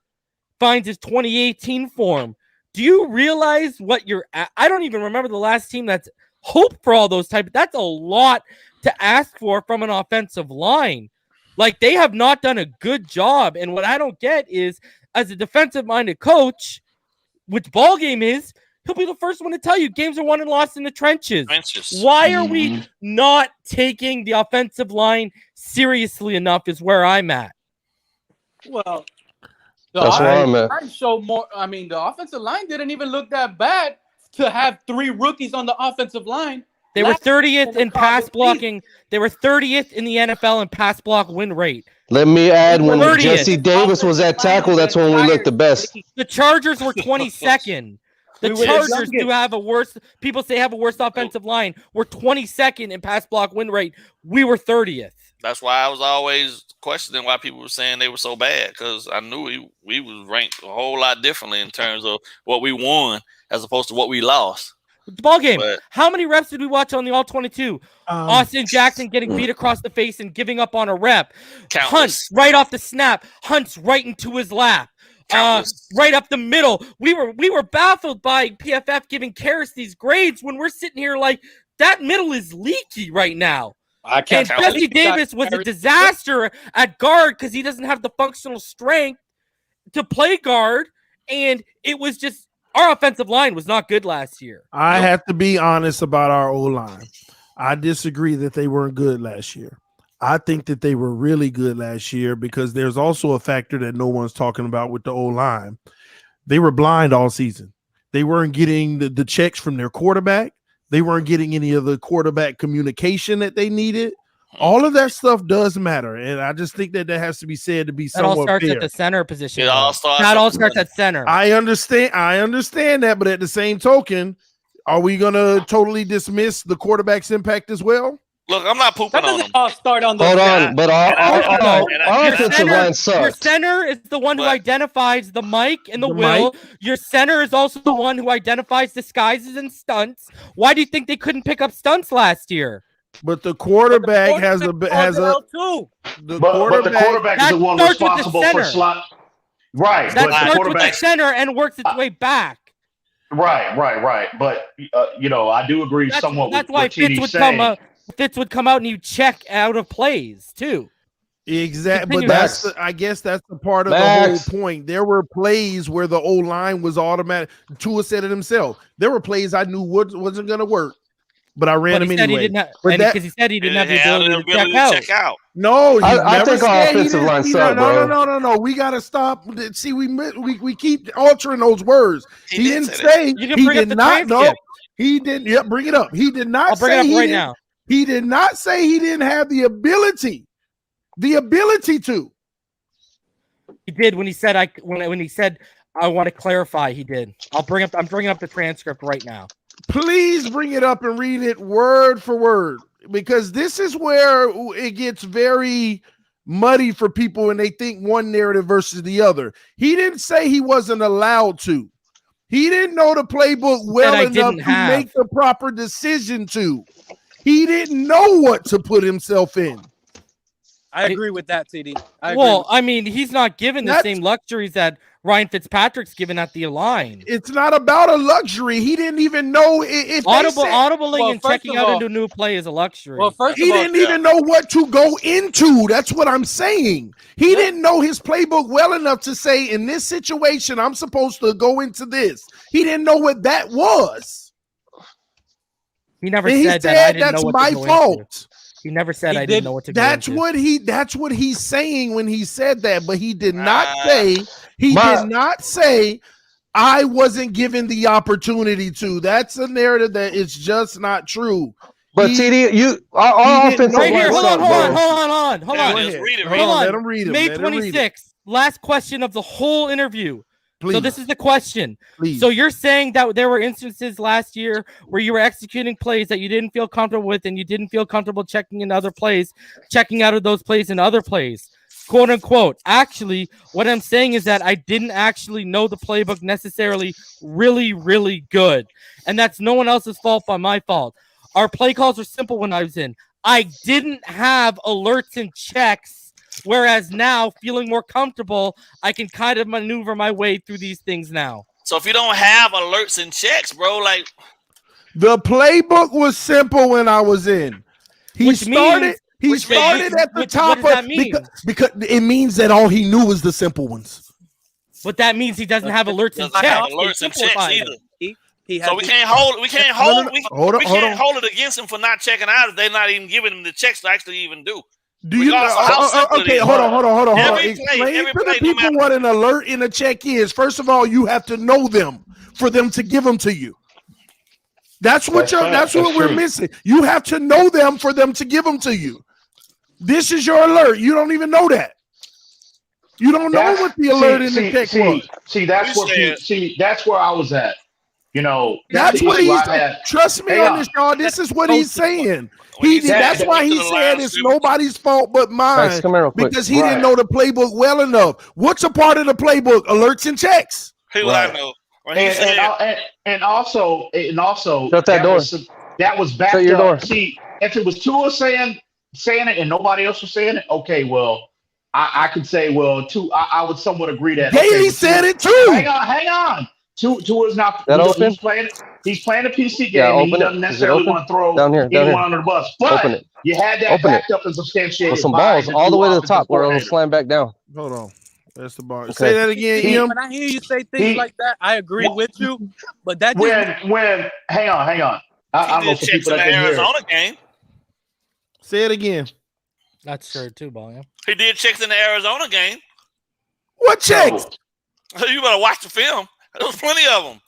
Speaker 5: finds his 2018 form. Do you realize what I don't even remember the last team that's hoped for all those types. That's a lot to ask for from an offensive line. Like, they have not done a good job. And what I don't get is, as a defensive-minded coach, which ball game is, he'll be the first one to tell you games are won and lost in the trenches. Why are we not taking the offensive line seriously enough is where I'm at.
Speaker 4: Well,
Speaker 3: that's where I'm at.
Speaker 4: The offensive line didn't even look that bad to have 3 rookies on the offensive line.
Speaker 5: They were 30th in pass blocking. They were 30th in the NFL in pass block win rate.
Speaker 3: Let me add, when Jesse Davis was at tackle, that's when we looked the best.
Speaker 5: The Chargers were 22nd. The Chargers do have a worse, people say have a worse offensive line. We're 22nd in pass block win rate. We were 30th.
Speaker 6: That's why I was always questioning why people were saying they were so bad, because I knew we was ranked a whole lot differently in terms of what we won as opposed to what we lost.
Speaker 5: The ball game. How many reps did we watch on the All-22? Austin Jackson getting beat across the face and giving up on a rep.
Speaker 6: Countless.
Speaker 5: Hunt right off the snap. Hunt's right into his lap. Right up the middle. We were baffled by PFF giving Karras these grades when we're sitting here like that middle is leaky right now. And Jesse Davis was a disaster at guard because he doesn't have the functional strength to play guard, and it was just our offensive line was not good last year.
Speaker 1: I have to be honest about our O-line. I disagree that they weren't good last year. I think that they were really good last year because there's also a factor that no one's talking about with the O-line. They were blind all season. They weren't getting the checks from their quarterback. They weren't getting any of the quarterback communication that they needed. All of that stuff does matter, and I just think that has to be said to be somewhat fair.
Speaker 5: That all starts at the center position.
Speaker 6: It all starts
Speaker 5: at center.
Speaker 1: I understand that, but at the same token, are we going to totally dismiss the quarterback's impact as well?
Speaker 6: Look, I'm not pooping on them.
Speaker 4: All start on the
Speaker 3: Hold on, but our offensive line sucks.
Speaker 5: Your center is the one who identifies the mic and the will. Your center is also the one who identifies disguises and stunts. Why do you think they couldn't pick up stunts last year?
Speaker 1: But the quarterback has a
Speaker 2: the quarterback is the one responsible for slot. Right.
Speaker 5: That starts with the center and works its way back.
Speaker 2: Right. But I do agree somewhat with what TD's saying.
Speaker 5: Fitz would come out and you check out of plays too.
Speaker 1: Exactly, but I guess that's the part of the whole point. There were plays where the O-line was automatic. Tua said it himself. There were plays I knew wasn't going to work, but I ran them anyway.
Speaker 5: Because he said he didn't have the ability to check out.
Speaker 1: No,
Speaker 3: I think our offensive line sucked, bro.
Speaker 1: No. We got to stop. See, we keep altering those words. He didn't say.
Speaker 5: You can bring up the transcript.
Speaker 1: He didn't. Yep, bring it up. He did not.
Speaker 5: I'll bring it up right now.
Speaker 1: He did not say he didn't have the ability. The ability to.
Speaker 5: He did when he said when he said I want to clarify. He did. I'm bringing up the transcript right now.
Speaker 1: Please bring it up and read it word for word, because this is where it gets very muddy for people when they think one narrative versus the other. He didn't say he wasn't allowed to. He didn't know the playbook well enough to make the proper decision to. He didn't know what to put himself in.
Speaker 4: I agree with that, TD.
Speaker 5: I mean, he's not given the same luxuries that Ryan Fitzpatrick's given at the line.
Speaker 1: It's not about a luxury. He didn't even know if
Speaker 5: audibling and checking out into a new play is a luxury.
Speaker 4: Well,
Speaker 1: he didn't even know what to go into. That's what I'm saying. He didn't know his playbook well enough to say, in this situation, I'm supposed to go into this. He didn't know what that was.
Speaker 5: He never said that. I didn't know what
Speaker 1: that's my fault.
Speaker 5: He never said I didn't know what to go
Speaker 1: into. That's what he's saying when he said that, but he did not say. He did not say I wasn't given the opportunity to. That's a narrative that is just not true.
Speaker 3: But TD, our offensive
Speaker 5: right here. Hold on.
Speaker 1: Let him read it.
Speaker 5: May 26th. Last question of the whole interview.
Speaker 1: Please.
Speaker 5: So this is the question.
Speaker 1: Please.
Speaker 5: So you're saying that there were instances last year where you were executing plays that you didn't feel comfortable with, and you didn't feel comfortable checking in other plays, checking out of those plays in other plays, quote unquote. Actually, what I'm saying is that I didn't actually know the playbook necessarily really, really good. And that's no one else's fault but my fault. Our play calls were simple when I was in. I didn't have alerts and checks. Whereas now, feeling more comfortable, I can kind of maneuver my way through these things now.
Speaker 6: So if you don't have alerts and checks, bro, like
Speaker 1: the playbook was simple when I was in. He started at the top because it means that all he knew was the simple ones.
Speaker 5: But that means he doesn't have alerts and checks.
Speaker 6: Alerts and checks either. So we can't hold it against him for not checking out if they're not even giving him the checks to actually even do.
Speaker 1: Do you know? Okay, hold on. Explain to the people what an alert and a check is. First of all, you have to know them for them to give them to you. That's what we're missing. You have to know them for them to give them to you. This is your alert. You don't even know that. You don't know what the alert and the check was.
Speaker 2: That's where I was at. You know,
Speaker 1: that's what he's saying. Trust me on this, y'all. This is what he's saying. That's why he said it's nobody's fault but mine, because he didn't know the playbook well enough. What's a part of the playbook? Alerts and checks.
Speaker 6: I know.
Speaker 2: And also,
Speaker 3: shut that door.
Speaker 2: That was backed up. Door. See, if it was Tua saying it and nobody else was saying it, okay, well, I could say, well, I would somewhat agree that.
Speaker 1: Haley said it too.
Speaker 2: Hang on. Tua's not. He's playing a PC game. And he doesn't necessarily want to throw anyone under the bus. But you had that backed up and substantiated.
Speaker 3: With some balls all the way to the top, or it'll slam back down.
Speaker 1: Hold on. That's the bar. Okay. Say that again, Ian.
Speaker 4: When I hear you say things like that, I agree with you. But that
Speaker 2: when hang on. I don't know for people that can
Speaker 6: Arizona game.
Speaker 1: Say it again.
Speaker 5: That's true too, Ball.
Speaker 6: He did checks in the Arizona game.
Speaker 1: What checks?
Speaker 6: You better watch the film. There was plenty of them.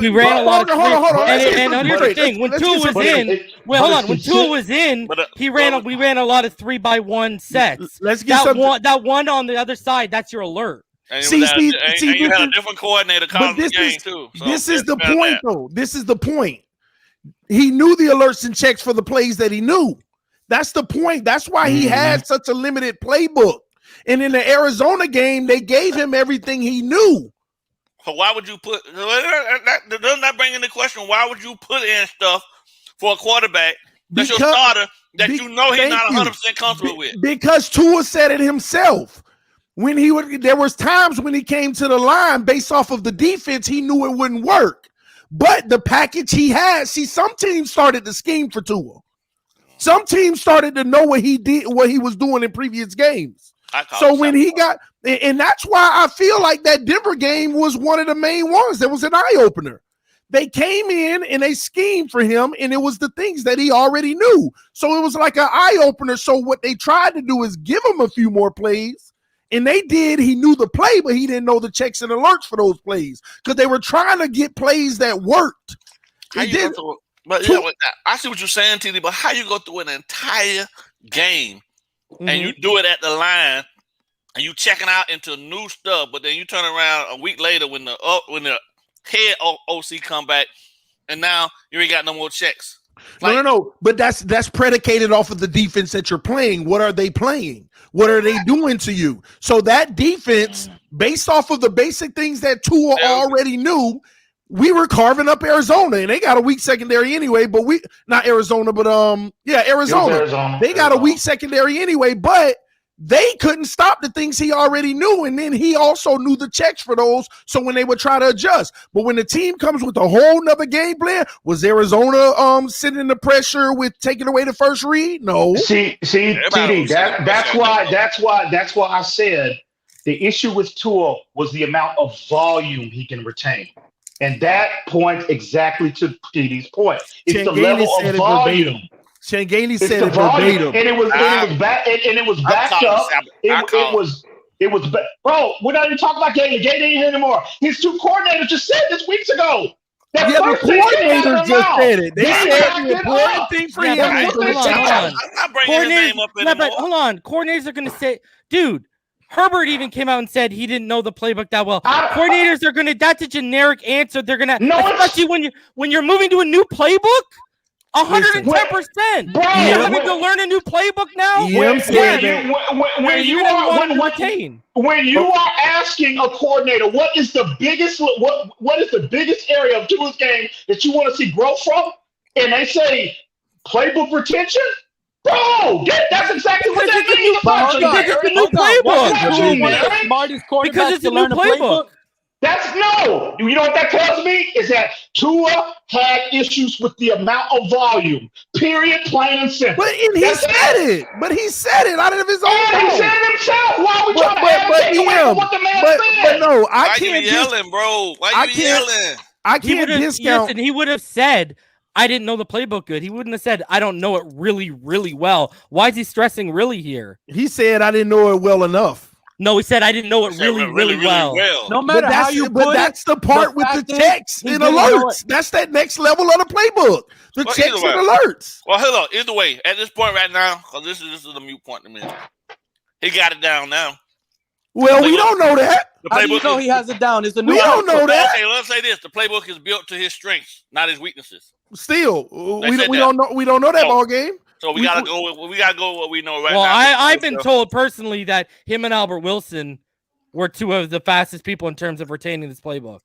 Speaker 5: We ran a lot of.
Speaker 1: Hold on.
Speaker 5: And here's the thing: when Tua was in, when Tua was in, we ran a lot of 3x1 sets.
Speaker 1: Let's get
Speaker 5: that one on the other side. That's your alert.
Speaker 6: And you had a different coordinator calling the game too. So
Speaker 1: this is the point, though. This is the point. He knew the alerts and checks for the plays that he knew. That's the point. That's why he had such a limited playbook. And in the Arizona game, they gave him everything he knew.
Speaker 6: So why would you put? Doesn't that bring into question? Why would you put in stuff for a quarterback that's your starter that you know he's not 100% comfortable with?
Speaker 1: Because Tua said it himself. There was times when he came to the line based off of the defense, he knew it wouldn't work. But the package he had, some teams started to scheme for Tua. Some teams started to know what he was doing in previous games. So when he got, and that's why I feel like that Denver game was one of the main ones. There was an eye opener. They came in and they schemed for him, and it was the things that he already knew. So it was like an eye opener. So what they tried to do is give him a few more plays, and they did. He knew the play, but he didn't know the checks and alerts for those plays because they were trying to get plays that worked.
Speaker 6: I see what you're saying, TD, but how you go through an entire game and you do it at the line, and you checking out into new stuff, but then you turn around a week later when the head OC come back, and now you ain't got no more checks.
Speaker 1: No. But that's predicated off of the defense that you're playing. What are they playing? What are they doing to you? So that defense, based off of the basic things that Tua already knew, we were carving up Arizona, and they got a weak secondary anyway. But not Arizona, but Arizona. They got a weak secondary anyway, but they couldn't stop the things he already knew, and then he also knew the checks for those. So when they would try to adjust, but when the team comes with a whole nother game plan, was Arizona sitting the pressure with taking away the first read? No.
Speaker 2: See, TD, that's why I said the issue with Tua was the amount of volume he can retain. And that points exactly to TD's point. It's the level of volume.
Speaker 1: Shangani said it verbatim.
Speaker 2: And it was backed up. It was bro, we're not even talking about Gainey. Gainey ain't here anymore. His two coordinators just said this weeks ago.
Speaker 1: The coordinators just said it. They said the important thing for him.
Speaker 6: I'm not bringing his name up anymore.
Speaker 5: But hold on. Coordinators are going to say, dude, Herbert even came out and said he didn't know the playbook that well. Coordinators are going to, that's a generic answer. They're going to, especially when you're moving to a new playbook. 110%. You're having to learn a new playbook now.
Speaker 2: When you are asking a coordinator what is the biggest area of Tua's game that you want to see growth from, and they say playbook retention, bro, that's exactly what that means.
Speaker 5: It's a new playbook.
Speaker 4: Smartest quarterbacks
Speaker 5: because it's a new playbook.
Speaker 2: You know what that tells me is that Tua had issues with the amount of volume. Period, plain and simple.
Speaker 1: But he said it out of his own mouth.
Speaker 2: He said it himself. Why are we trying to take away from what the man said?
Speaker 1: But no,
Speaker 6: Why you yelling, bro? Why you yelling?
Speaker 1: I can't discount.
Speaker 5: Listen, he would have said, I didn't know the playbook good. He wouldn't have said, I don't know it really, really well. Why is he stressing really here?
Speaker 1: He said, I didn't know it well enough.
Speaker 5: No, he said I didn't know it really well.
Speaker 4: No matter how you put it,
Speaker 1: that's the part with the checks and alerts. That's that next level of the playbook. The checks and alerts.
Speaker 6: Well, hold on. Either way, at this point right now, because this is a mute point to me. He got it down now.
Speaker 1: Well, we don't know that.
Speaker 4: How do you know he has it down? It's a new.
Speaker 1: We don't know that.
Speaker 6: Okay, let's say this: the playbook is built to his strengths, not his weaknesses.
Speaker 1: Still, we don't know that ball game.
Speaker 6: So we gotta go with what we know right now.
Speaker 5: Well, I've been told personally that him and Albert Wilson were two of the fastest people in terms of retaining this playbook.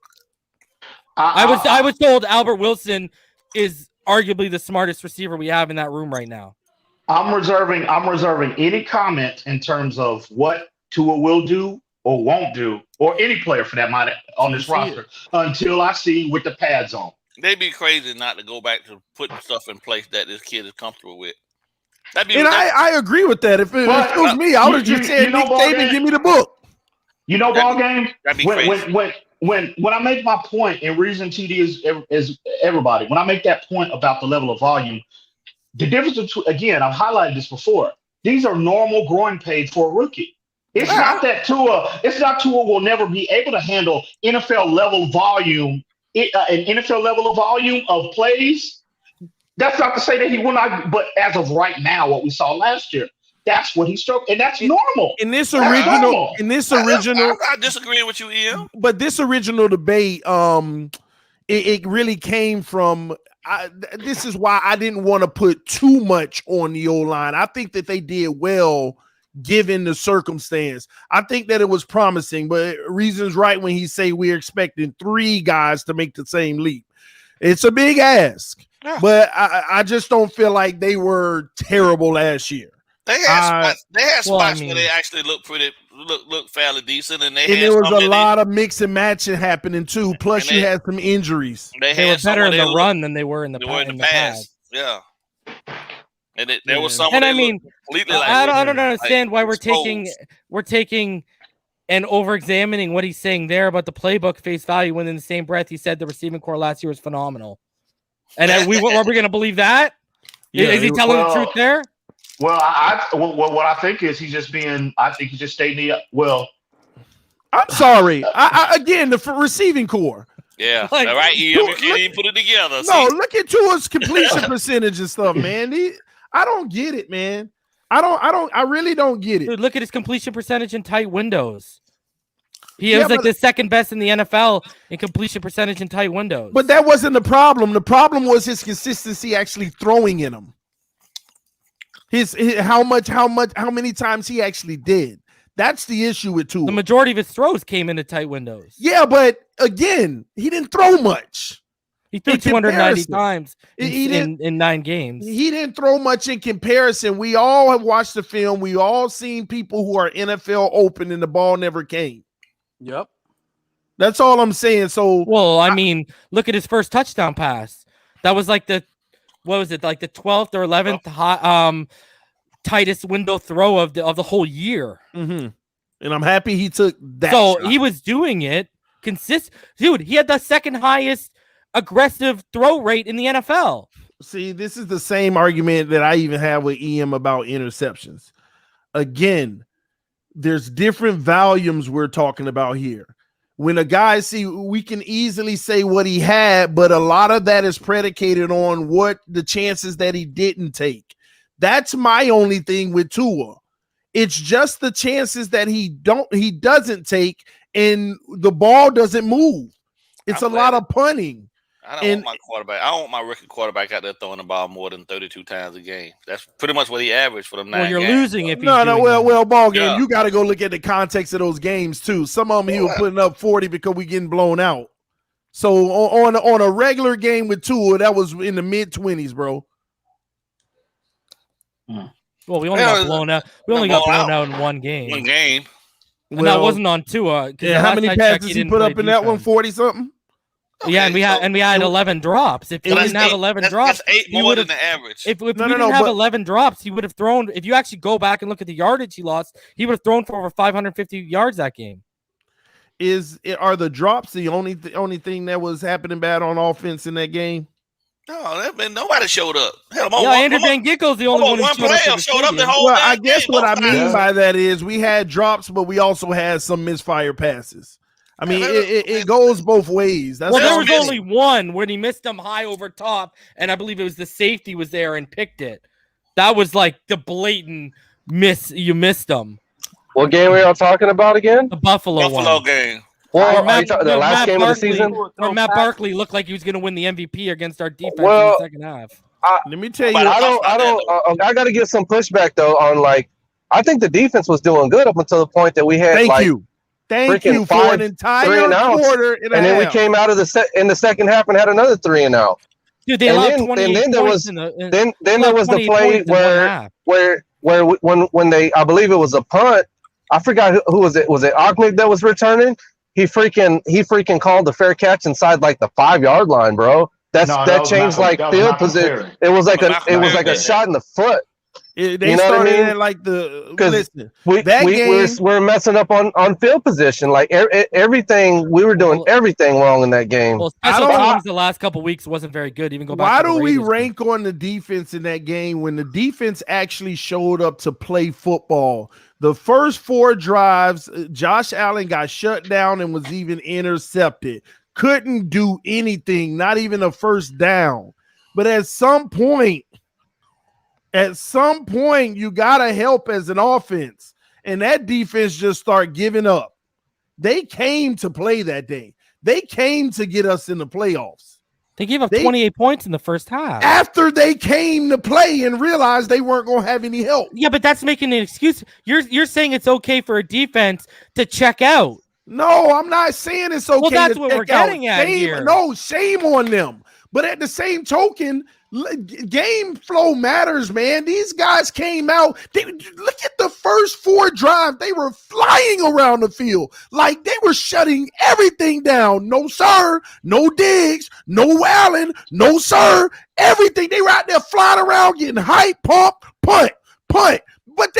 Speaker 5: I was told Albert Wilson is arguably the smartest receiver we have in that room right now.
Speaker 2: I'm reserving any comment in terms of what Tua will do or won't do, or any player for that matter on this roster, until I see with the pads on.
Speaker 6: They'd be crazy not to go back to putting stuff in place that this kid is comfortable with.
Speaker 1: I agree with that. If it was me, I would have just said, Nick Saban, give me the book.
Speaker 2: You know, ball game.
Speaker 6: That'd be crazy.
Speaker 2: When I make my point, and reason TD is everybody. When I make that point about the level of volume, the difference between, again, I've highlighted this before. These are normal growing pains for a rookie. It's not that Tua will never be able to handle NFL level volume, an NFL level of volume of plays. That's not to say that he will not, but as of right now, what we saw last year, that's what he struggled, and that's normal.
Speaker 1: In this original,
Speaker 6: I'm not disagreeing with you, Ian.
Speaker 1: But this original debate, it really came from. This is why I didn't want to put too much on the O-line. I think that they did well given the circumstance. I think that it was promising, but Reason's right when he say we're expecting 3 guys to make the same leap. It's a big ask. Yeah. But I just don't feel like they were terrible last year.
Speaker 6: They had spots where they actually looked fairly decent, and
Speaker 1: there was a lot of mix and matching happening too. Plus, you had some injuries.
Speaker 5: They were better in the run than they were in the pass.
Speaker 6: Yeah, and there was some.
Speaker 5: And I mean, I don't understand why we're taking and over-examining what he's saying there about the playbook face value when in the same breath he said the receiving core last year was phenomenal. And are we going to believe that? Yeah, is he telling the truth there?
Speaker 2: Well, what I think is he's just stating
Speaker 1: I'm sorry. Again, the receiving core.
Speaker 6: Yeah, all right. You can't even put it together.
Speaker 1: No, look at Tua's completion percentage and stuff, man. I don't get it, man. I really don't get it.
Speaker 5: Dude, look at his completion percentage in tight windows. He was the second best in the NFL in completion percentage in tight windows.
Speaker 1: But that wasn't the problem. The problem was his consistency actually throwing in them. His how many times he actually did. That's the issue with Tua.
Speaker 5: The majority of his throws came into tight windows.
Speaker 1: Yeah, but again, he didn't throw much.
Speaker 5: He threw 290 times in 9 games.
Speaker 1: He didn't throw much in comparison. We all have watched the film. We all seen people who are NFL open and the ball never came.
Speaker 4: Yep.
Speaker 1: That's all I'm saying. So,
Speaker 5: well, I mean, look at his first touchdown pass. That was like the 12th or 11th tightest window throw of the whole year.
Speaker 1: Mm-hmm. And I'm happy he took that.
Speaker 5: So
Speaker 1: shot.
Speaker 5: he was doing it dude. He had the second highest aggressive throw rate in the NFL.
Speaker 1: See, this is the same argument that I even have with EM about interceptions. Again, there's different volumes we're talking about here. When a guy, we can easily say what he had, but a lot of that is predicated on what the chances that he didn't take. That's my only thing with Tua. It's just the chances that he doesn't take, and the ball doesn't move. It's a lot of punting.
Speaker 6: I don't want my quarterback. I don't want my rookie quarterback out there throwing the ball more than 32 times a game. That's pretty much what he averaged for them 9 games.
Speaker 5: Well, you're losing if he's
Speaker 1: ball game. Yeah. You got to go look at the context of those games too. Some of them he was putting up 40 because we getting blown out. So on a regular game with Tua, that was in the mid-20s, bro.
Speaker 5: Well, we only got blown out. We only got blown out in one game.
Speaker 6: One game.
Speaker 5: And that wasn't on Tua.
Speaker 1: Yeah, how many passes he put up in that one? 40-something.
Speaker 5: Okay, yeah, and we had 11 drops. If he didn't have 11 drops,
Speaker 6: that's 8 more than the average.
Speaker 5: If we didn't have 11 drops, he would have thrown. If you actually go back and look at the yardage he lost, he would have thrown for over 550 yards that game.
Speaker 1: Are the drops the only thing that was happening bad on offense in that game?
Speaker 6: No, nobody showed up. Hell,
Speaker 5: Andrew Van Ginkel's the only one who
Speaker 6: showed up the whole
Speaker 1: Well, I guess what I mean by that is we had drops, but we also had some misfire passes. I mean, it goes both ways.
Speaker 5: There was only one when he missed them high over top, and I believe it was the safety was there and picked it. That was like the blatant miss. You missed them.
Speaker 3: What game are y'all talking about again?
Speaker 5: The Buffalo
Speaker 6: one. Game.
Speaker 3: Well, the last game of the season?
Speaker 5: Where Matt Barkley looked like he was going to win the MVP against our defense in the second half.
Speaker 1: Let me tell you.
Speaker 3: I got to get some pushback, though, on I think the defense was doing good up until the point that we had
Speaker 1: Thank you for an entire quarter and
Speaker 3: then we came out of in the second half and had another 3 and out.
Speaker 5: Dude, they allowed 28 points.
Speaker 3: Then there was the play where when they, I believe it was a punt. I forgot who was it. Was it Ahmed that was returning? He freaking called the fair catch inside the 5-yard line, bro. That changed field position. It was like a shot in the foot.
Speaker 1: They started listen.
Speaker 3: We're messing up on field position. Everything we were doing everything wrong in that game.
Speaker 5: Well, special teams the last couple weeks wasn't very good. Even go back.
Speaker 1: Why do we rank on the defense in that game when the defense actually showed up to play football? The first 4 drives, Josh Allen got shut down and was even intercepted. Couldn't do anything, not even a first down. But at some point, you got to help as an offense. And that defense just start giving up. They came to play that day. They came to get us in the playoffs.
Speaker 5: They gave up 28 points in the first half.
Speaker 1: After they came to play and realized they weren't going to have any help.
Speaker 5: Yeah, but that's making an excuse. You're saying it's okay for a defense to check out.
Speaker 1: No, I'm not saying it's okay.
Speaker 5: Well, that's what we're getting at here.
Speaker 1: No, shame on them. But at the same token, game flow matters, man. These guys came out. Look at the first 4 drives. They were flying around the field like they were shutting everything down. No, sir. No Diggs. No Allen. No, sir. Everything. They were out there flying around, getting hype, pump, punt. But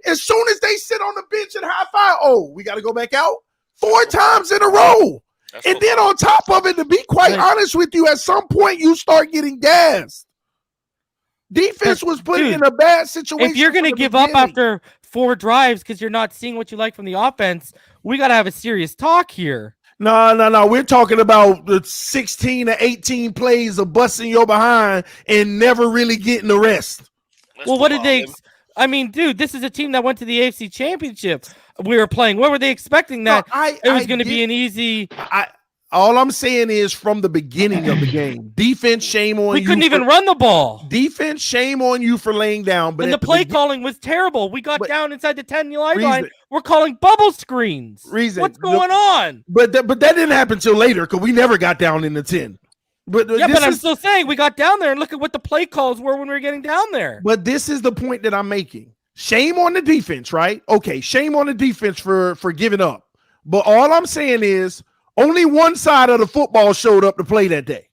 Speaker 1: as soon as they sit on the bench and high five, we got to go back out 4 times in a row. And then on top of it, to be quite honest with you, at some point you start getting gassed. Defense was put in a bad situation.
Speaker 5: If you're going to give up after 4 drives because you're not seeing what you like from the offense, we got to have a serious talk here.
Speaker 1: No. We're talking about the 16 to 18 plays of busting your behind and never really getting the rest.
Speaker 5: Well, what did they – I mean, dude, this is a team that went to the AFC Championship. We were playing. What were they expecting that it was going to be an easy?
Speaker 1: All I'm saying is from the beginning of the game, defense, shame on you.
Speaker 5: We couldn't even run the ball.
Speaker 1: Defense, shame on you for laying down. But
Speaker 5: and the play calling was terrible. We got down inside the 10-yard line. We're calling bubble screens. What's going on?
Speaker 1: But that didn't happen till later because we never got down in the 10. But
Speaker 5: I'm still saying we got down there and look at what the play calls were when we were getting down there.
Speaker 1: But this is the point that I'm making. Shame on the defense, right? Okay, shame on the defense for giving up. But all I'm saying is only one side of the football showed up to play that day.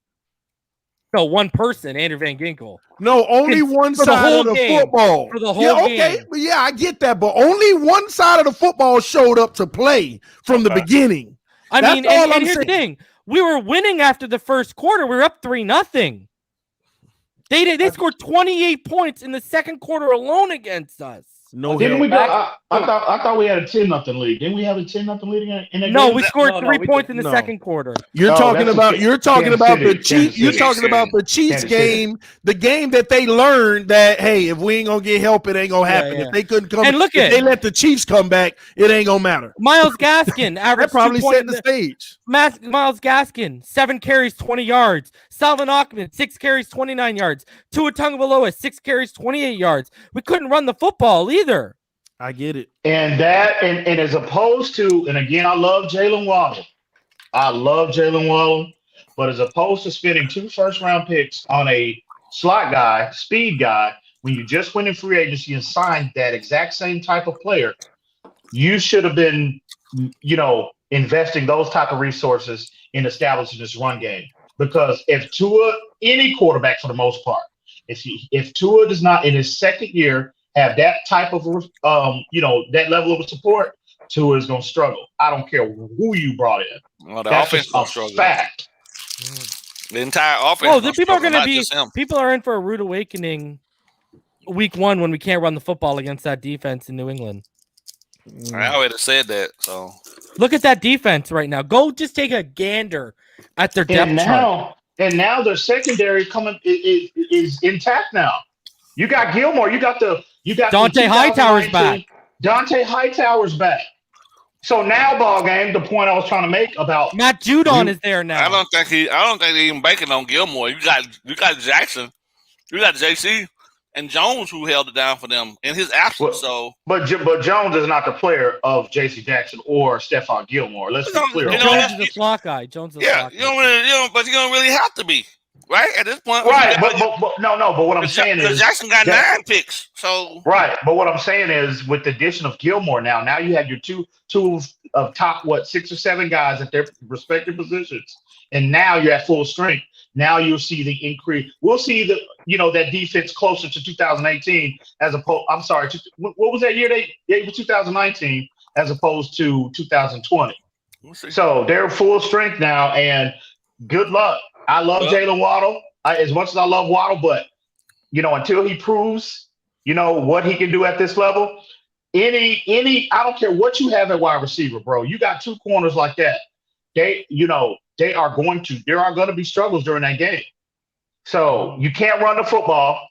Speaker 5: No, one person, Andrew Van Ginkel.
Speaker 1: No, only one side of the football.
Speaker 5: For the whole game.
Speaker 1: Yeah, I get that. But only one side of the football showed up to play from the beginning.
Speaker 5: That's all I'm saying. Here's the thing. We were winning after the first quarter. We were up 3-0. They scored 28 points in the second quarter alone against us.
Speaker 1: No,
Speaker 2: didn't we go? I thought we had a 10-0 lead. Didn't we have a 10-0 lead in that game?
Speaker 5: No, we scored 3 points in the second quarter.
Speaker 1: You're talking about the Chiefs. You're talking about the Chiefs game, the game that they learned that hey, if we ain't gonna get help, it ain't gonna happen. If they couldn't come, if they let the Chiefs come back, it ain't gonna matter.
Speaker 5: Myles Gaskin averaged
Speaker 1: that probably set the stage.
Speaker 5: Myles Gaskin 7 carries, 20 yards. Salvin Ahmed 6 carries, 29 yards. Tua Tagovailoa 6 carries, 28 yards. We couldn't run the football either.
Speaker 1: I get it.
Speaker 2: And as opposed to, and again, I love Jalen Waddle. But as opposed to spending 2 first-round picks on a slot guy, speed guy, when you just went in free agency and signed that exact same type of player, you should have been, investing those type of resources in establishing this run game. Because if Tua, any quarterback for the most part, if Tua does not in his second year have that type of that level of support, Tua is going to struggle. I don't care who you brought in.
Speaker 6: Well, the
Speaker 2: That's
Speaker 6: offense
Speaker 2: just a fact.
Speaker 6: The entire offense.
Speaker 5: The people are going to be. People are in for a rude awakening week 1 when we can't run the football against that defense in New England.
Speaker 6: I already said that. So
Speaker 5: look at that defense right now. Go just take a gander at their depth chart.
Speaker 2: And now their secondary is intact now. You got Gilmore. You got
Speaker 5: Dante Hightower's back.
Speaker 2: Dante Hightower's back. So now, ball game. The point I was trying to make about
Speaker 5: Matt Judon is there now.
Speaker 6: I don't think they're even banking on Gilmore. You got Jackson. You got JC and Jones who held it down for them in his absence.
Speaker 2: But Jones is not the player of J.C. Jackson or Stephon Gilmore. Let's be clear.
Speaker 5: Jones is a slot guy. But you
Speaker 6: don't really have to be. Right at this point,
Speaker 2: right? But what I'm saying is
Speaker 6: Jackson got 9 picks. So
Speaker 2: right, but what I'm saying is with the addition of Gilmore now you have your two of top 6 or 7 guys at their respective positions, and now you're at full strength. Now you'll see the increase. We'll see that defense closer to 2018 as opposed. I'm sorry, what was that year they gave 2019 as opposed to 2020? So they're full strength now, and good luck. I love Jalen Waddle as much as I love Waddle, but until he proves what he can do at this level, any I don't care what you have at wide receiver, bro. You got 2 corners like that. There are going to be struggles during that game. So you can't run the football.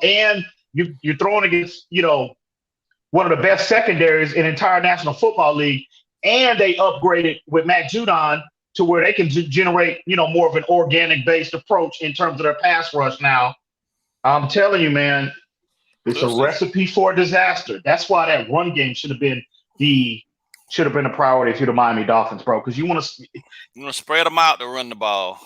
Speaker 2: And you're throwing against one of the best secondaries in entire National Football League, and they upgraded with Matt Judon to where they can generate, more of an organic-based approach in terms of their pass rush now. I'm telling you, man, it's a recipe for a disaster. That's why that run game should have been a priority if you're the Miami Dolphins, bro, because you want
Speaker 6: to spread them out to run the ball.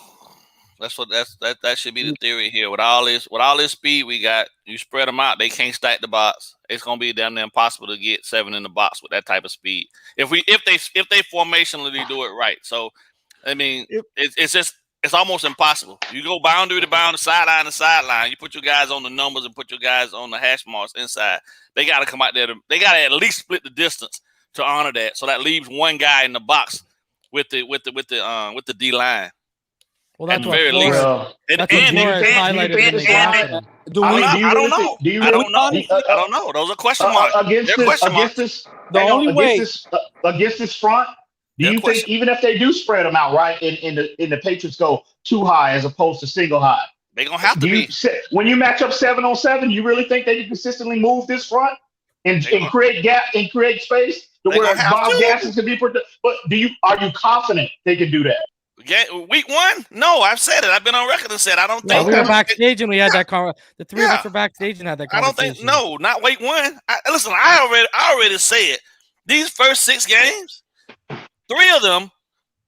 Speaker 6: That should be the theory here. With all this speed we got, you spread them out, they can't stack the box. It's gonna be damn near impossible to get 7 in the box with that type of speed. If they formationally do it right. So I mean, it's almost impossible. You go boundary to boundary, sideline to sideline. You put your guys on the numbers and put your guys on the hash marks inside. They got to come out there. They got to at least split the distance to honor that. So that leaves one guy in the box with the D line.
Speaker 5: Well, that's what Flores highlighted in the graphic.
Speaker 6: I don't know. Those are question marks.
Speaker 2: Against this front. Do you think even if they do spread them out right, and the Patriots go too high as opposed to single high,
Speaker 6: they're gonna have to be.
Speaker 2: When you match up 7-on-7, you really think they can consistently move this front and create gap and create space? where Bob Gaskins can be productive. But are you confident they can do that?
Speaker 6: Yeah, week 1? No, I've said it. I've been on record and said I don't think.
Speaker 5: We were backstage and we had that the three of us were backstage and had that conversation.
Speaker 6: I don't think. No, not week 1. Listen, I already said these first 6 games, 3 of them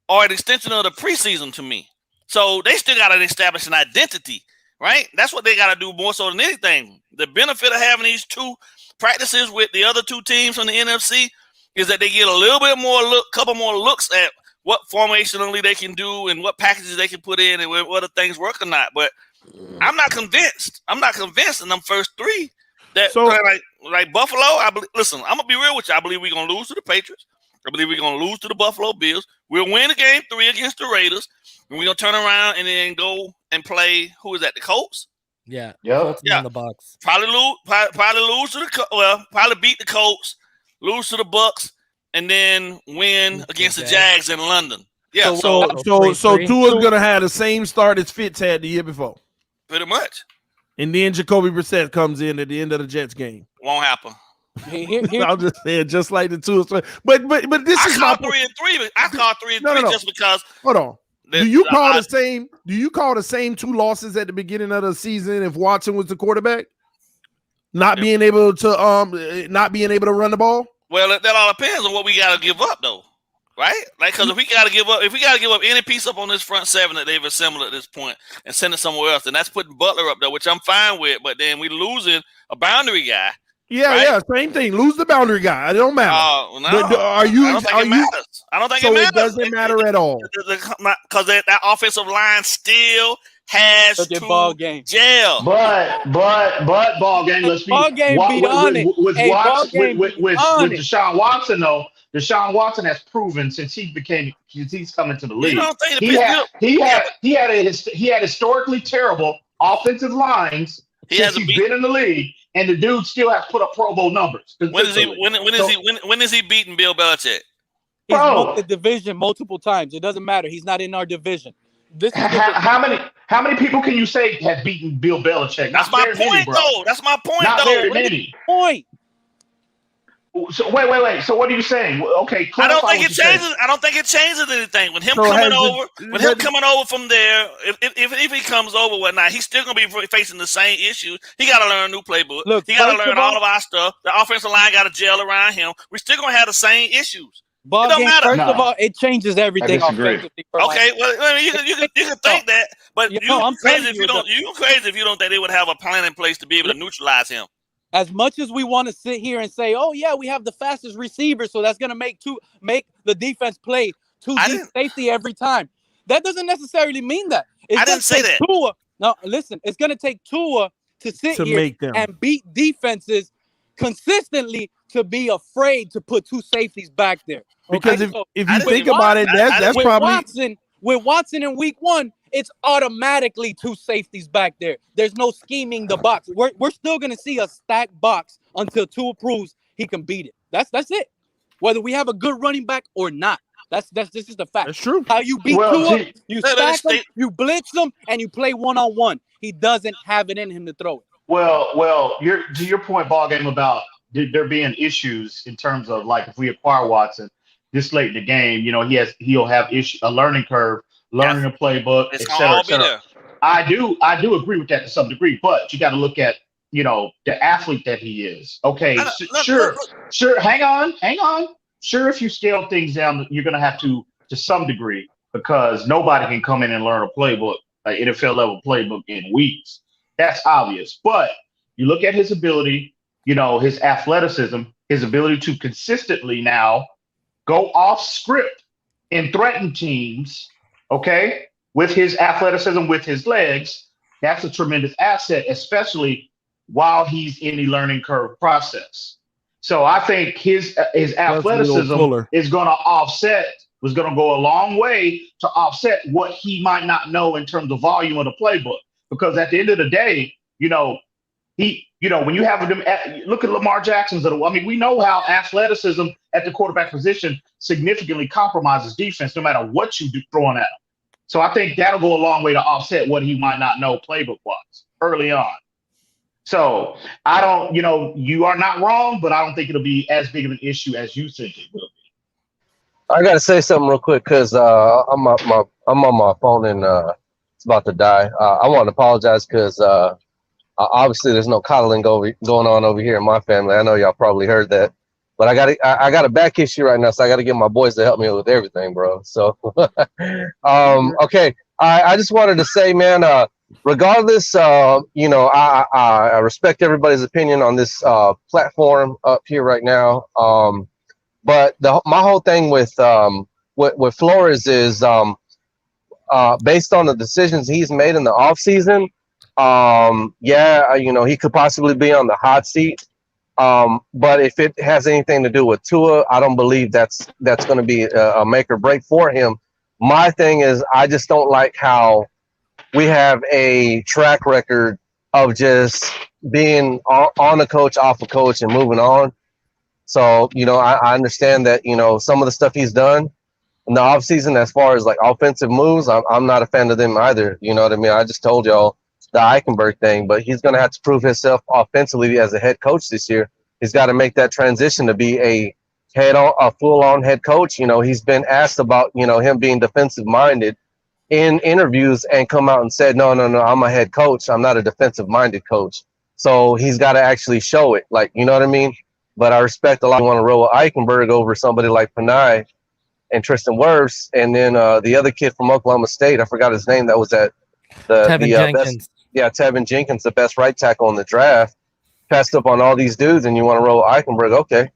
Speaker 6: are an extension of the preseason to me. So they still got to establish an identity, right? That's what they got to do more so than anything. The benefit of having these 2 practices with the other 2 teams from the NFC is that they get a little bit more couple more looks at what formationally they can do and what packages they can put in and whether things work or not. But I'm not convinced. I'm not convinced in them first 3 that like Buffalo. Listen, I'm gonna be real with you. I believe we're gonna lose to the Patriots. I believe we're gonna lose to the Buffalo Bills. We'll win the game 3 against the Raiders, and we're gonna turn around and then go and play. Who is that? The Colts.
Speaker 5: Yeah.
Speaker 6: Colts
Speaker 5: in the Bucks.
Speaker 6: Probably lose to probably beat the Colts, lose to the Bucks, and then win against the Jags in London. Yeah.
Speaker 1: So Tua's gonna have the same start as Fitz had the year before.
Speaker 6: Pretty much.
Speaker 1: And then Jacoby Brissett comes in at the end of the Jets game.
Speaker 6: Won't happen.
Speaker 1: I'll just say it just like the Tua. But this is my
Speaker 6: 3-3. I call 3-3 just because.
Speaker 1: Hold on. Do you call the same 2 losses at the beginning of the season if Watson was the quarterback? Not being able to run the ball?
Speaker 6: Well, that all depends on what we got to give up, though, right? Like, because if we got to give up any piece up on this front 7 that they've assembled at this point and send it somewhere else, and that's putting Butler up there, which I'm fine with. But then we losing a boundary guy.
Speaker 1: Yeah, right? Yeah, same thing. Lose the boundary guy. It don't matter.
Speaker 6: No.
Speaker 1: I don't think it matters.
Speaker 6: I don't think it matters.
Speaker 1: It doesn't matter at all.
Speaker 6: Because that offensive line still has to
Speaker 4: ball game.
Speaker 6: Gel.
Speaker 2: But ball game. Let's be
Speaker 4: ball game. Be on it.
Speaker 2: With Deshaun Watson though. Deshaun Watson has proven since he's coming to the league. He had historically terrible offensive lines since he's been in the league, and the dude still has put up Pro Bowl numbers.
Speaker 6: When is he beating Bill Belichick?
Speaker 4: He's won the division multiple times. It doesn't matter. He's not in our division.
Speaker 2: How many people can you say have beaten Bill Belichick?
Speaker 6: That's my point, though. That's my point,
Speaker 2: Not
Speaker 6: though.
Speaker 2: very many.
Speaker 4: Point.
Speaker 2: So wait. So what are you saying? Okay,
Speaker 6: I don't think it changes. I don't think it changes anything with him coming over from there. If he comes over, whatnot, he's still gonna be facing the same issues. He got to learn a new playbook.
Speaker 4: Look,
Speaker 6: he got to learn all of our stuff. The offensive line got to gel around him. We're still gonna have the same issues.
Speaker 4: Ball game, first of all, it changes everything.
Speaker 2: Okay,
Speaker 6: well, I mean, you can think that, but I'm crazy if you don't. You're crazy if you don't think they would have a plan in place to be able to neutralize him.
Speaker 4: As much as we want to sit here and say, "Oh yeah, we have the fastest receiver, so that's going to make the defense play 2 deep safety every time," that doesn't necessarily mean that.
Speaker 6: I didn't say that.
Speaker 4: Tua, no, listen, it's going to take Tua to sit here and beat defenses consistently to be afraid to put 2 safeties back there.
Speaker 1: Because if you think about it, that's probably
Speaker 4: with Watson in week 1. It's automatically 2 safeties back there. There's no scheming the box. We're still gonna see a stacked box until Tua proves he can beat it. That's it. Whether we have a good running back or not. That's just the fact.
Speaker 1: That's true.
Speaker 4: How you beat Tua, you stack him, you blitz him, and you play 1-on-1. He doesn't have it in him to throw it.
Speaker 2: Well, to your point, ball game about there being issues in terms of like if we acquire Watson this late in the game, he'll have a learning curve. Learning a playbook, et cetera. I do agree with that to some degree, but you got to look at the athlete that he is. Okay, sure. Hang on. Sure, if you scale things down, you're going to have to some degree because nobody can come in and learn a playbook, an NFL level playbook in weeks. That's obvious. But you look at his ability, his athleticism, his ability to consistently now go off script and threaten teams. Okay, with his athleticism, with his legs, that's a tremendous asset, especially while he's in the learning curve process. So I think his athleticism is going to go a long way to offset what he might not know in terms of volume of the playbook. Because at the end of the day, when you have them, look at Lamar Jackson's. We know how athleticism at the quarterback position significantly compromises defense, no matter what you do throwing at him. So I think that'll go a long way to offset what he might not know playbook-wise early on. So I don't, you are not wrong, but I don't think it'll be as big of an issue as you think it will be.
Speaker 3: I gotta say something real quick because I'm on my phone and it's about to die. I want to apologize because obviously there's no coddling going on over here in my family. I know y'all probably heard that, but I got a back issue right now, so I got to get my boys to help me with everything, bro. So, okay, I just wanted to say, man, regardless, I respect everybody's opinion on this platform up here right now. But my whole thing with Flores is based on the decisions he's made in the offseason. He could possibly be on the hot seat. But if it has anything to do with Tua, I don't believe that's going to be a make or break for him. My thing is, I just don't like how we have a track record of just being on a coach, off a coach, and moving on. So, I understand that, some of the stuff he's done in the offseason as far as like offensive moves, I'm not a fan of them either. You know what I mean? I just told y'all the Eichenberg thing, but he's going to have to prove himself offensively as a head coach this year. He's got to make that transition to be a full-on head coach. He's been asked about, him being defensive minded in interviews and come out and said, no, I'm a head coach. I'm not a defensive minded coach. So he's got to actually show it. Like, you know what I mean? But I respect a lot. You want to roll with Eichenberg over somebody like Panay and Tristan Wirfs, and then the other kid from Oklahoma State, I forgot his name. That was at
Speaker 5: Tevin Jenkins.
Speaker 3: Tevin Jenkins, the best right tackle in the draft, passed up on all these dudes, and you want to roll with Eichenberg? Okay,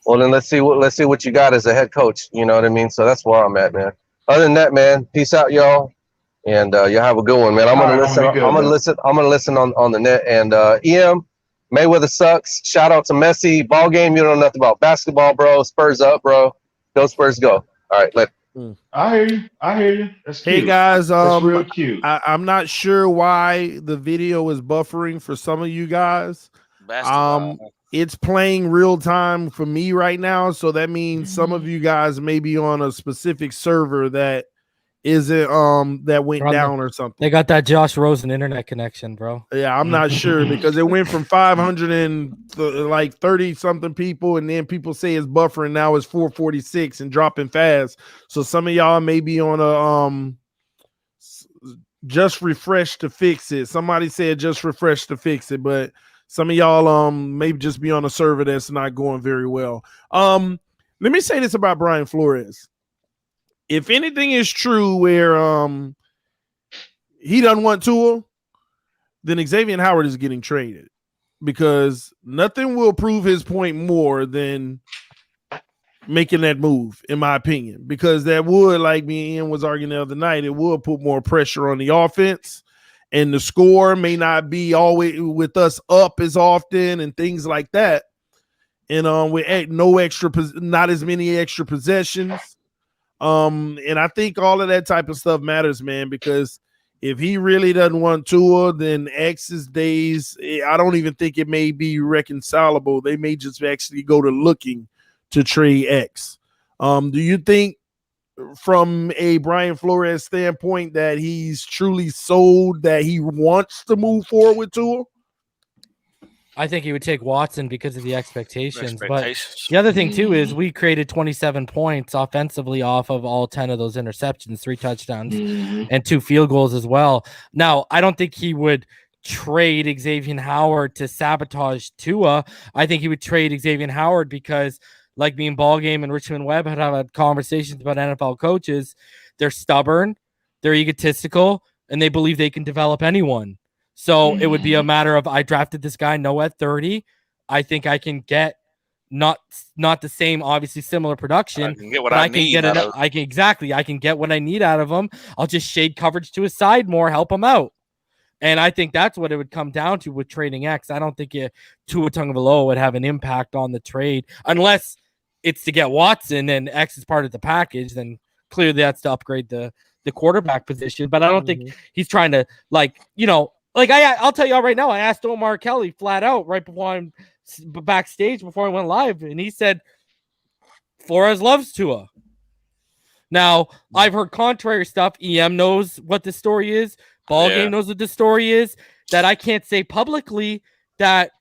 Speaker 3: well then let's see what you got as a head coach. You know what I mean? So that's where I'm at, man. Other than that, man, peace out, y'all, and y'all have a good one, man. I'm gonna listen on the net, and EM. Mayweather sucks. Shout out to Messi. Ball game. You don't know nothing about basketball, bro. Spurs up, bro. Go Spurs, go. All right, later.
Speaker 2: I hear you. That's cute.
Speaker 1: Hey guys,
Speaker 2: that's real cute.
Speaker 1: I'm not sure why the video is buffering for some of you guys. It's playing real time for me right now, so that means some of you guys may be on a specific server that isn't that went down or something.
Speaker 5: They got that Josh Rosen internet connection, bro.
Speaker 1: Yeah, I'm not sure because it went from 530 something people, and then people say it's buffering. Now it's 446 and dropping fast. So some of y'all may be on a just refresh to fix it. Somebody said just refresh to fix it, but some of y'all maybe just be on a server that's not going very well. Let me say this about Brian Flores. If anything is true where he doesn't want Tua, then Xavier Howard is getting traded because nothing will prove his point more than making that move, in my opinion, because that would, like me and Ian was arguing the other night, it would put more pressure on the offense, and the score may not be always with us up as often and things like that. And with not as many extra possessions. And I think all of that type of stuff matters, man, because if he really doesn't want Tua, then X's days, I don't even think it may be reconcilable. They may just actually go to looking to trade X. Do you think from a Brian Flores standpoint that he's truly sold that he wants to move forward with Tua?
Speaker 5: I think he would take Watson because of the expectations. But the other thing, too, is we created 27 points offensively off of all 10 of those interceptions, 3 touchdowns, and 2 field goals as well. Now, I don't think he would trade Xavier Howard to sabotage Tua. I think he would trade Xavier Howard because, like me and Ballgame and Richmond Webb had conversations about NFL coaches, they're stubborn, they're egotistical, and they believe they can develop anyone. So it would be a matter of, I drafted this guy, Noah, at 30. I think I can get not the same, obviously similar production. I can get what I need. I can get what I need out of him. I'll just shade coverage to his side more, help him out. And I think that's what it would come down to with trading X. I don't think Tua Tagovailoa would have an impact on the trade unless it's to get Watson and X is part of the package. Then clearly that's to upgrade the quarterback position. But I don't think he's trying to, I'll tell y'all right now, I asked Omar Kelly flat out right before I'm backstage before I went live, and he said Flores loves Tua. Now, I've heard contrary stuff. EM knows what the story is. Ballgame knows what the story is. That I can't say publicly that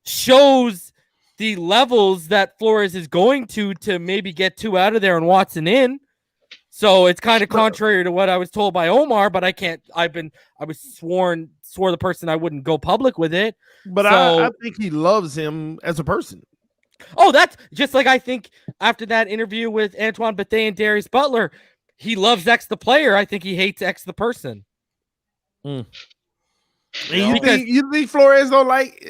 Speaker 5: shows the levels that Flores is going to maybe get two out of there and Watson in. So it's kind of contrary to what I was told by Omar, but I can't. I swore the person I wouldn't go public with it.
Speaker 1: But
Speaker 5: so,
Speaker 1: I think he loves him as a person.
Speaker 5: Oh, that's just like I think after that interview with Antoine Bethea and Darius Butler, he loves X the player. I think he hates X the person.
Speaker 1: And you think Flores don't like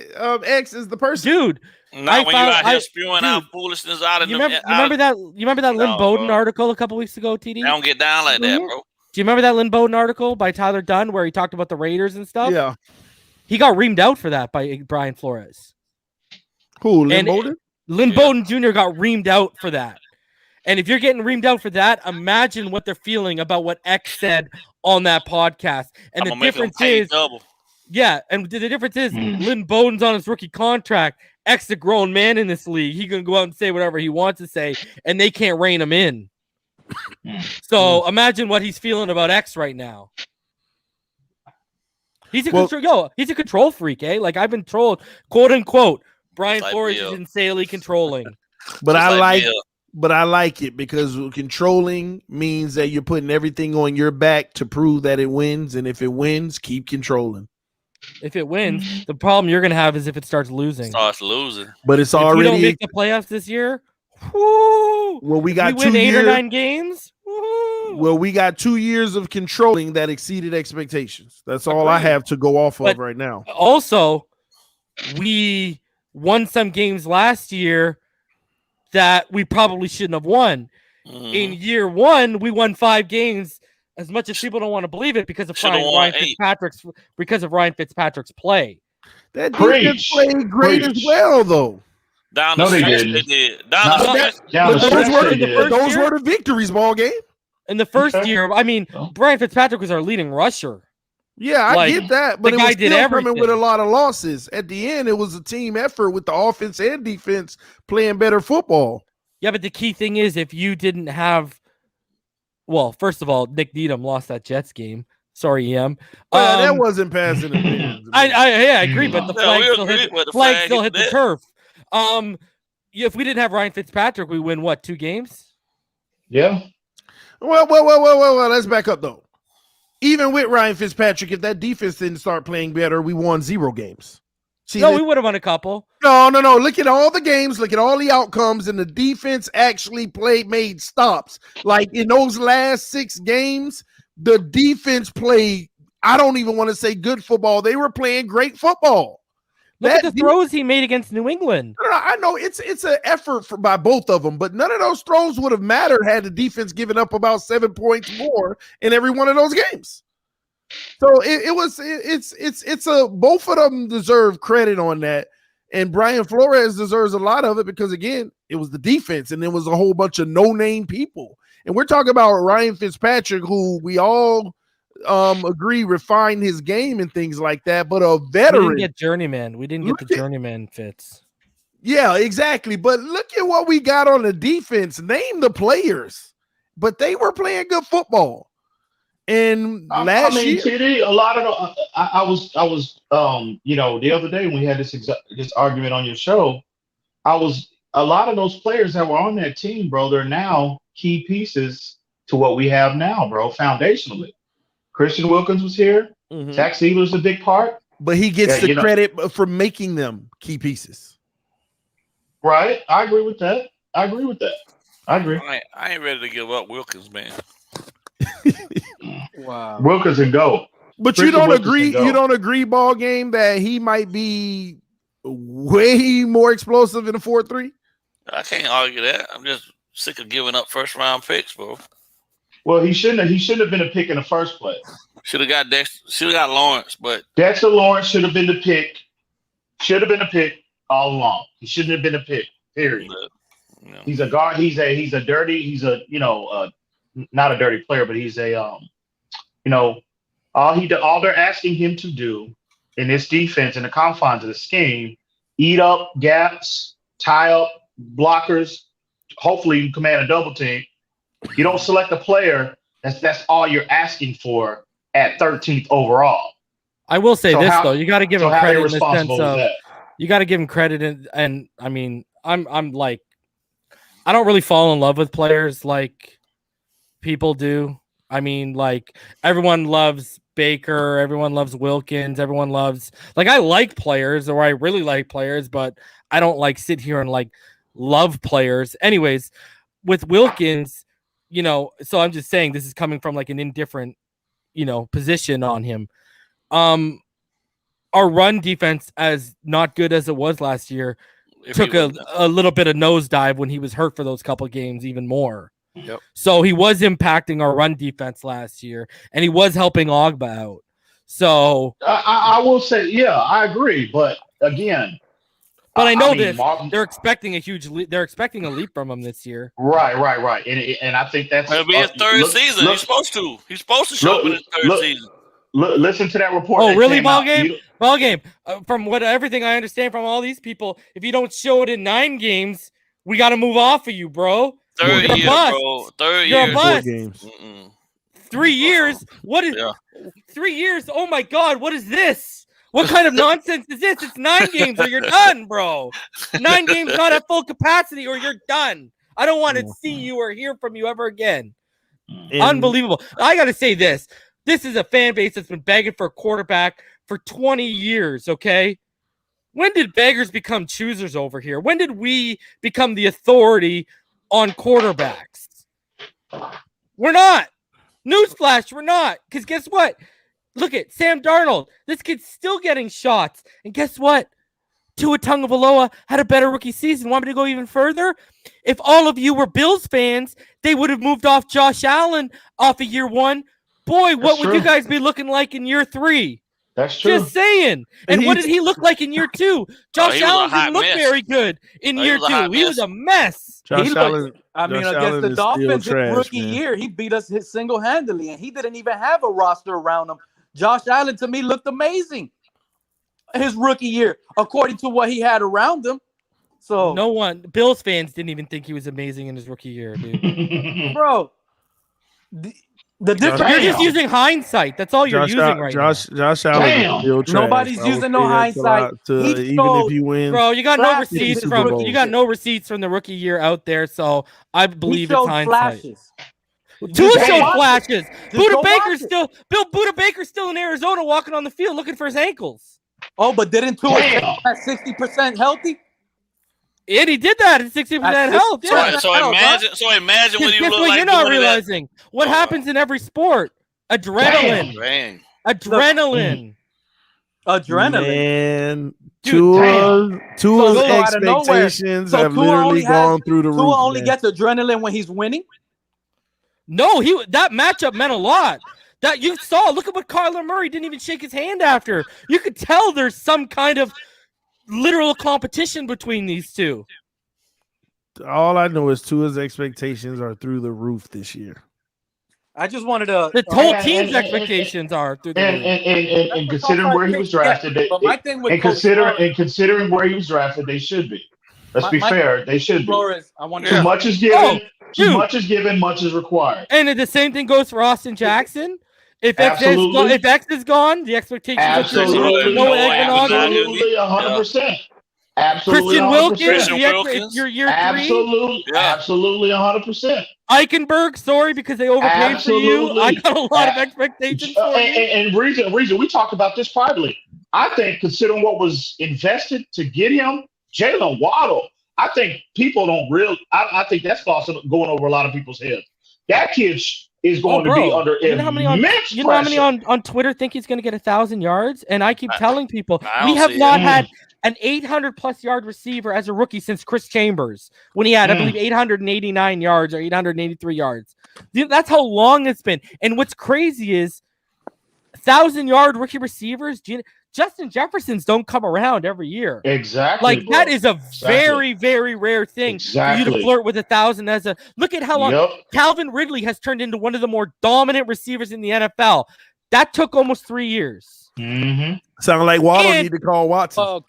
Speaker 1: X as the person,
Speaker 5: dude?
Speaker 6: Not when you out here spewing out foolishness out of
Speaker 5: you remember that Lynn Bowden article a couple weeks ago, TD?
Speaker 6: They don't get down like that, bro.
Speaker 5: Do you remember that Lynn Bowden article by Tyler Dunn where he talked about the Raiders and stuff?
Speaker 1: Yeah.
Speaker 5: He got reamed out for that by Brian Flores.
Speaker 1: Who, Lynn Bowden?
Speaker 5: Lynn Bowden Jr. got reamed out for that. And if you're getting reamed out for that, imagine what they're feeling about what X said on that podcast. And the difference is double. Yeah, and the difference is Lynn Bowden's on his rookie contract. X a grown man in this league. He can go out and say whatever he wants to say, and they can't rein him in. So imagine what he's feeling about X right now. He's a control freak, eh? Like I've been told, quote unquote, Brian Flores is insanely controlling.
Speaker 1: But I like it because controlling means that you're putting everything on your back to prove that it wins, and if it wins, keep controlling.
Speaker 5: If it wins, the problem you're going to have is if it starts losing.
Speaker 1: But it's already.
Speaker 5: If we don't make the playoffs this year, woo,
Speaker 1: well, we got
Speaker 5: we win 8 or 9 games. Woo.
Speaker 1: Well, we got 2 years of controlling that exceeded expectations. That's all I have to go off of right now.
Speaker 5: Also, we won some games last year that we probably shouldn't have won. In year 1, we won 5 games. As much as people don't want to believe it because of Ryan Fitzpatrick's play.
Speaker 1: That defense played great as well, though.
Speaker 6: Down the stretch, they did.
Speaker 1: Those were the victories, ball game.
Speaker 5: In the first year, I mean, Brian Fitzpatrick was our leading rusher.
Speaker 1: Yeah, I get that, but
Speaker 5: the
Speaker 1: it was
Speaker 5: guy did
Speaker 1: still
Speaker 5: everything.
Speaker 1: coming with a lot of losses. At the end, it was a team effort with the offense and defense playing better football.
Speaker 5: Yeah, but the key thing is if you didn't have. Well, first of all, Nick Needham lost that Jets game. Sorry, EM.
Speaker 1: That wasn't passing.
Speaker 5: I agree, but the flag still hit the turf. If we didn't have Ryan Fitzpatrick, we win what, 2 games?
Speaker 2: Yeah.
Speaker 1: Well. Let's back up though. Even with Ryan Fitzpatrick, if that defense didn't start playing better, we won 0 games.
Speaker 5: We would have won a couple.
Speaker 1: No. Look at all the games. Look at all the outcomes, and the defense actually made stops. Like in those last 6 games, the defense played. I don't even want to say good football. They were playing great football.
Speaker 5: Look at the throws he made against New England.
Speaker 1: I know it's an effort by both of them, but none of those throws would have mattered had the defense given up about 7 points more in every one of those games. So it's both of them deserve credit on that. And Brian Flores deserves a lot of it because, again, it was the defense and there was a whole bunch of no-name people. And we're talking about Ryan Fitzpatrick, who we all agree refined his game and things like that, but a veteran.
Speaker 5: We didn't get journeyman. We didn't get the journeyman Fitz.
Speaker 1: Yeah, exactly. But look at what we got on the defense. Name the players. But they were playing good football. And last year,
Speaker 2: TD, a lot of I was the other day when we had this argument on your show, a lot of those players that were on that team, bro, they're now key pieces to what we have now, bro, foundationally. Christian Wilkins was here. Zach Sieler's a big part.
Speaker 1: But he gets the credit for making them key pieces.
Speaker 2: Right. I agree with that. I agree.
Speaker 6: I ain't ready to give up Wilkins, man.
Speaker 2: Wow. Wilkins and go.
Speaker 1: But you don't agree, ball game, that he might be way more explosive in a 4-3?
Speaker 6: I can't argue that. I'm just sick of giving up first round picks, bro.
Speaker 2: Well, he shouldn't have been a pick in the first place.
Speaker 6: Should have got Lawrence, but
Speaker 2: Dexter Lawrence should have been the pick. Should have been a pick all along. He shouldn't have been a pick. Period. He's a guard. He's a not a dirty player, but he's a all they're asking him to do in this defense in the confines of the scheme, eat up gaps, tie up blockers, hopefully command a double team. You don't select a player, that's all you're asking for at 13th overall.
Speaker 5: I will say
Speaker 2: So
Speaker 5: this
Speaker 2: how-
Speaker 5: though, you got to give
Speaker 2: So
Speaker 5: him
Speaker 2: how
Speaker 5: credit in the sense
Speaker 2: irresponsible is
Speaker 5: of
Speaker 2: that?
Speaker 5: you got to give him credit, and I mean, I'm like, I don't really fall in love with players like people do. I mean, like everyone loves Baker, everyone loves Wilkins, everyone loves like I like players or I really like players, but I don't like sit here and like love players. Anyways, with Wilkins, you know, so I'm just saying this is coming from like an indifferent, you know, position on him. Our run defense, as not good as it was last year, took a little bit of nosedive when he was hurt for those couple games, even more.
Speaker 6: Yep.
Speaker 5: So he was impacting our run defense last year, and he was helping Ogba out. So
Speaker 2: I will say, yeah, I agree. But again,
Speaker 5: but I know
Speaker 2: mean,
Speaker 5: this.
Speaker 2: Martin,
Speaker 5: They're expecting a huge leap. They're expecting a leap from him this year.
Speaker 2: right. And I think that's
Speaker 6: It'll be his third season. He's supposed to. He's supposed to show up in his third season.
Speaker 2: Listen to that report.
Speaker 5: Oh,
Speaker 2: that
Speaker 5: really?
Speaker 2: came
Speaker 5: Ball
Speaker 2: out.
Speaker 5: game? Ball game. From what everything I understand from all these people, if you don't show it in 9 games, we got to move off of you, bro.
Speaker 6: Third
Speaker 5: You're
Speaker 6: year,
Speaker 5: a bust.
Speaker 6: bro. Third
Speaker 5: You're
Speaker 6: year.
Speaker 5: a bust.
Speaker 1: 4 games.
Speaker 5: 3 years? What is 3 years? Oh my God! What is this? What kind of nonsense is this? It's 9 games or you're done, bro. 9 games not at full capacity or you're done. I don't want to see you or hear from you ever again. Unbelievable. I got to say this. This is a fan base that's been begging for a quarterback for 20 years, okay? When did beggars become choosers over here? When did we become the authority on quarterbacks? We're not. Newsflash, we're not. Because guess what? Look at Sam Darnold. This kid's still getting shots. And guess what? Tua Tagovailoa had a better rookie season. Want me to go even further? If all of you were Bills fans, they would have moved off Josh Allen off of year 1. Boy, what would you guys be looking like in year 3?
Speaker 2: That's true.
Speaker 5: Just saying. And what did he look like in year 2? Josh Allen didn't look very good in year 2. He was a mess.
Speaker 1: Josh Allen,
Speaker 4: against the Dolphins, his rookie year, he beat us single-handedly, and he didn't even have a roster around him. Josh Allen, to me, looked amazing his rookie year, according to what he had around him. So
Speaker 5: no one, Bills fans didn't even think he was amazing in his rookie year, dude.
Speaker 4: Bro, the difference.
Speaker 5: You're just using hindsight. That's all you're using right now.
Speaker 1: Josh Allen.
Speaker 4: Nobody's using no hindsight.
Speaker 1: Even if he wins,
Speaker 5: bro, you got no receipts from the rookie year out there. So I believe it's hindsight.
Speaker 4: Flashes.
Speaker 5: Tua showed flashes. Buda Baker's still in Arizona walking on the field looking for his ankles.
Speaker 4: Oh, but didn't Tua at 60% healthy?
Speaker 5: And he did that at 60% health. Yeah.
Speaker 6: So imagine what he looked like.
Speaker 5: You're not realizing what happens in every sport. Adrenaline. Adrenaline.
Speaker 1: Man, Tua's expectations have literally gone through the roof.
Speaker 4: Tua only gets adrenaline when he's winning.
Speaker 5: No, that matchup meant a lot. That you saw. Look at what Kyler Murray didn't even shake his hand after. You could tell there's some kind of literal competition between these two.
Speaker 1: All I know is Tua's expectations are through the roof this year.
Speaker 4: I just wanted to.
Speaker 5: The whole team's expectations are through the roof.
Speaker 2: And considering where he was drafted, considering where he was drafted, they should be. Let's be fair. They should be.
Speaker 4: Flores,
Speaker 2: too much is given. Too much is given. Much is required.
Speaker 5: And the same thing goes for Austin Jackson. If X is gone, the expectations
Speaker 2: absolutely,
Speaker 5: are
Speaker 2: 100%. Absolutely,
Speaker 5: Christian Wilkins, you're year 3.
Speaker 2: Absolutely, 100%.
Speaker 5: Eichenberg, sorry because they overpaid for you. I got a lot of expectations for you.
Speaker 2: And reason we talked about this privately. I think considering what was invested to get him, Jalen Waddle. I think people don't I think that's also going over a lot of people's heads. That kid is going to be under immense pressure.
Speaker 5: You know how many on Twitter think he's going to get 1,000 yards? And I keep telling people, we have not had an 800-plus yard receiver as a rookie since Chris Chambers, when he had, I believe, 889 yards or 883 yards. That's how long it's been. And what's crazy is 1,000-yard rookie receivers, Justin Jefferson's don't come around every year.
Speaker 2: Exactly.
Speaker 5: Like, that is a very, very rare thing for you to flirt with 1,000 as a – look at how long Calvin Ridley has turned into one of the more dominant receivers in the NFL. That took almost 3 years.
Speaker 2: Mm-hmm.
Speaker 1: Sound like Waddle need to call Watson.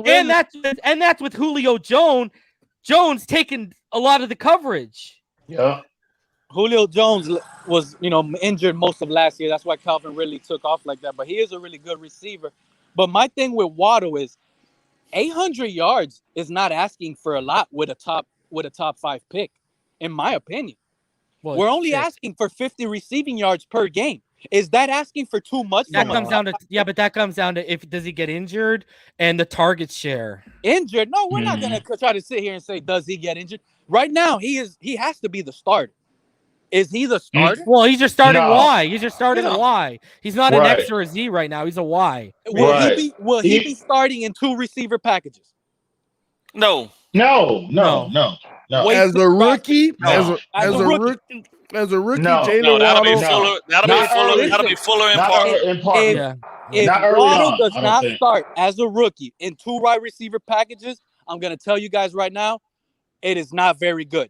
Speaker 5: And that's with Julio Jones taking a lot of the coverage.
Speaker 2: Yeah.
Speaker 4: Julio Jones was, injured most of last year. That's why Calvin Ridley took off like that. But he is a really good receiver. But my thing with Waddle is 800 yards is not asking for a lot with a top 5 pick, in my opinion.
Speaker 5: Well,
Speaker 4: we're only asking for 50 receiving yards per game. Is that asking for too much?
Speaker 5: That comes down to but that comes down to if does he get injured and the target share.
Speaker 4: Injured? No, we're not gonna try to sit here and say does he get injured. Right now, he has to be the starter. Is he the starter?
Speaker 5: Well, he's your starting Y. He's your starting Y. He's not an
Speaker 2: Right.
Speaker 5: X or a Z right now. He's a Y.
Speaker 4: Will he be starting in 2 receiver packages?
Speaker 6: No.
Speaker 1: As a rookie, as a rookie, Jalen Waddle.
Speaker 6: That'll be Fuller and Parker.
Speaker 4: If Waddle does not start as a rookie in 2 wide receiver packages, I'm gonna tell you guys right now, it is not very good.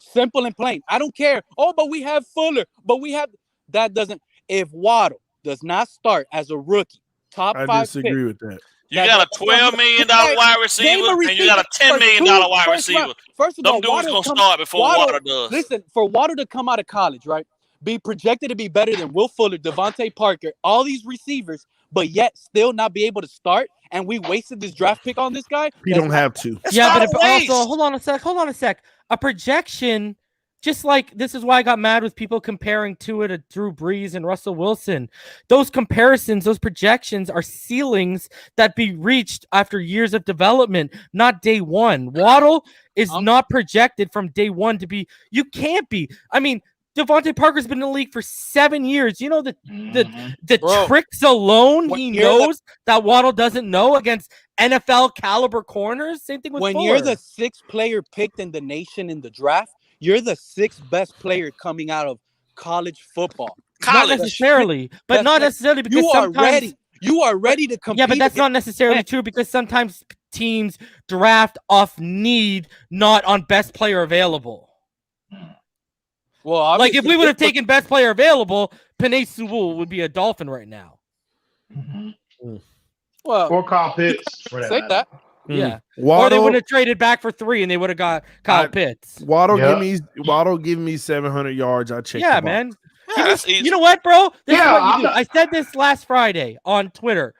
Speaker 4: Simple and plain. I don't care. Oh, but we have Fuller. But we have that doesn't. If Waddle does not start as a rookie, top 5
Speaker 1: I disagree with that.
Speaker 6: You got a $12 million wide receiver and you got a $10 million wide receiver.
Speaker 4: First of all,
Speaker 6: them dudes gonna start before Waddle does.
Speaker 4: Listen, for Waddle to come out of college, right? Be projected to be better than Will Fuller, Devontae Parker, all these receivers, but yet still not be able to start, and we wasted this draft pick on this guy.
Speaker 1: You don't have to.
Speaker 5: Yeah, but also hold on a sec. A projection, just like this is why I got mad with people comparing Tua to Drew Brees and Russell Wilson. Those comparisons, those projections are ceilings that be reached after years of development, not day one. Waddle is not projected from day one to be. You can't be. I mean, Devontae Parker's been in the league for 7 years. You know the tricks alone he knows that Waddle doesn't know against NFL caliber corners. Same thing with
Speaker 4: when
Speaker 5: Fuller.
Speaker 4: You're the 6th player picked in the nation in the draft. You're the 6th best player coming out of college football.
Speaker 5: Not necessarily, but not necessarily because
Speaker 4: you are ready to compete.
Speaker 5: Yeah, but that's not necessarily true because sometimes teams draft off need, not on best player available.
Speaker 4: Well,
Speaker 5: like if we would have taken best player available, Penei Sewell would be a Dolphin right now.
Speaker 2: Well, or Kyle Pitts.
Speaker 4: Say that.
Speaker 5: Yeah.
Speaker 1: Waddle,
Speaker 5: or they would have traded back for 3 and they would have got Kyle Pitts.
Speaker 1: Waddle give me 700 yards. I check.
Speaker 5: Yeah, man. You know what, bro? This is what you do. I said this last Friday on Twitter.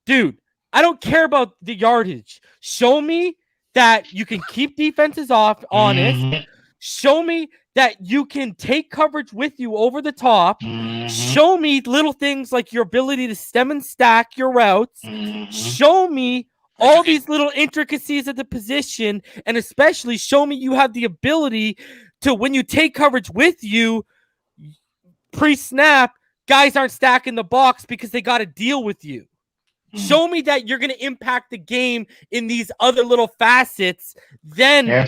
Speaker 5: Dude, I don't care about the yardage. Show me that you can keep defenses honest. Show me that you can take coverage with you over the top. Show me little things like your ability to stem and stack your routes. Show me all these little intricacies of the position, and especially show me you have the ability to, when you take coverage with you, pre-snap, guys aren't stacking the box because they got to deal with you. Show me that you're going to impact the game in these other little facets. Then year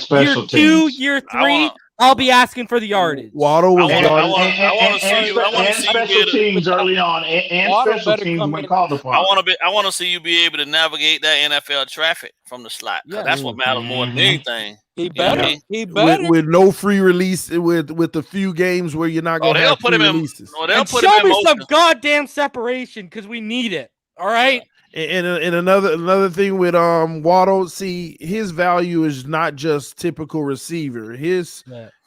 Speaker 5: 2, year 3, I'll be asking for the yardage.
Speaker 1: Waddle was
Speaker 6: I want to see you. I want to see
Speaker 2: special teams early on, and special teams when called upon.
Speaker 6: I want to see you be able to navigate that NFL traffic from the slot. Yeah, that's what matters more than anything.
Speaker 4: He better. He better.
Speaker 1: With no free release, with a few games where you're not going to have free releases.
Speaker 5: Show me some goddamn separation because we need it. All right.
Speaker 1: And another thing with Waddle, see, his value is not just typical receiver.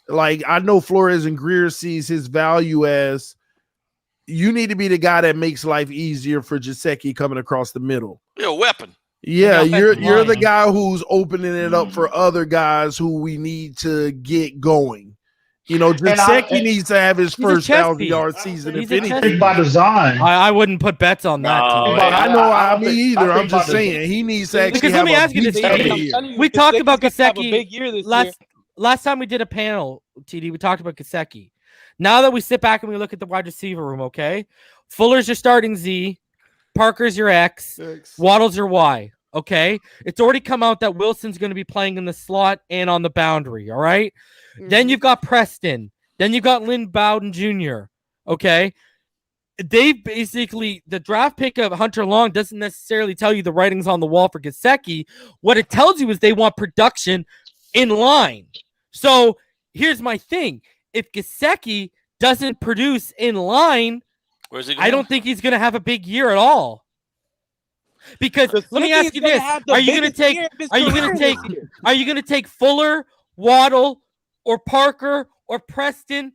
Speaker 1: Like I know Flores and Greer sees his value as you need to be the guy that makes life easier for Gesicki coming across the middle.
Speaker 6: You're a weapon.
Speaker 1: Yeah, you're the guy who's opening it up for other guys who we need to get going. You know, Gesicki needs to have his first 1,000-yard season. If anything,
Speaker 2: by design,
Speaker 5: I wouldn't put bets on that.
Speaker 1: I mean, either. I'm just saying he needs to actually.
Speaker 5: Because let me ask you this: we talked about Gesicki last time we did a panel. TD, we talked about Gesicki. Now that we sit back and we look at the wide receiver room, okay, Fuller's your starting Z, Parker's your X. Waddle's your Y. Okay, it's already come out that Wilson's going to be playing in the slot and on the boundary. All right. Then you've got Preston. Then you've got Lynn Bowden Jr. Okay. They basically, the draft pick of Hunter Long doesn't necessarily tell you the writing's on the wall for Gesicki. What it tells you is they want production in line. So here's my thing. If Gesicki doesn't produce in line, I don't think he's going to have a big year at all. Because let me ask you this. Are you going to take Fuller, Waddle, or Parker or Preston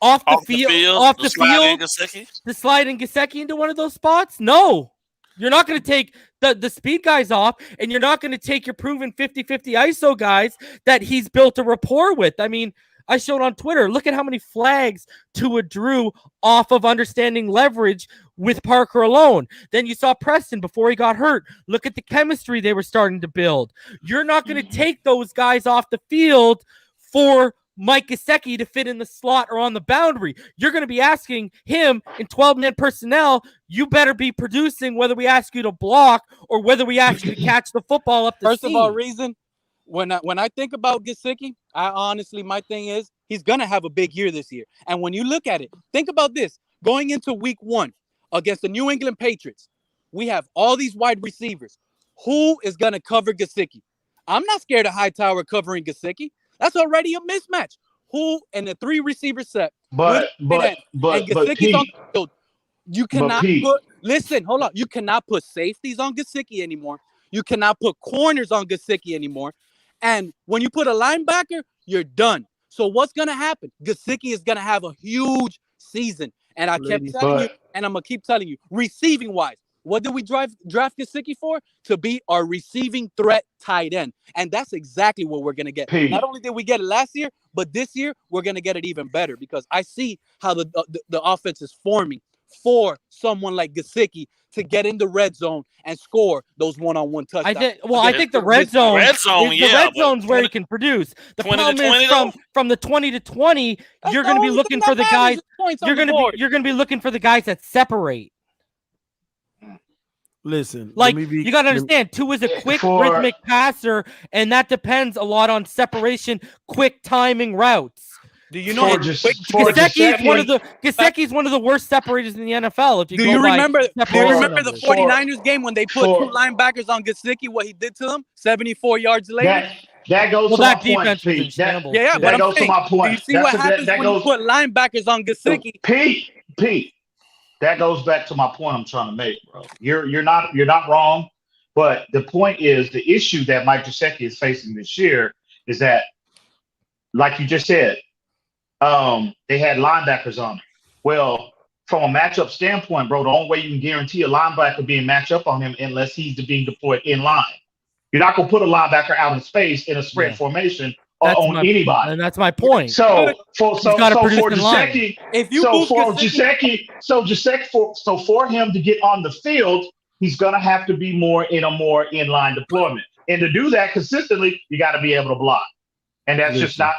Speaker 5: off the field,
Speaker 6: to
Speaker 5: slide in Gesicki into one of those spots? No. You're not going to take the speed guys off, and you're not going to take your proven 50-50 ISO guys that he's built a rapport with. I mean, I showed on Twitter, look at how many flags Tua drew off of understanding leverage with Parker alone. Then you saw Preston before he got hurt. Look at the chemistry they were starting to build. You're not going to take those guys off the field for Mike Gesicki to fit in the slot or on the boundary. You're going to be asking him in 12-man personnel, you better be producing whether we ask you to block or whether we ask you to catch the football up the
Speaker 4: First
Speaker 5: seam.
Speaker 4: of all, reason, when I think about Gesicki, my thing is he's going to have a big year this year. And when you look at it, think about this. Going into week 1 against the New England Patriots, we have all these wide receivers. Who is going to cover Gesicki? I'm not scared of Hightower covering Gesicki. That's already a mismatch. Who in the 3 receiver set?
Speaker 2: But
Speaker 4: Gesicki's on the field. You cannot
Speaker 2: listen,
Speaker 4: hold on. You cannot put safeties on Gesicki anymore. You cannot put corners on Gesicki anymore. And when you put a linebacker, you're done. So what's gonna happen? Gesicki is gonna have a huge season. And I kept telling you, and I'm gonna keep telling you, receiving wise. What did we draft Gesicki for? To be our receiving threat tight end. And that's exactly what we're going to get. Not only did we get it last year, but this year we're going to get it even better because I see how the offense is forming for someone like Gesicki to get in the red zone and score those one-on-one touchdowns.
Speaker 5: I think the red zone is where he can produce. The problem is from the 20 to 20, you're going to be looking for the guys. You're going to be looking for the guys that separate.
Speaker 1: Listen,
Speaker 5: you got to understand, Tua is a quick, rhythmic passer, and that depends a lot on separation, quick timing routes.
Speaker 4: Do you know
Speaker 5: Gesicki's one of the worst separators in the NFL?
Speaker 4: Do you remember the 49ers game when they put 2 linebackers on Gesicki? What he did to them 74 yards later.
Speaker 2: That goes to my point, Pete.
Speaker 4: That goes to my point. Do you see what happens when you put linebackers on Gesicki?
Speaker 2: Pete. That goes back to my point I'm trying to make, bro. You're not wrong, but the point is the issue that Mike Gesicki is facing this year is that, like you just said, they had linebackers on him. Well, from a matchup standpoint, bro, the only way you can guarantee a linebacker being matched up on him unless he's being deployed in line. You're not gonna put a linebacker out in space in a spread formation on anybody.
Speaker 5: And that's my point.
Speaker 2: So for Gesicki, for him to get on the field, he's gonna have to be more in inline deployment. And to do that consistently, you got to be able to block. And that's just not.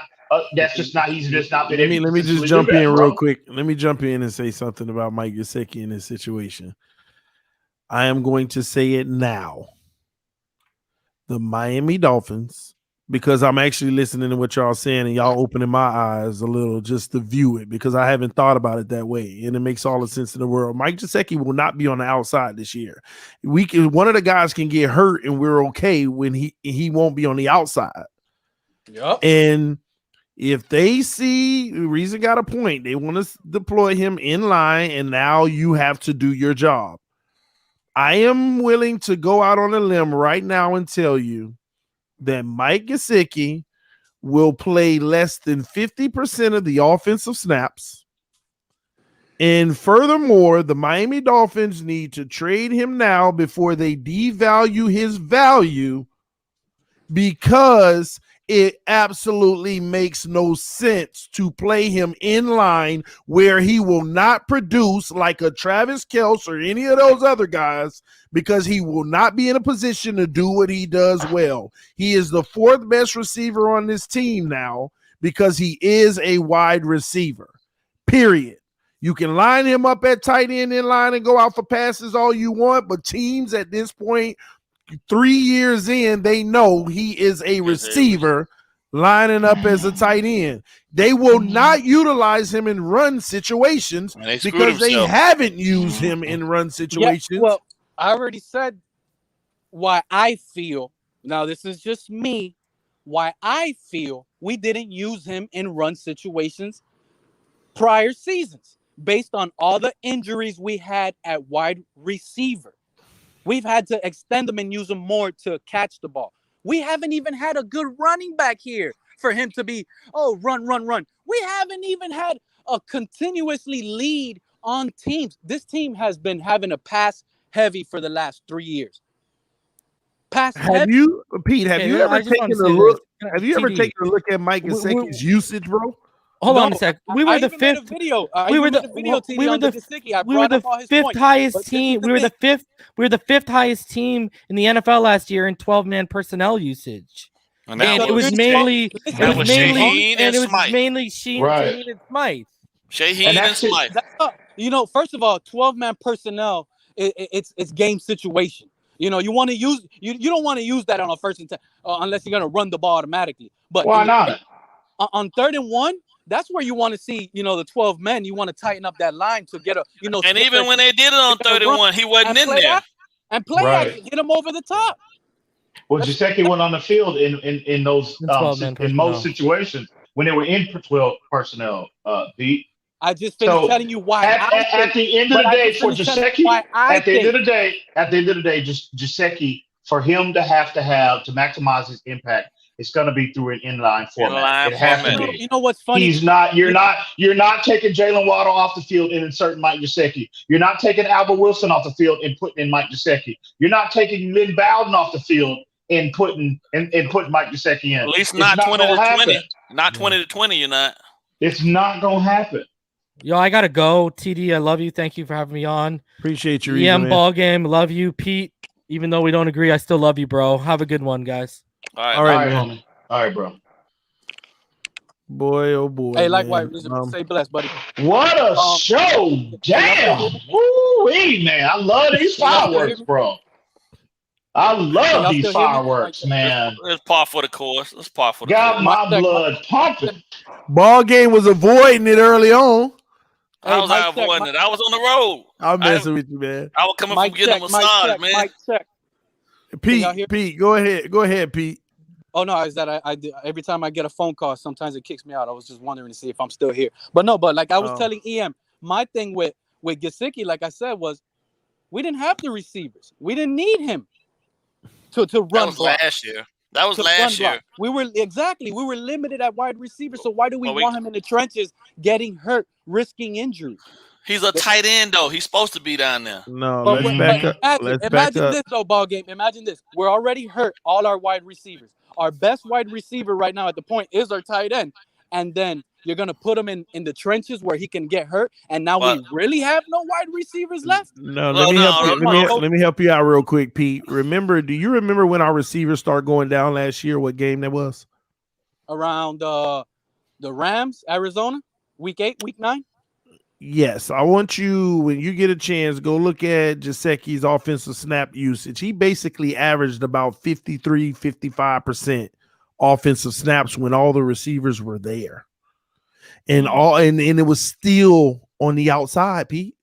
Speaker 2: He's just not been able.
Speaker 1: Let me just jump in real quick. Let me jump in and say something about Mike Gesicki in this situation. I am going to say it now. The Miami Dolphins, because I'm actually listening to what y'all saying and y'all opening my eyes a little just to view it because I haven't thought about it that way. And it makes all the sense in the world. Mike Gesicki will not be on the outside this year. One of the guys can get hurt and we're okay when he won't be on the outside.
Speaker 4: Yep.
Speaker 1: And if they see Reason got a point, they want to deploy him in line, and now you have to do your job. I am willing to go out on a limb right now and tell you that Mike Gesicki will play less than 50% of the offensive snaps. And furthermore, the Miami Dolphins need to trade him now before they devalue his value because it absolutely makes no sense to play him in line where he will not produce like a Travis Kelce or any of those other guys because he will not be in a position to do what he does well. He is the 4th best receiver on this team now because he is a wide receiver, period. You can line him up at tight end in line and go out for passes all you want, but teams at this point 3 years in, they know he is a receiver lining up as a tight end. They will not utilize him in run situations because they haven't used him in run situations.
Speaker 4: Yeah, well, I already said why I feel, now this is just me, why I feel we didn't use him in run situations prior seasons based on all the injuries we had at wide receiver. We've had to extend them and use them more to catch the ball. We haven't even had a good running back here for him to be, run. We haven't even had continuously lead on teams. This team has been having a pass heavy for the last 3 years. Pass
Speaker 1: Have
Speaker 4: heavy.
Speaker 1: you, Pete? Have you ever taken a look? Have you ever taken a look at Mike Gesicki's usage, bro?
Speaker 5: Hold on a sec. We were the fifth.
Speaker 4: We were
Speaker 5: the fifth highest team. We were the fifth highest team in the NFL last year in 12-man personnel usage.
Speaker 6: And
Speaker 5: it was mainly
Speaker 6: Shaheen and
Speaker 5: Smythe.
Speaker 6: Shaheen and Smythe.
Speaker 4: You know, first of all, 12-man personnel, it's game situation. You know, you want to use you don't want to use that on a first and 10 unless you're gonna run the ball automatically. But
Speaker 2: why not?
Speaker 4: On 3rd and 1, that's where you want to see, you know, the 12 men. You want to tighten up that line to get a, you know.
Speaker 6: And even when they did it on 3rd and 1, he wasn't in there.
Speaker 4: And play action, get him over the top.
Speaker 2: Well, Gesicki went on the field in those in most situations when they were in 12 personnel. Pete.
Speaker 4: I just finished telling you why.
Speaker 2: At the end of the day, for Gesicki, at the end of the day, just Gesicki, for him to maximize his impact, it's going to be through an inline format. It has to be.
Speaker 4: You know what's funny?
Speaker 2: You're not taking Jalen Waddle off the field and inserting Mike Gesicki. You're not taking Albert Wilson off the field and putting in Mike Gesicki. You're not taking Lynn Bowden off the field and putting Mike Gesicki in.
Speaker 6: At least not 20 to 20. Not 20 to 20. You're not.
Speaker 2: It's not going to happen.
Speaker 5: Yo, I gotta go. TD, I love you. Thank you for having me on.
Speaker 1: Appreciate you.
Speaker 5: EM ball game. Love you, Pete. Even though we don't agree, I still love you, bro. Have a good one, guys.
Speaker 2: All right, man. All right, bro.
Speaker 1: Boy, oh boy.
Speaker 4: Hey, likewise. Say bless, buddy.
Speaker 2: What a show! Damn. Woo-wee, man. I love these fireworks, bro. I love these fireworks, man.
Speaker 6: It's par for the course. It's par for the
Speaker 2: Got my blood pumping.
Speaker 1: Ball game was avoiding it early on.
Speaker 6: I was avoiding it. I was on the road.
Speaker 1: I'm messing with you, man.
Speaker 6: I was coming from getting a massage, man.
Speaker 4: Mike check.
Speaker 1: Pete, go ahead, Pete.
Speaker 4: Oh no, is that I every time I get a phone call, sometimes it kicks me out. I was just wondering to see if I'm still here. But like I was telling EM, my thing with Gesicki, like I said, was we didn't have the receivers. We didn't need him to run.
Speaker 6: That was last year. That was last year.
Speaker 4: We were limited at wide receiver. So why do we want him in the trenches, getting hurt, risking injury?
Speaker 6: He's a tight end, though. He's supposed to be down there.
Speaker 1: No, let's back up.
Speaker 4: Imagine this, though, ball game. Imagine this. We're already hurt, all our wide receivers. Our best wide receiver right now at the point is our tight end. And then you're going to put him in the trenches where he can get hurt. And now we really have no wide receivers left?
Speaker 1: No, let me help you out real quick, Pete. Do you remember when our receivers started going down last year? What game that was?
Speaker 4: Around the Rams, Arizona, week 8, week 9.
Speaker 1: Yes, I want you, when you get a chance, go look at Gesicki's offensive snap usage. He basically averaged about 53, 55% offensive snaps when all the receivers were there. And it was still on the outside, Pete.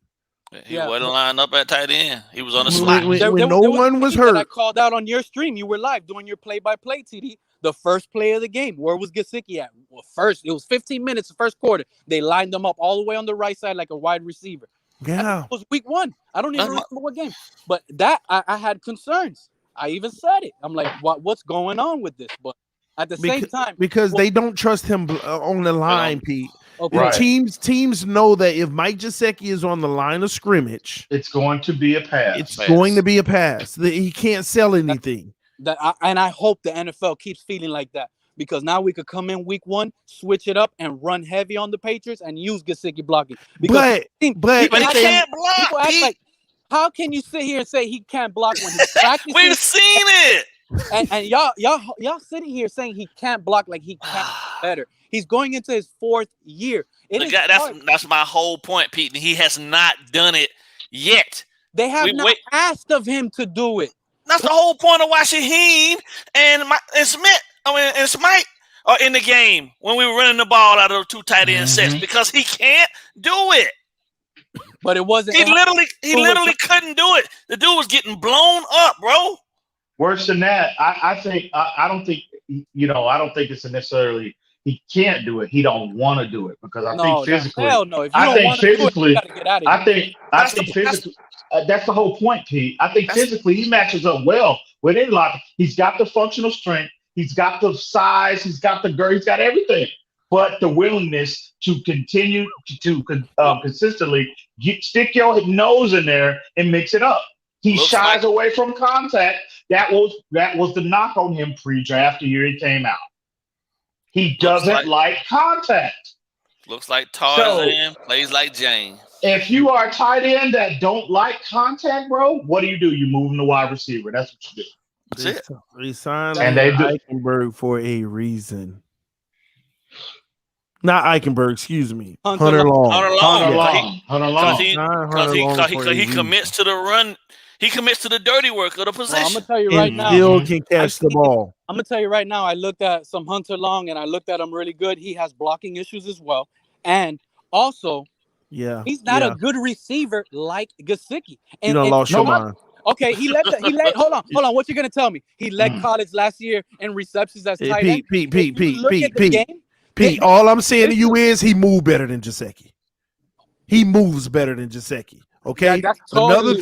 Speaker 6: He wasn't lined up at tight end. He was on the slot.
Speaker 1: When no one was hurt.
Speaker 4: I called out on your stream. You were live doing your play-by-play, TD. The first play of the game. Where was Gesicki at? Well, first, it was 15 minutes the first quarter. They lined them up all the way on the right side like a wide receiver.
Speaker 1: Yeah.
Speaker 4: It was week 1. I don't even remember what game. But that, I had concerns. I even said it. I'm like, what's going on with this? But at the same time.
Speaker 1: Because they don't trust him on the line, Pete.
Speaker 4: Okay.
Speaker 2: Right.
Speaker 1: Teams know that if Mike Gesicki is on the line of scrimmage,
Speaker 2: it's going to be a pass.
Speaker 1: It's going to be a pass. He can't sell anything.
Speaker 4: And I hope the NFL keeps feeling like that, because now we could come in week 1, switch it up, and run heavy on the Patriots and use Gesicki blocking.
Speaker 1: But he
Speaker 6: can't block.
Speaker 4: Like, how can you sit here and say he can't block when he's practicing?
Speaker 6: We've seen it.
Speaker 4: And y'all sitting here saying he can't block like he can't better. He's going into his 4th year.
Speaker 6: That's my whole point, Pete. And he has not done it yet.
Speaker 4: They have not asked of him to do it.
Speaker 6: That's the whole point of why Shaheen and Smythe are in the game when we were running the ball out of 2 tight end sets, because he can't do it.
Speaker 4: But it wasn't.
Speaker 6: He literally couldn't do it. The dude was getting blown up, bro.
Speaker 2: Worse than that, I don't think it's necessarily he can't do it. He don't want to do it, because I think physically.
Speaker 4: Hell no. If you don't want to do it, you gotta get out of here.
Speaker 2: I think physically. That's the whole point, Pete. I think physically he matches up well with any locker. He's got the functional strength. He's got the size. He's got the girth. He's got everything. but the willingness to continue to consistently stick your nose in there and mix it up. He shies away from contact. That was the knock on him pre-draft the year he came out. He doesn't like contact.
Speaker 6: Looks like Tarzan, plays like Jane.
Speaker 2: If you are a tight end that don't like contact, bro, what do? You move him to wide receiver. That's what you do.
Speaker 6: That's it.
Speaker 1: They signed
Speaker 2: And they do.
Speaker 1: Eichenberg for a reason. Not Eichenberg, excuse me.
Speaker 6: Hunter Long.
Speaker 2: Hunter
Speaker 6: Because he commits to the run. He commits to the dirty work of the possession.
Speaker 4: Well, I'm gonna tell you right now.
Speaker 1: Still can catch the ball.
Speaker 4: I'm gonna tell you right now. I looked at some Hunter Long, and I looked at him really good. He has blocking issues as well, and also, he's not a good receiver like Gesicki.
Speaker 1: You done lost your mind.
Speaker 4: Okay, he led. Hold on. What you gonna tell me? He led college last year in receptions as tight end.
Speaker 1: Pete. All I'm saying to you is he moved better than Gesicki. He moves better than Gesicki. Okay.
Speaker 4: Yeah, totally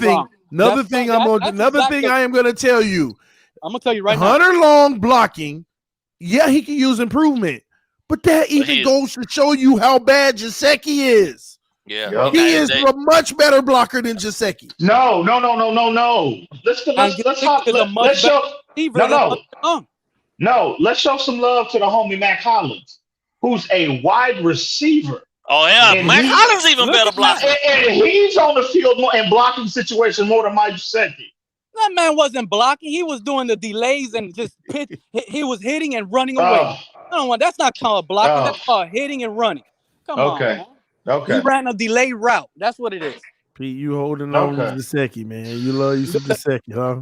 Speaker 1: Another thing I am gonna tell you.
Speaker 4: I'm gonna tell you right now.
Speaker 1: Hunter Long blocking, he can use improvement, but that even goes to show you how bad Gesicki is.
Speaker 6: Yeah,
Speaker 1: he is a much better blocker than Gesicki.
Speaker 2: No. Let's show some love to the homie Mac Hollins, who's a wide receiver.
Speaker 6: Oh yeah, Mac Hollins even better blocker.
Speaker 2: And he's on the field more in blocking situations more than Mike Gesicki.
Speaker 4: That man wasn't blocking; he was doing the delays and just he was hitting and running away. That's not called blocking. That's called hitting and running. Come on. Man.
Speaker 2: Okay.
Speaker 4: He ran a delay route. That's what it is.
Speaker 1: Pete, you holding on to Gesicki, man. You love you some Gesicki, huh?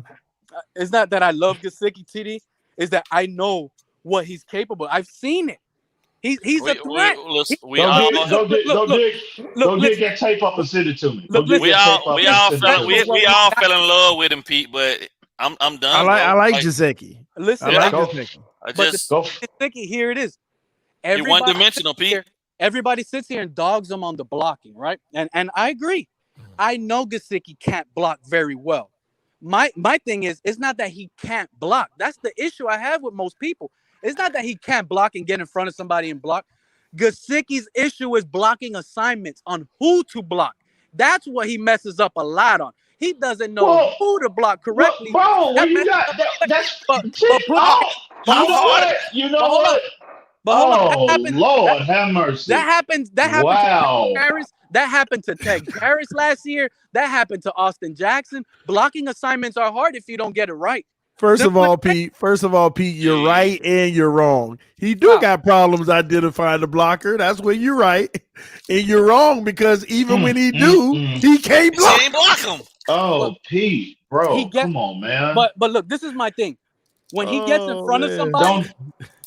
Speaker 4: It's not that I love Gesicki, TD. It's that I know what he's capable. I've seen it. He's a threat.
Speaker 2: Go dig that tape up and send it to me.
Speaker 6: We all fell in love with him, Pete. But I'm done.
Speaker 1: I like Gesicki.
Speaker 4: Listen, Gesicki. Here it is.
Speaker 6: He one-dimensional, Pete.
Speaker 4: Everybody sits here and dogs him on the blocking, right? And I agree. I know Gesicki can't block very well. My thing is, it's not that he can't block. That's the issue I have with most people. It's not that he can't block and get in front of somebody and block. Gesicki's issue is blocking assignments on who to block. That's what he messes up a lot on. He doesn't know who to block correctly.
Speaker 2: You know what? Lord have mercy.
Speaker 4: That happened to Harris. That happened to Ted Harris last year. That happened to Austin Jackson. Blocking assignments are hard if you don't get it right.
Speaker 1: First of all, Pete, you're right and you're wrong. He got problems identifying the blocker. That's where you're right. And you're wrong because even when he he can't block.
Speaker 6: He ain't block him.
Speaker 2: Oh, Pete, bro, come on, man.
Speaker 4: But look, this is my thing. When he gets in front of somebody,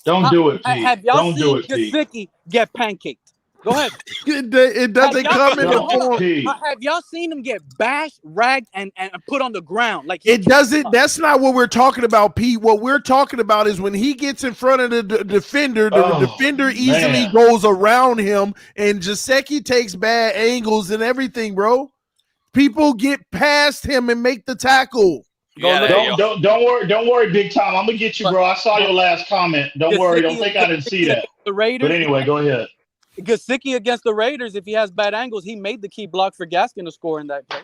Speaker 2: don't do it, Pete.
Speaker 4: Have y'all seen Gesicki get pancaked? Go ahead.
Speaker 1: It doesn't come in the form.
Speaker 4: Have y'all seen him get bashed, ragged, and put on the ground? Like
Speaker 1: it doesn't. That's not what we're talking about, Pete. What we're talking about is when he gets in front of the defender, the defender easily goes around him, and Gesicki takes bad angles and everything, bro. People get past him and make the tackle.
Speaker 2: Don't worry, big time. I'm gonna get you, bro. I saw your last comment. Don't worry. Don't think I didn't see that.
Speaker 4: The Raiders.
Speaker 2: But anyway, go ahead.
Speaker 4: Gesicki against the Raiders, if he has bad angles, he made the key block for Gaskin to score in that play.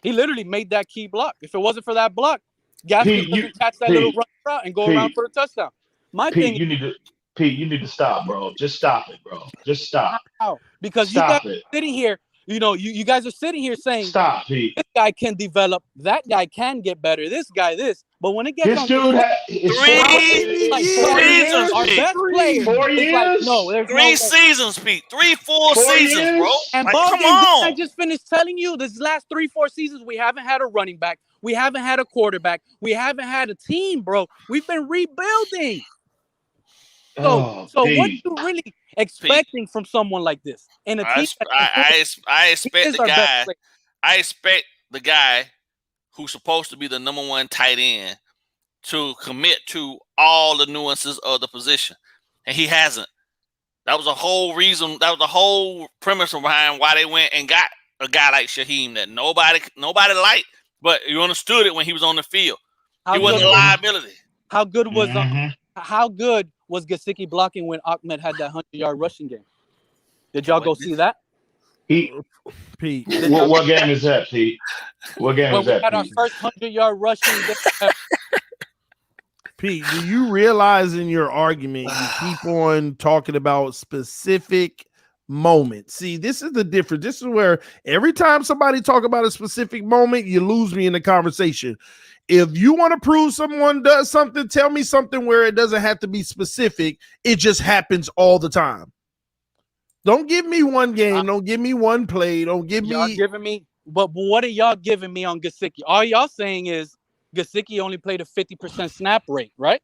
Speaker 4: He literally made that key block. If it wasn't for that block, Gaskin doesn't catch that little run route and go around for a touchdown.
Speaker 2: You need to stop, bro. Just stop it, bro. Just stop.
Speaker 4: Because you guys are sitting here, you guys are sitting here saying,
Speaker 2: stop, Pete.
Speaker 4: This guy can develop, that guy can get better, this guy this. But when it gets
Speaker 2: this dude
Speaker 4: our best player,
Speaker 2: 4 years?
Speaker 6: There's 3 seasons, Pete. 3-4 seasons, bro.
Speaker 4: And come on. I just finished telling you this last 3-4 seasons, we haven't had a running back. We haven't had a quarterback. We haven't had a team, bro. We've been rebuilding. So what are you really expecting from someone like this? In a team
Speaker 6: I expect the guy who's supposed to be the number 1 tight end to commit to all the nuances of the position. And he hasn't. That was the whole reason. That was the whole premise behind why they went and got a guy like Shaheem that nobody liked, but you understood it when he was on the field. He wasn't a liability.
Speaker 4: How good was How good was Gesicki blocking when Ahmed had that 100-yard rushing game? Did y'all go see that?
Speaker 1: Pete.
Speaker 2: What game is that, Pete? What game is that,
Speaker 4: Pete? We had our
Speaker 2: Pete?
Speaker 4: first 100-yard rushing game.
Speaker 1: Pete, do you realize in your argument you keep on talking about specific moments? See, this is the difference. This is where every time somebody talk about a specific moment, you lose me in the conversation. If you want to prove someone does something, tell me something where it doesn't have to be specific. It just happens all the time. Don't give me one game. Don't give me one play. Don't give
Speaker 4: y'all
Speaker 1: me.
Speaker 4: Giving me. But what are y'all giving me on Gesicki? All y'all saying is Gesicki only played a 50% snap rate, right?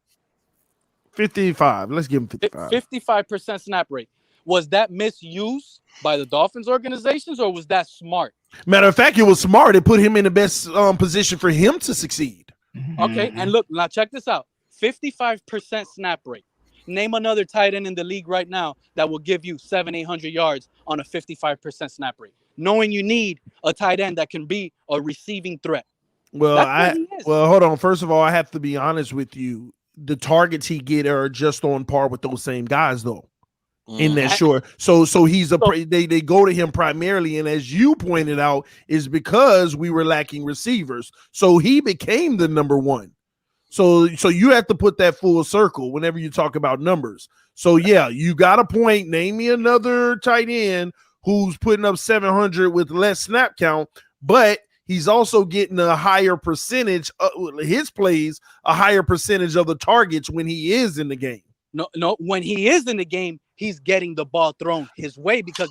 Speaker 1: 55. Let's give him 55.
Speaker 4: 55% snap rate. Was that misused by the Dolphins organizations, or was that smart?
Speaker 1: Matter of fact, it was smart. It put him in the best position for him to succeed.
Speaker 4: Okay, and look, now check this out. 55% snap rate. Name another tight end in the league right now that will give you 700-800 yards on a 55% snap rate, knowing you need a tight end that can be a receiving threat.
Speaker 1: Well, hold on. First of all, I have to be honest with you. The targets he get are just on par with those same guys, though. In that short, so he's they go to him primarily, and as you pointed out, is because we were lacking receivers. So he became the number one. So you have to put that full circle whenever you talk about numbers. So yeah, you got a point. Name me another tight end who's putting up 700 with less snap count, but he's also getting a higher percentage of his plays, a higher percentage of the targets when he is in the game.
Speaker 4: No, when he is in the game, he's getting the ball thrown his way because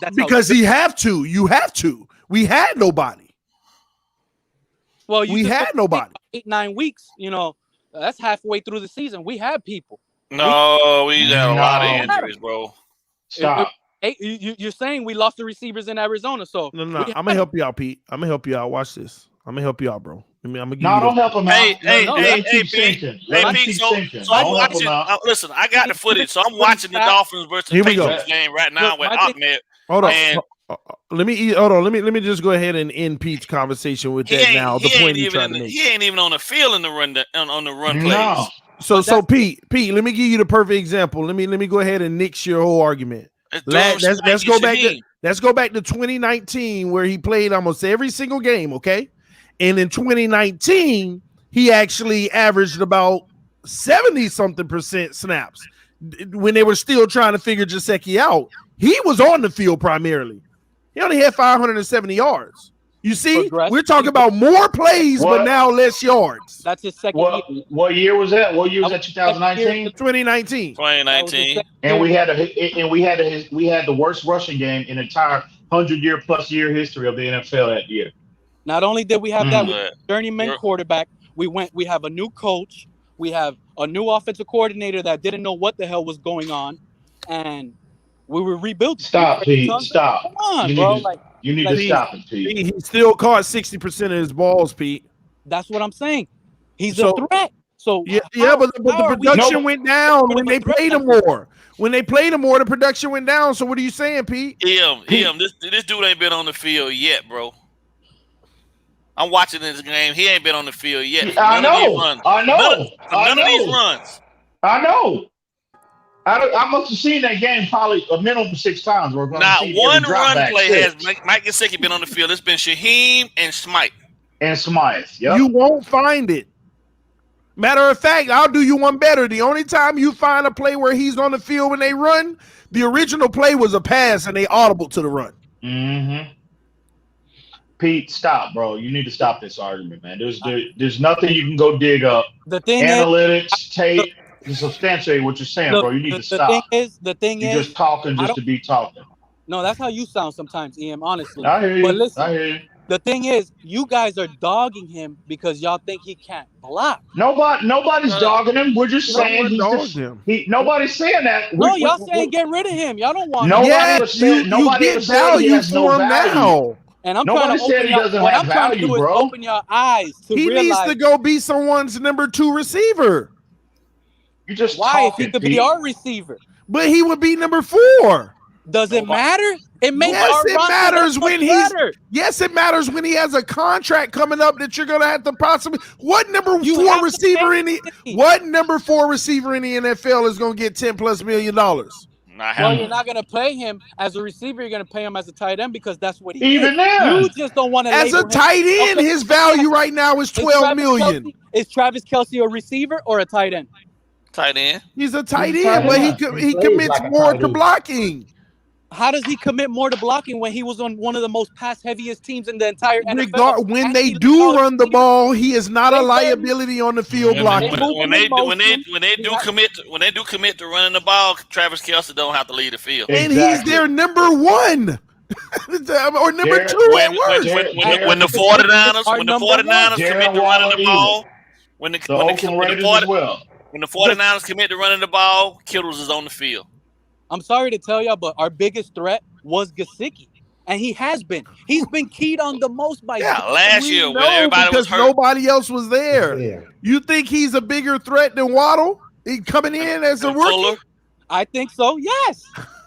Speaker 1: he have to. You have to. We had nobody.
Speaker 4: Well,
Speaker 1: we had nobody.
Speaker 4: 8-9 weeks. That's halfway through the season. We had people.
Speaker 6: No, we got a lot of injuries, bro.
Speaker 2: Stop.
Speaker 4: You're saying we lost the receivers in Arizona, so
Speaker 1: no. I'm gonna help you out, Pete. I'm gonna help you out. Watch this. I'm gonna help you out, bro. I'm gonna give you
Speaker 2: don't help him out.
Speaker 6: Hey, Pete. So I'm watching. Listen, I got the footage, so I'm watching the Dolphins versus Patriots game right now with Ahmed.
Speaker 1: Hold on. Let me just go ahead and end Pete's conversation with that now. The point he's trying to make.
Speaker 6: He ain't even on the field in the run plays.
Speaker 2: No.
Speaker 1: So Pete, let me give you the perfect example. Let me go ahead and nix your whole argument. Let's go back to 2019 where he played almost every single game, okay? And in 2019, he actually averaged about 70-something% snaps when they were still trying to figure Gesicki out. He was on the field primarily. He only had 570 yards. You see, we're talking about more plays, but now less yards.
Speaker 4: That's his second year.
Speaker 2: What year was that? What year was that? 2019.
Speaker 1: 2019.
Speaker 2: And we had the worst rushing game in the entire 100-year-plus-year history of the NFL that year.
Speaker 4: Not only did we have that with journeyman quarterback, we have a new coach, we have a new offensive coordinator that didn't know what the hell was going on, and we were rebuilding.
Speaker 2: Stop, Pete. Stop.
Speaker 4: Come on, bro.
Speaker 2: You need to stop it, Pete.
Speaker 1: He still caught 60% of his balls, Pete.
Speaker 4: That's what I'm saying. He's a threat. So
Speaker 1: but the production went down when they played him more. When they played him more, the production went down. So what are you saying, Pete?
Speaker 6: This dude ain't been on the field yet, bro. I'm watching this game. He ain't been on the field yet.
Speaker 2: I know.
Speaker 6: None of these runs.
Speaker 2: I know. I must have seen that game probably a minimum 6 times.
Speaker 6: Not one run play has Mike Gesicki been on the field. It's been Shaheem and Smythe.
Speaker 2: Yep.
Speaker 1: You won't find it. Matter of fact, I'll do you one better. The only time you find a play where he's on the field when they run, the original play was a pass and they audible to the run.
Speaker 2: Mm-hmm. Pete, stop, bro. You need to stop this argument, man. There's nothing you can go dig up.
Speaker 4: The thing
Speaker 2: analytics, tape, to substantiate what you're saying, bro. You need to stop.
Speaker 4: The thing is,
Speaker 2: you're just talking just to be talking.
Speaker 4: No, that's how you sound sometimes, Ian, honestly.
Speaker 2: I hear you.
Speaker 4: But listen,
Speaker 2: I hear you.
Speaker 4: The thing is, you guys are dogging him because y'all think he can't block.
Speaker 2: Nobody's dogging him. We're just saying nobody's saying that.
Speaker 4: No, y'all saying get rid of him. Y'all don't want him.
Speaker 2: Nobody
Speaker 1: get value for him now.
Speaker 4: And I'm
Speaker 2: Nobody said he doesn't have value, bro.
Speaker 4: Open your eyes to realize
Speaker 1: he needs to go be someone's number 2 receiver.
Speaker 2: You just
Speaker 4: why? If he could be our receiver,
Speaker 1: but he would be number 4.
Speaker 4: Does it matter? It makes
Speaker 1: yes, it matters when he's
Speaker 4: better.
Speaker 1: yes, it matters when he has a contract coming up that you're gonna have to possibly what number 4 receiver in the NFL is gonna get $10+ million?
Speaker 4: Well, you're not gonna pay him as a receiver. You're gonna pay him as a tight end because that's what he
Speaker 2: Even
Speaker 4: is.
Speaker 2: then,
Speaker 4: You just don't want to.
Speaker 1: As a tight end, his value right now is $12 million.
Speaker 4: Is Travis Kelce a receiver or a tight end?
Speaker 6: Tight end.
Speaker 1: He's a tight end, but he commits more to blocking.
Speaker 4: How does he commit more to blocking when he was on one of the most pass-heaviest teams in the entire NFL?
Speaker 1: When they do run the ball, he is not a liability on the field blocking.
Speaker 6: When they do commit to running the ball, Travis Kelce don't have to lead the field,
Speaker 1: and he's their number 1 or number 2 at worst.
Speaker 6: When the 49ers commit to running the ball, when the 49ers commit to running the ball, Kittles is on the field.
Speaker 4: I'm sorry to tell y'all, but our biggest threat was Gesicki, and he has been. He's been keyed on the most by.
Speaker 6: Yeah, last year when everybody was hurt,
Speaker 1: nobody else was there. Yeah. You think he's a bigger threat than Waddle? He coming in as a rookie?
Speaker 4: I think so. Yes.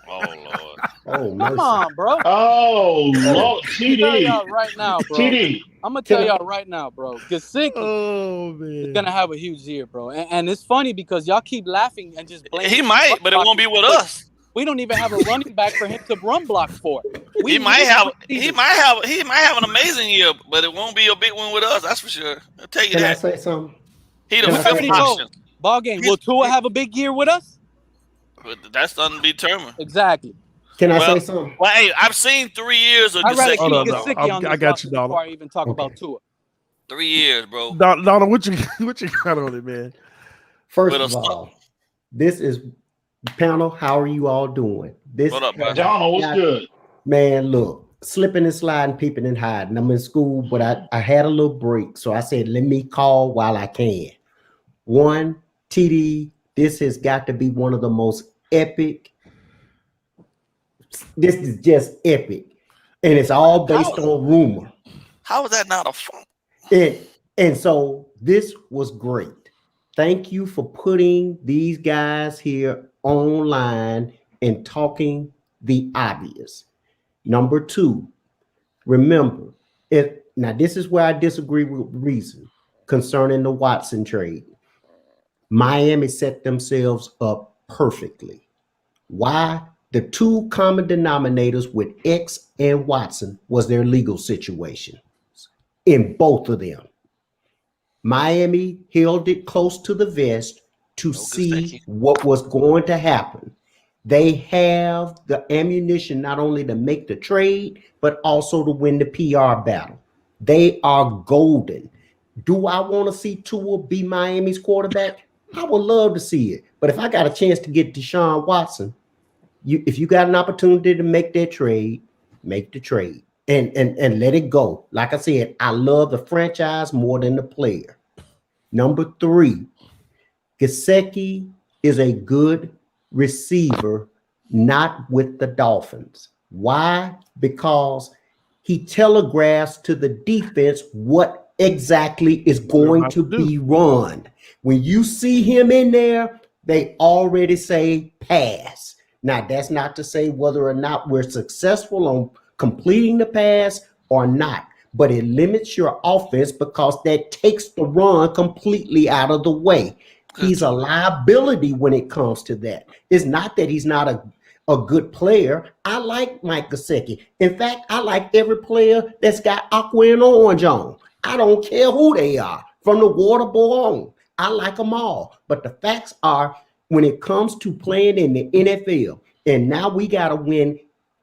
Speaker 6: Oh Lord.
Speaker 4: Oh, come on, bro.
Speaker 2: Oh Lord, TD.
Speaker 4: Right now, bro.
Speaker 2: TD.
Speaker 4: I'm gonna tell y'all right now, bro. Gesicki is gonna have a huge year, bro. And it's funny because y'all keep laughing and just blaming.
Speaker 6: He might, but it won't be with us.
Speaker 4: We don't even have a running back for him to run block for.
Speaker 6: He might have an amazing year, but it won't be a big one with us. That's for sure. I'll tell you that.
Speaker 7: Can I say something?
Speaker 6: He the 5th option.
Speaker 4: Ball game. Will Tua have a big year with us?
Speaker 6: But that's undetermined.
Speaker 4: Exactly.
Speaker 7: Can I say something?
Speaker 6: Well, hey, I've seen 3 years of
Speaker 4: Gesicki.
Speaker 1: I got you, Donald.
Speaker 4: Before I even talk about Tua.
Speaker 6: 3 years, bro.
Speaker 1: Donald, what you got on it, man?
Speaker 7: First of all, this is panel. How are you all doing?
Speaker 6: What up, man?
Speaker 2: Donald, what's good?
Speaker 7: Man, look, slipping and sliding, peeping and hiding. I'm in school, but I had a little break. So I said, let me call while I can. One, TD, this has got to be one of the most epic. This is just epic. And it's all based on rumor.
Speaker 6: How is that not a fun?
Speaker 7: And so this was great. Thank you for putting these guys here online and talking the obvious. Number 2, remember, now this is where I disagree with Reason concerning the Watson trade. Miami set themselves up perfectly. Why? The 2 common denominators with X and Watson was their legal situation in both of them. Miami held it close to the vest to see what was going to happen. They have the ammunition not only to make the trade, but also to win the PR battle. They are golden. Do I want to see Tua be Miami's quarterback? I would love to see it. But if I got a chance to get Deshaun Watson, if you got an opportunity to make that trade, make the trade and let it go. Like I said, I love the franchise more than the player. Number 3, Gesicki is a good receiver, not with the Dolphins. Why? Because he telegraphs to the defense what exactly is going to be run. When you see him in there, they already say pass. Now, that's not to say whether or not we're successful on completing the pass or not, but it limits your offense because that takes the run completely out of the way. He's a liability when it comes to that. It's not that he's not a good player. I like Mike Gesicki. In fact, I like every player that's got aqua and orange on. I don't care who they are, from the water boy on. I like them all. But the facts are, when it comes to playing in the NFL, and now we got to win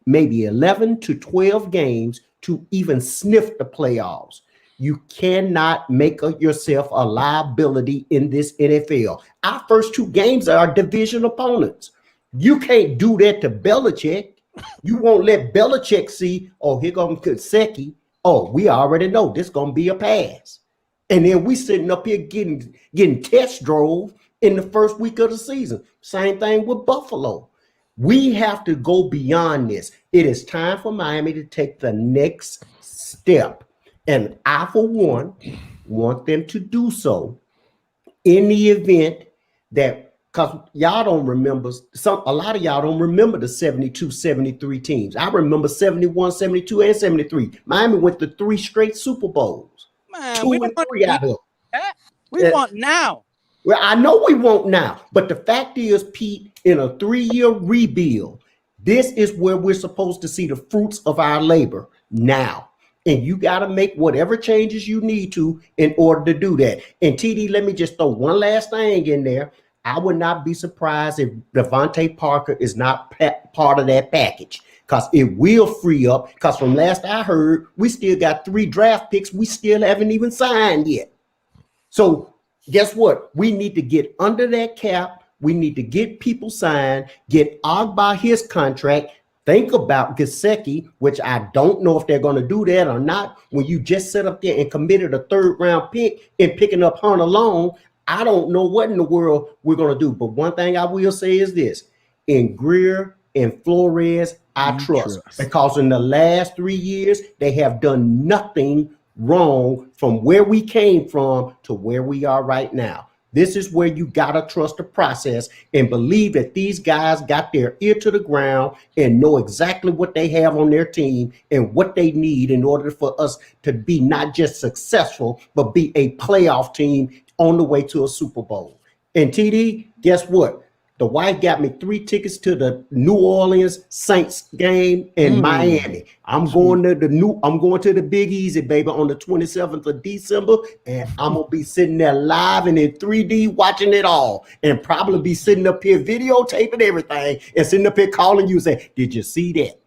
Speaker 7: maybe 11 to 12 games to even sniff the playoffs. You cannot make yourself a liability in this NFL. Our first 2 games are division opponents. You can't do that to Belichick. You won't let Belichick see, oh, here comes Gesicki. Oh, we already know this is going to be a pass. And then we sitting up here getting test drove in the first week of the season. Same thing with Buffalo. We have to go beyond this. It is time for Miami to take the next step. And I, for one, want them to do so in the event that because y'all don't remember a lot of y'all don't remember the 72, 73 teams. I remember 71, 72, and 73. Miami went to 3 straight Super Bowls.
Speaker 4: Man,
Speaker 7: 2 and 3 out of
Speaker 4: that. We want now.
Speaker 7: Well, I know we won't now, but the fact is, Pete, in a 3-year rebuild, this is where we're supposed to see the fruits of our labor now. And you got to make whatever changes you need to in order to do that. And TD, let me just throw one last thing in there. I would not be surprised if Devontae Parker is not part of that package, because it will free up. Because from last I heard, we still got 3 draft picks we still haven't even signed yet. So guess what? We need to get under that cap. We need to get people signed, get Agba his contract. Think about Gesicki, which I don't know if they're going to do that or not. When you just set up there and committed a 3rd-round pick and picking up Hunter Long, I don't know what in the world we're going to do. But one thing I will say is this. In Greer and Flores, I trust. Because in the last 3 years, they have done nothing wrong from where we came from to where we are right now. This is where you got to trust the process and believe that these guys got their ear to the ground and know exactly what they have on their team and what they need in order for us to be not just successful, but be a playoff team on the way to a Super Bowl. And TD, guess what? The wife got me 3 tickets to the New Orleans Saints game in Miami. I'm going to the Big Easy, baby, on the 27th of December, and I'm gonna be sitting there live and in 3D watching it all, and probably be sitting up here videotaping everything and sitting up here calling you and say, "Did you see that?"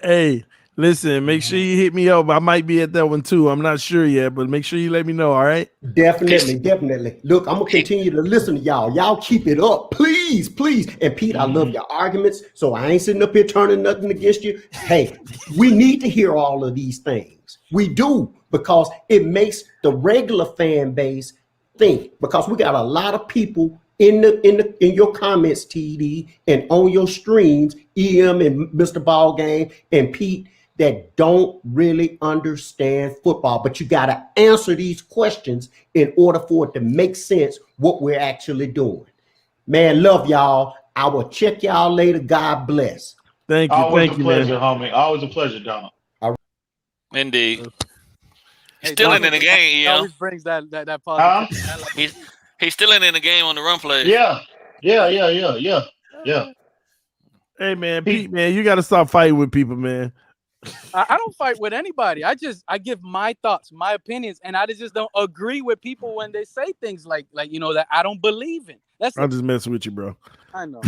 Speaker 1: Hey, listen, make sure you hit me up. I might be at that one too. I'm not sure yet, but make sure you let me know. All right.
Speaker 7: Definitely. Look, I'm gonna continue to listen to y'all. Y'all keep it up, please. And Pete, I love your arguments, so I ain't sitting up here turning nothing against you. Hey, we need to hear all of these things. We do, because it makes the regular fan base think. Because we got a lot of people in your comments, TD, and on your streams, EM and Mr. Ballgame and Pete, that don't really understand football. But you got to answer these questions in order for it to make sense what we're actually doing. Man, love y'all. I will check y'all later. God bless.
Speaker 1: Thank you.
Speaker 2: Always
Speaker 1: Thank
Speaker 2: a
Speaker 1: you,
Speaker 2: pleasure,
Speaker 1: man.
Speaker 2: homie. Always a pleasure, Donald.
Speaker 6: Indeed.
Speaker 4: Hey,
Speaker 6: Still in the game,
Speaker 4: he
Speaker 6: yeah.
Speaker 4: always brings that positivity.
Speaker 2: Huh?
Speaker 6: He's still in the game on the run play.
Speaker 2: Yeah.
Speaker 1: Hey, man, Pete, man, you got to stop fighting with people, man.
Speaker 4: I don't fight with anybody. I give my thoughts, my opinions, and I just don't agree with people when they say things like that I don't believe in.
Speaker 1: I'm just messing with you, bro.
Speaker 4: I know.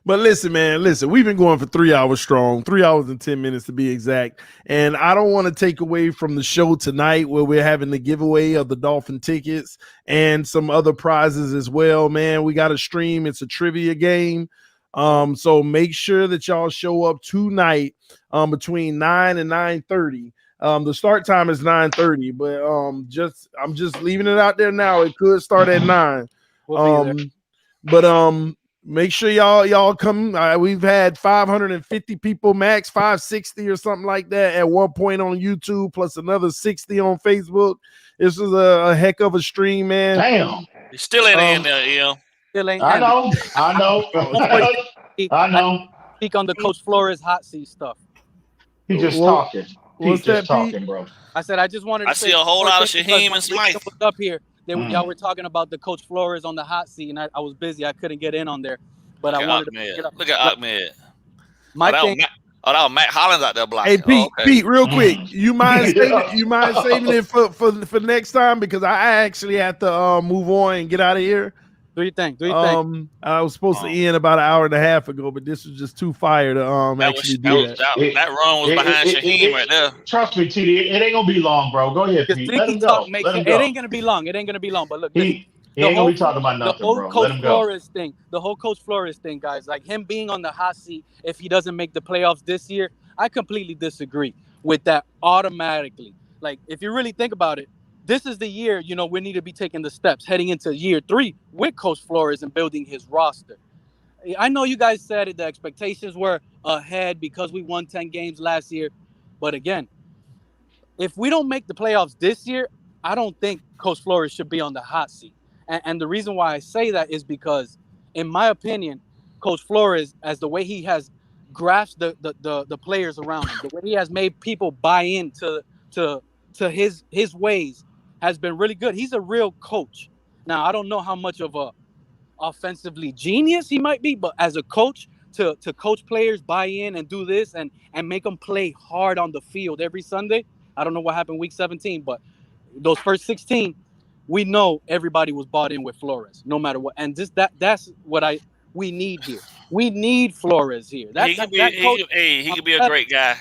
Speaker 1: But listen, man, we've been going for 3 hours strong, 3 hours and 10 minutes to be exact. And I don't want to take away from the show tonight where we're having the giveaway of the Dolphin tickets and some other prizes as well, man. We got a stream. It's a trivia game. So make sure that y'all show up tonight between 9 and 9:30. The start time is 9:30, but I'm just leaving it out there now. It could start at 9.
Speaker 4: We'll be there.
Speaker 1: But make sure y'all come. We've had 550 people max, 560 or something like that at one point on YouTube, plus another 60 on Facebook. This is a heck of a stream, man.
Speaker 2: Damn.
Speaker 6: He's still in there, EM.
Speaker 4: Still ain't.
Speaker 2: I know. I know.
Speaker 4: Speak on the Coach Flores hot seat stuff.
Speaker 2: He's just talking.
Speaker 1: What's that,
Speaker 2: talking, bro?
Speaker 4: I said I just wanted to
Speaker 6: I see a whole lot of Shaheem and Smythe
Speaker 4: up here. Y'all were talking about the Coach Flores on the hot seat, and I was busy. I couldn't get in on there, but I wanted to get up.
Speaker 6: Look at Ahmed.
Speaker 4: My thing.
Speaker 6: That was Matt Hollins out there blocking.
Speaker 1: Hey, Pete, Pete, real quick, you mind saving it for next time, because I actually have to move on and get out of here.
Speaker 4: Do you think?
Speaker 1: I was supposed to end about an hour and a half ago, but this was just too fire to actually do that.
Speaker 6: That run was behind Shaheem right there.
Speaker 2: Trust me, TD, it ain't gonna be long, bro. Go ahead, Pete. Let him go.
Speaker 4: It ain't gonna be long. But look,
Speaker 2: he ain't gonna be talking about nothing, bro.
Speaker 4: The whole Coach Flores thing, guys, like him being on the hot seat if he doesn't make the playoffs this year, I completely disagree with that automatically. Like, if you really think about it, this is the year, we need to be taking the steps heading into year 3 with Coach Flores and building his roster. I know you guys said it, the expectations were ahead because we won 10 games last year. But again, if we don't make the playoffs this year, I don't think Coach Flores should be on the hot seat. And the reason why I say that is because in my opinion, Coach Flores, as the way he has grasped the players around him, the way he has made people buy into to his ways, has been really good. He's a real coach. Now, I don't know how much of a offensively genius he might be, but as a coach, to coach players, buy in and do this and make them play hard on the field every Sunday. I don't know what happened week 17, but those first 16, we know everybody was bought in with Flores, no matter what. And just that's what we need here. We need Flores here.
Speaker 6: He could be a great guy.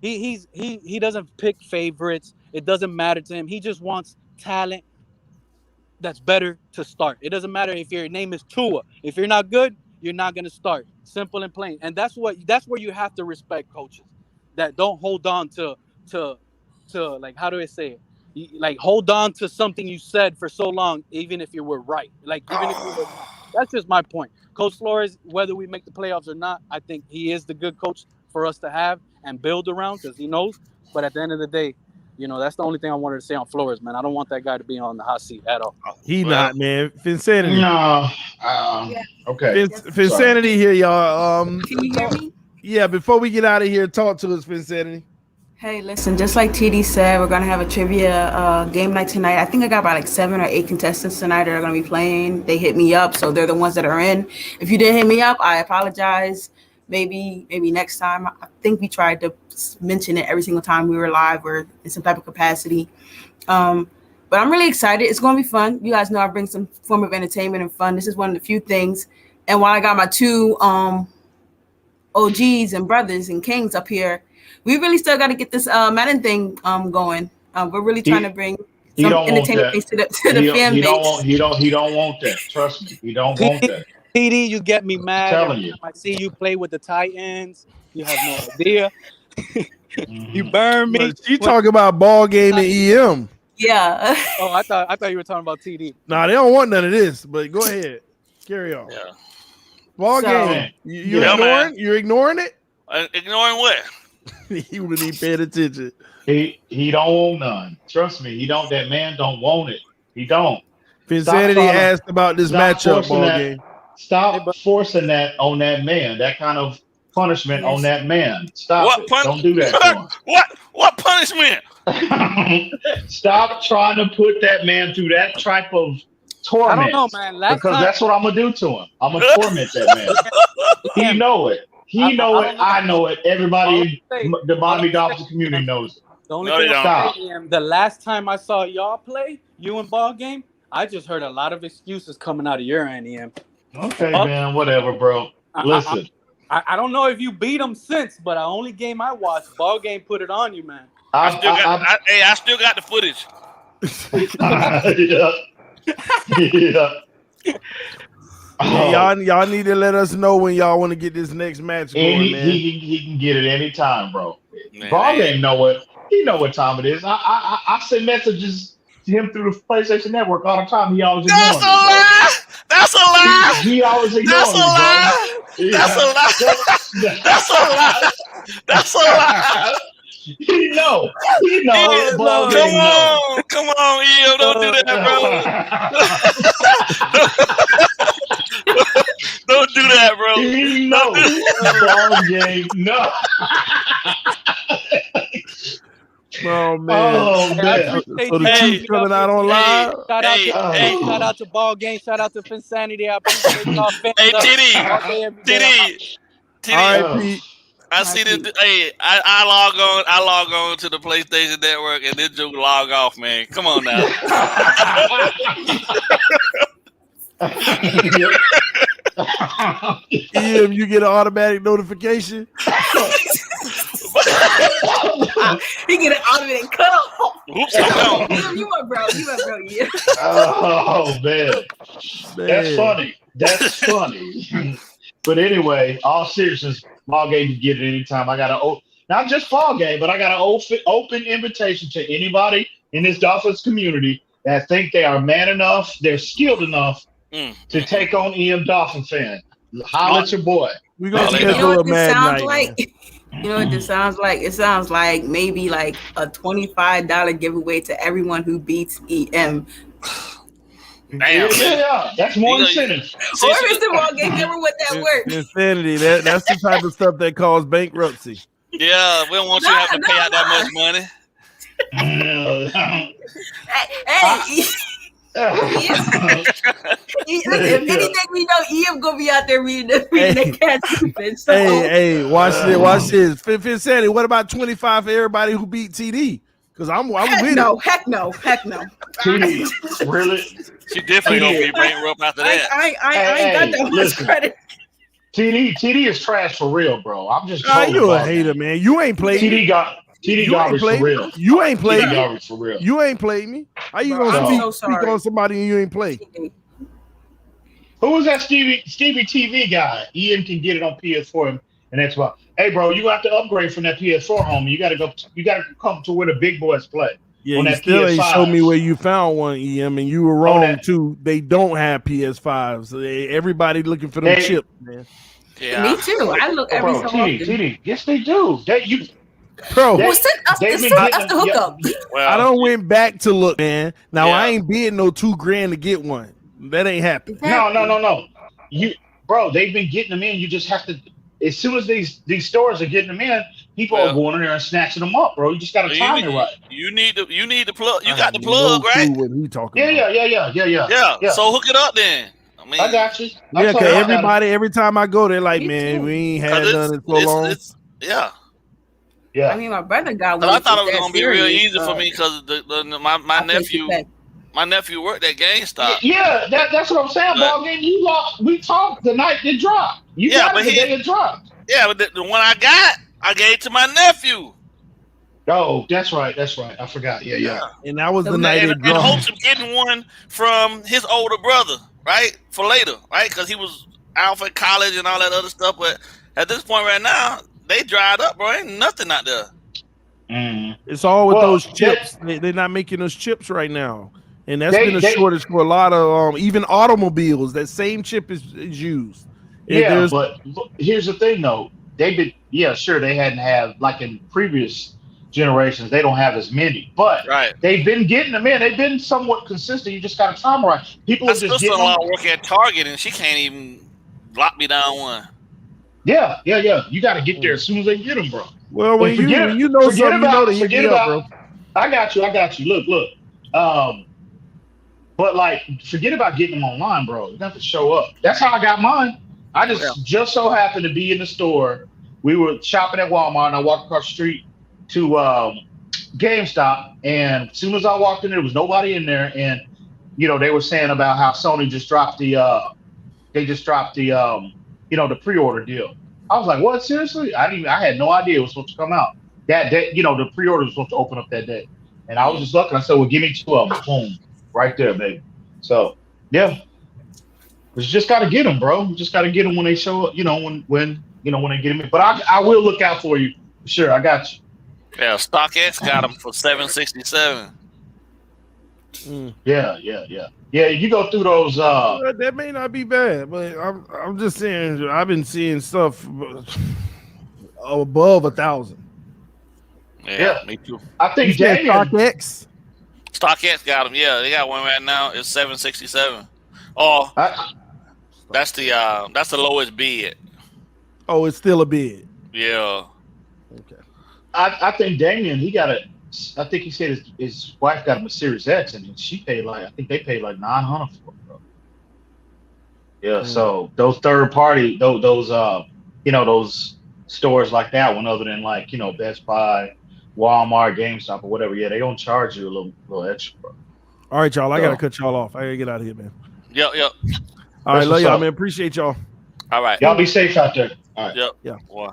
Speaker 4: He doesn't pick favorites. It doesn't matter to him. He just wants talent that's better to start. It doesn't matter if your name is Tua. If you're not good, you're not going to start. Simple and plain. And that's where you have to respect coaches that don't hold on to like, how do I say it? Like, hold on to something you said for so long, even if you were right. Like, even if you were wrong. That's just my point. Coach Flores, whether we make the playoffs or not, I think he is the good coach for us to have and build around because he knows. But at the end of the day, that's the only thing I wanted to say on Flores, man. I don't want that guy to be on the hot seat at all.
Speaker 1: Not, man. Finsanity.
Speaker 2: No. Okay.
Speaker 1: Finsanity here, y'all.
Speaker 8: Can you hear me?
Speaker 1: Yeah, before we get out of here, talk to us, Finsanity.
Speaker 8: Hey, listen, just like TD said, we're going to have a trivia game night tonight. I think I got about like 7 or 8 contestants tonight that are going to be playing. They hit me up, so they're the ones that are in. If you didn't hit me up, I apologize. Maybe next time. I think we tried to mention it every single time we were live or in some type of capacity. But I'm really excited. It's going to be fun. You guys know I bring some form of entertainment and fun. This is one of the few things. And while I got my 2 OGs and brothers and kings up here, we really still got to get this Madden thing going. We're really trying to bring some entertainment things to the fan base.
Speaker 2: He don't want that. Trust me, he don't want that.
Speaker 4: TD, you get me mad.
Speaker 2: I'm telling you.
Speaker 4: I see you play with the Titans. You have no idea. You burn me.
Speaker 1: You talking about ball game and EM?
Speaker 8: Yeah.
Speaker 4: Oh, I thought you were talking about TD.
Speaker 1: Nah, they don't want none of this. But go ahead, carry on.
Speaker 6: Yeah.
Speaker 1: Ball game. You're ignoring it.
Speaker 6: Ignoring what?
Speaker 1: He wouldn't even pay attention.
Speaker 2: He don't want none. Trust me, he don't. That man don't want it. He don't.
Speaker 1: Finsanity asked about this matchup ball game.
Speaker 2: Stop forcing that on that man. That kind of punishment on that man. Stop it. Don't do that to him.
Speaker 6: What punishment?
Speaker 2: Stop trying to put that man through that type of torment.
Speaker 4: I don't know, man.
Speaker 2: That's what I'm gonna do to him. I'm gonna torment that man. He know it. He know it. I know it. Everybody in the Miami Dolphins community knows it.
Speaker 4: The only thing I'm saying, the last time I saw y'all play, you in ball game, I just heard a lot of excuses coming out of your end, Em.
Speaker 2: Okay, man. Whatever, bro. Listen.
Speaker 4: I don't know if you beat them since, but the only game I watched, ball game put it on you, man.
Speaker 6: I still got the footage.
Speaker 2: Yeah.
Speaker 1: Y'all need to let us know when y'all want to get this next match going, man.
Speaker 2: He can get it anytime, bro. Ball game know it. He know what time it is. I send messages to him through the PlayStation Network all the time. He always ignores me.
Speaker 6: That's a lie.
Speaker 2: He always ignores me, bro.
Speaker 6: That's a lie. That's a lie. That's a lie.
Speaker 2: He know.
Speaker 6: Come on, Em. Don't do that, bro. Don't do that, bro.
Speaker 2: He know. Ball game. No.
Speaker 1: Oh man! So the Chiefs coming out on live.
Speaker 4: Shout out to Ball Game. Shout out to Finsanity. I appreciate y'all.
Speaker 6: TD.
Speaker 1: All right, Pete.
Speaker 6: I see this. Hey, I log on to the PlayStation Network, and this joke log off, man. Come on now.
Speaker 1: Em, you get an automatic notification.
Speaker 8: He get an automatic cut off.
Speaker 6: Oops,
Speaker 8: you were bro. Yeah.
Speaker 2: Oh man, That's funny. But anyway, all seriousness, ball game you get it anytime. I got not just ball game, but I got an open invitation to anybody in this Dolphins community that think they are man enough, they're skilled enough to take on EM Dolphin fan. Holla at your boy.
Speaker 1: We're gonna schedule a mad night.
Speaker 8: Like? You know what this sounds like? It sounds like maybe like a $25 giveaway to everyone who beats EM.
Speaker 2: Yeah. That's more incentive.
Speaker 8: Or is the wrong game never with that work?
Speaker 1: Insanity. That's the type of stuff that causes bankruptcy.
Speaker 6: Yeah, we don't want you to have to pay out that much money.
Speaker 8: Hey. If anything, we know EM gonna be out there reading the cat defense. So.
Speaker 1: Hey, watch this. Fitzpatrick, what about 25 for everybody who beat TD? Because I'm with it.
Speaker 8: Heck no.
Speaker 2: TD, really?
Speaker 6: She definitely gonna be bankrupt after that.
Speaker 8: I ain't got that much credit.
Speaker 2: TD is trash for real, bro. I'm just.
Speaker 1: You a hater, man. You ain't played.
Speaker 2: TD garbage for real.
Speaker 1: You ain't played
Speaker 2: TD garbage for real.
Speaker 1: You ain't played me. How you gonna speak on somebody and you ain't played?
Speaker 2: Who was that Stevie TV guy? Ian can get it on PS4 and Xbox. Hey, bro, you have to upgrade from that PS4, homie. You gotta come to where the big boys play.
Speaker 1: Yeah, you still ain't show me where you found one, EM, and you were wrong too. They don't have PS5s. Everybody looking for them chips, man.
Speaker 6: Yeah.
Speaker 8: Me too. I look every so often.
Speaker 2: TD. Yes, they do.
Speaker 1: Bro,
Speaker 8: send us the hookup.
Speaker 6: Well,
Speaker 1: I don't went back to look, man. Now I ain't bidding no $2,000 to get one. That ain't happening.
Speaker 2: No. They've been getting them in. You just have to. As soon as these stores are getting them in, people are going in there and snatching them up, bro. You just got to time it right.
Speaker 6: You need the plug. You got the plug, right?
Speaker 1: What he talking
Speaker 2: about.
Speaker 6: Yeah. So hook it up then.
Speaker 2: I got you.
Speaker 1: Yeah, because every time I go, they're like, man, we ain't had none in so long.
Speaker 6: Yeah.
Speaker 8: I mean, my brother got one.
Speaker 6: I thought it was gonna be real easy for me because my nephew worked at GameStop.
Speaker 2: Yeah, that's what I'm saying, ball game. You lost. We talked the night it dropped. You got it the day it dropped.
Speaker 6: Yeah, but the one I gave to my nephew.
Speaker 2: Oh, that's right. I forgot. Yeah.
Speaker 1: And that was the night it dropped.
Speaker 6: In hopes of getting one from his older brother, right, for later, right, because he was out for college and all that other stuff. But at this point right now, they dried up, bro. Ain't nothing out there.
Speaker 1: It's all with those chips. They're not making those chips right now. And that's been a shortage for a lot of even automobiles. That same chip is used.
Speaker 2: But here's the thing, though. They've been, they hadn't have like in previous generations. They don't have as many, but they've been getting them in. They've been somewhat consistent. You just got to time right. People are just getting.
Speaker 6: I work at Target, and she can't even lock me down one.
Speaker 2: Yeah. You got to get there as soon as they get them, bro.
Speaker 1: Well, when you know something, you know to hit me up, bro.
Speaker 2: I got you. Look. But like, forget about getting them online, bro. You have to show up. That's how I got mine. I just so happened to be in the store. We were shopping at Walmart, and I walked across the street to GameStop. And as soon as I walked in, there was nobody in there. And they were saying about how Sony just dropped the the pre-order deal. I was like, what? Seriously? I had no idea it was supposed to come out that day. The pre-order was supposed to open up that day. And I was just looking. I said, well, give me 2 of them. Boom. Right there, baby. So, yeah. You just got to get them, bro. You just got to get them when they show up, when they get them in. But I will look out for you. Sure, I got you.
Speaker 6: Yeah, StockX got them for $767.
Speaker 2: Yeah. You go through those.
Speaker 1: That may not be bad, but I'm just saying I've been seeing stuff above 1,000.
Speaker 6: Yeah, me too.
Speaker 2: I think
Speaker 1: StockX
Speaker 6: got them. Yeah, they got one right now. It's $767. Oh, that's the lowest bid.
Speaker 1: Oh, it's still a bid.
Speaker 6: Yeah.
Speaker 1: Okay.
Speaker 2: I think Damien, I think he said his wife got him a Series X, and she paid I think they paid like $900 for it, bro. Yeah. So those third party, those stores like that one, other than Best Buy, Walmart, GameStop, or whatever, they don't charge you a little extra, bro.
Speaker 1: All right, y'all. I gotta cut y'all off. I gotta get out of here, man.
Speaker 6: Yep.
Speaker 1: All right, love y'all, man. Appreciate y'all.
Speaker 6: All right.
Speaker 2: Y'all be safe out there. All right.
Speaker 6: Yep.
Speaker 1: Yeah.
Speaker 6: Boy.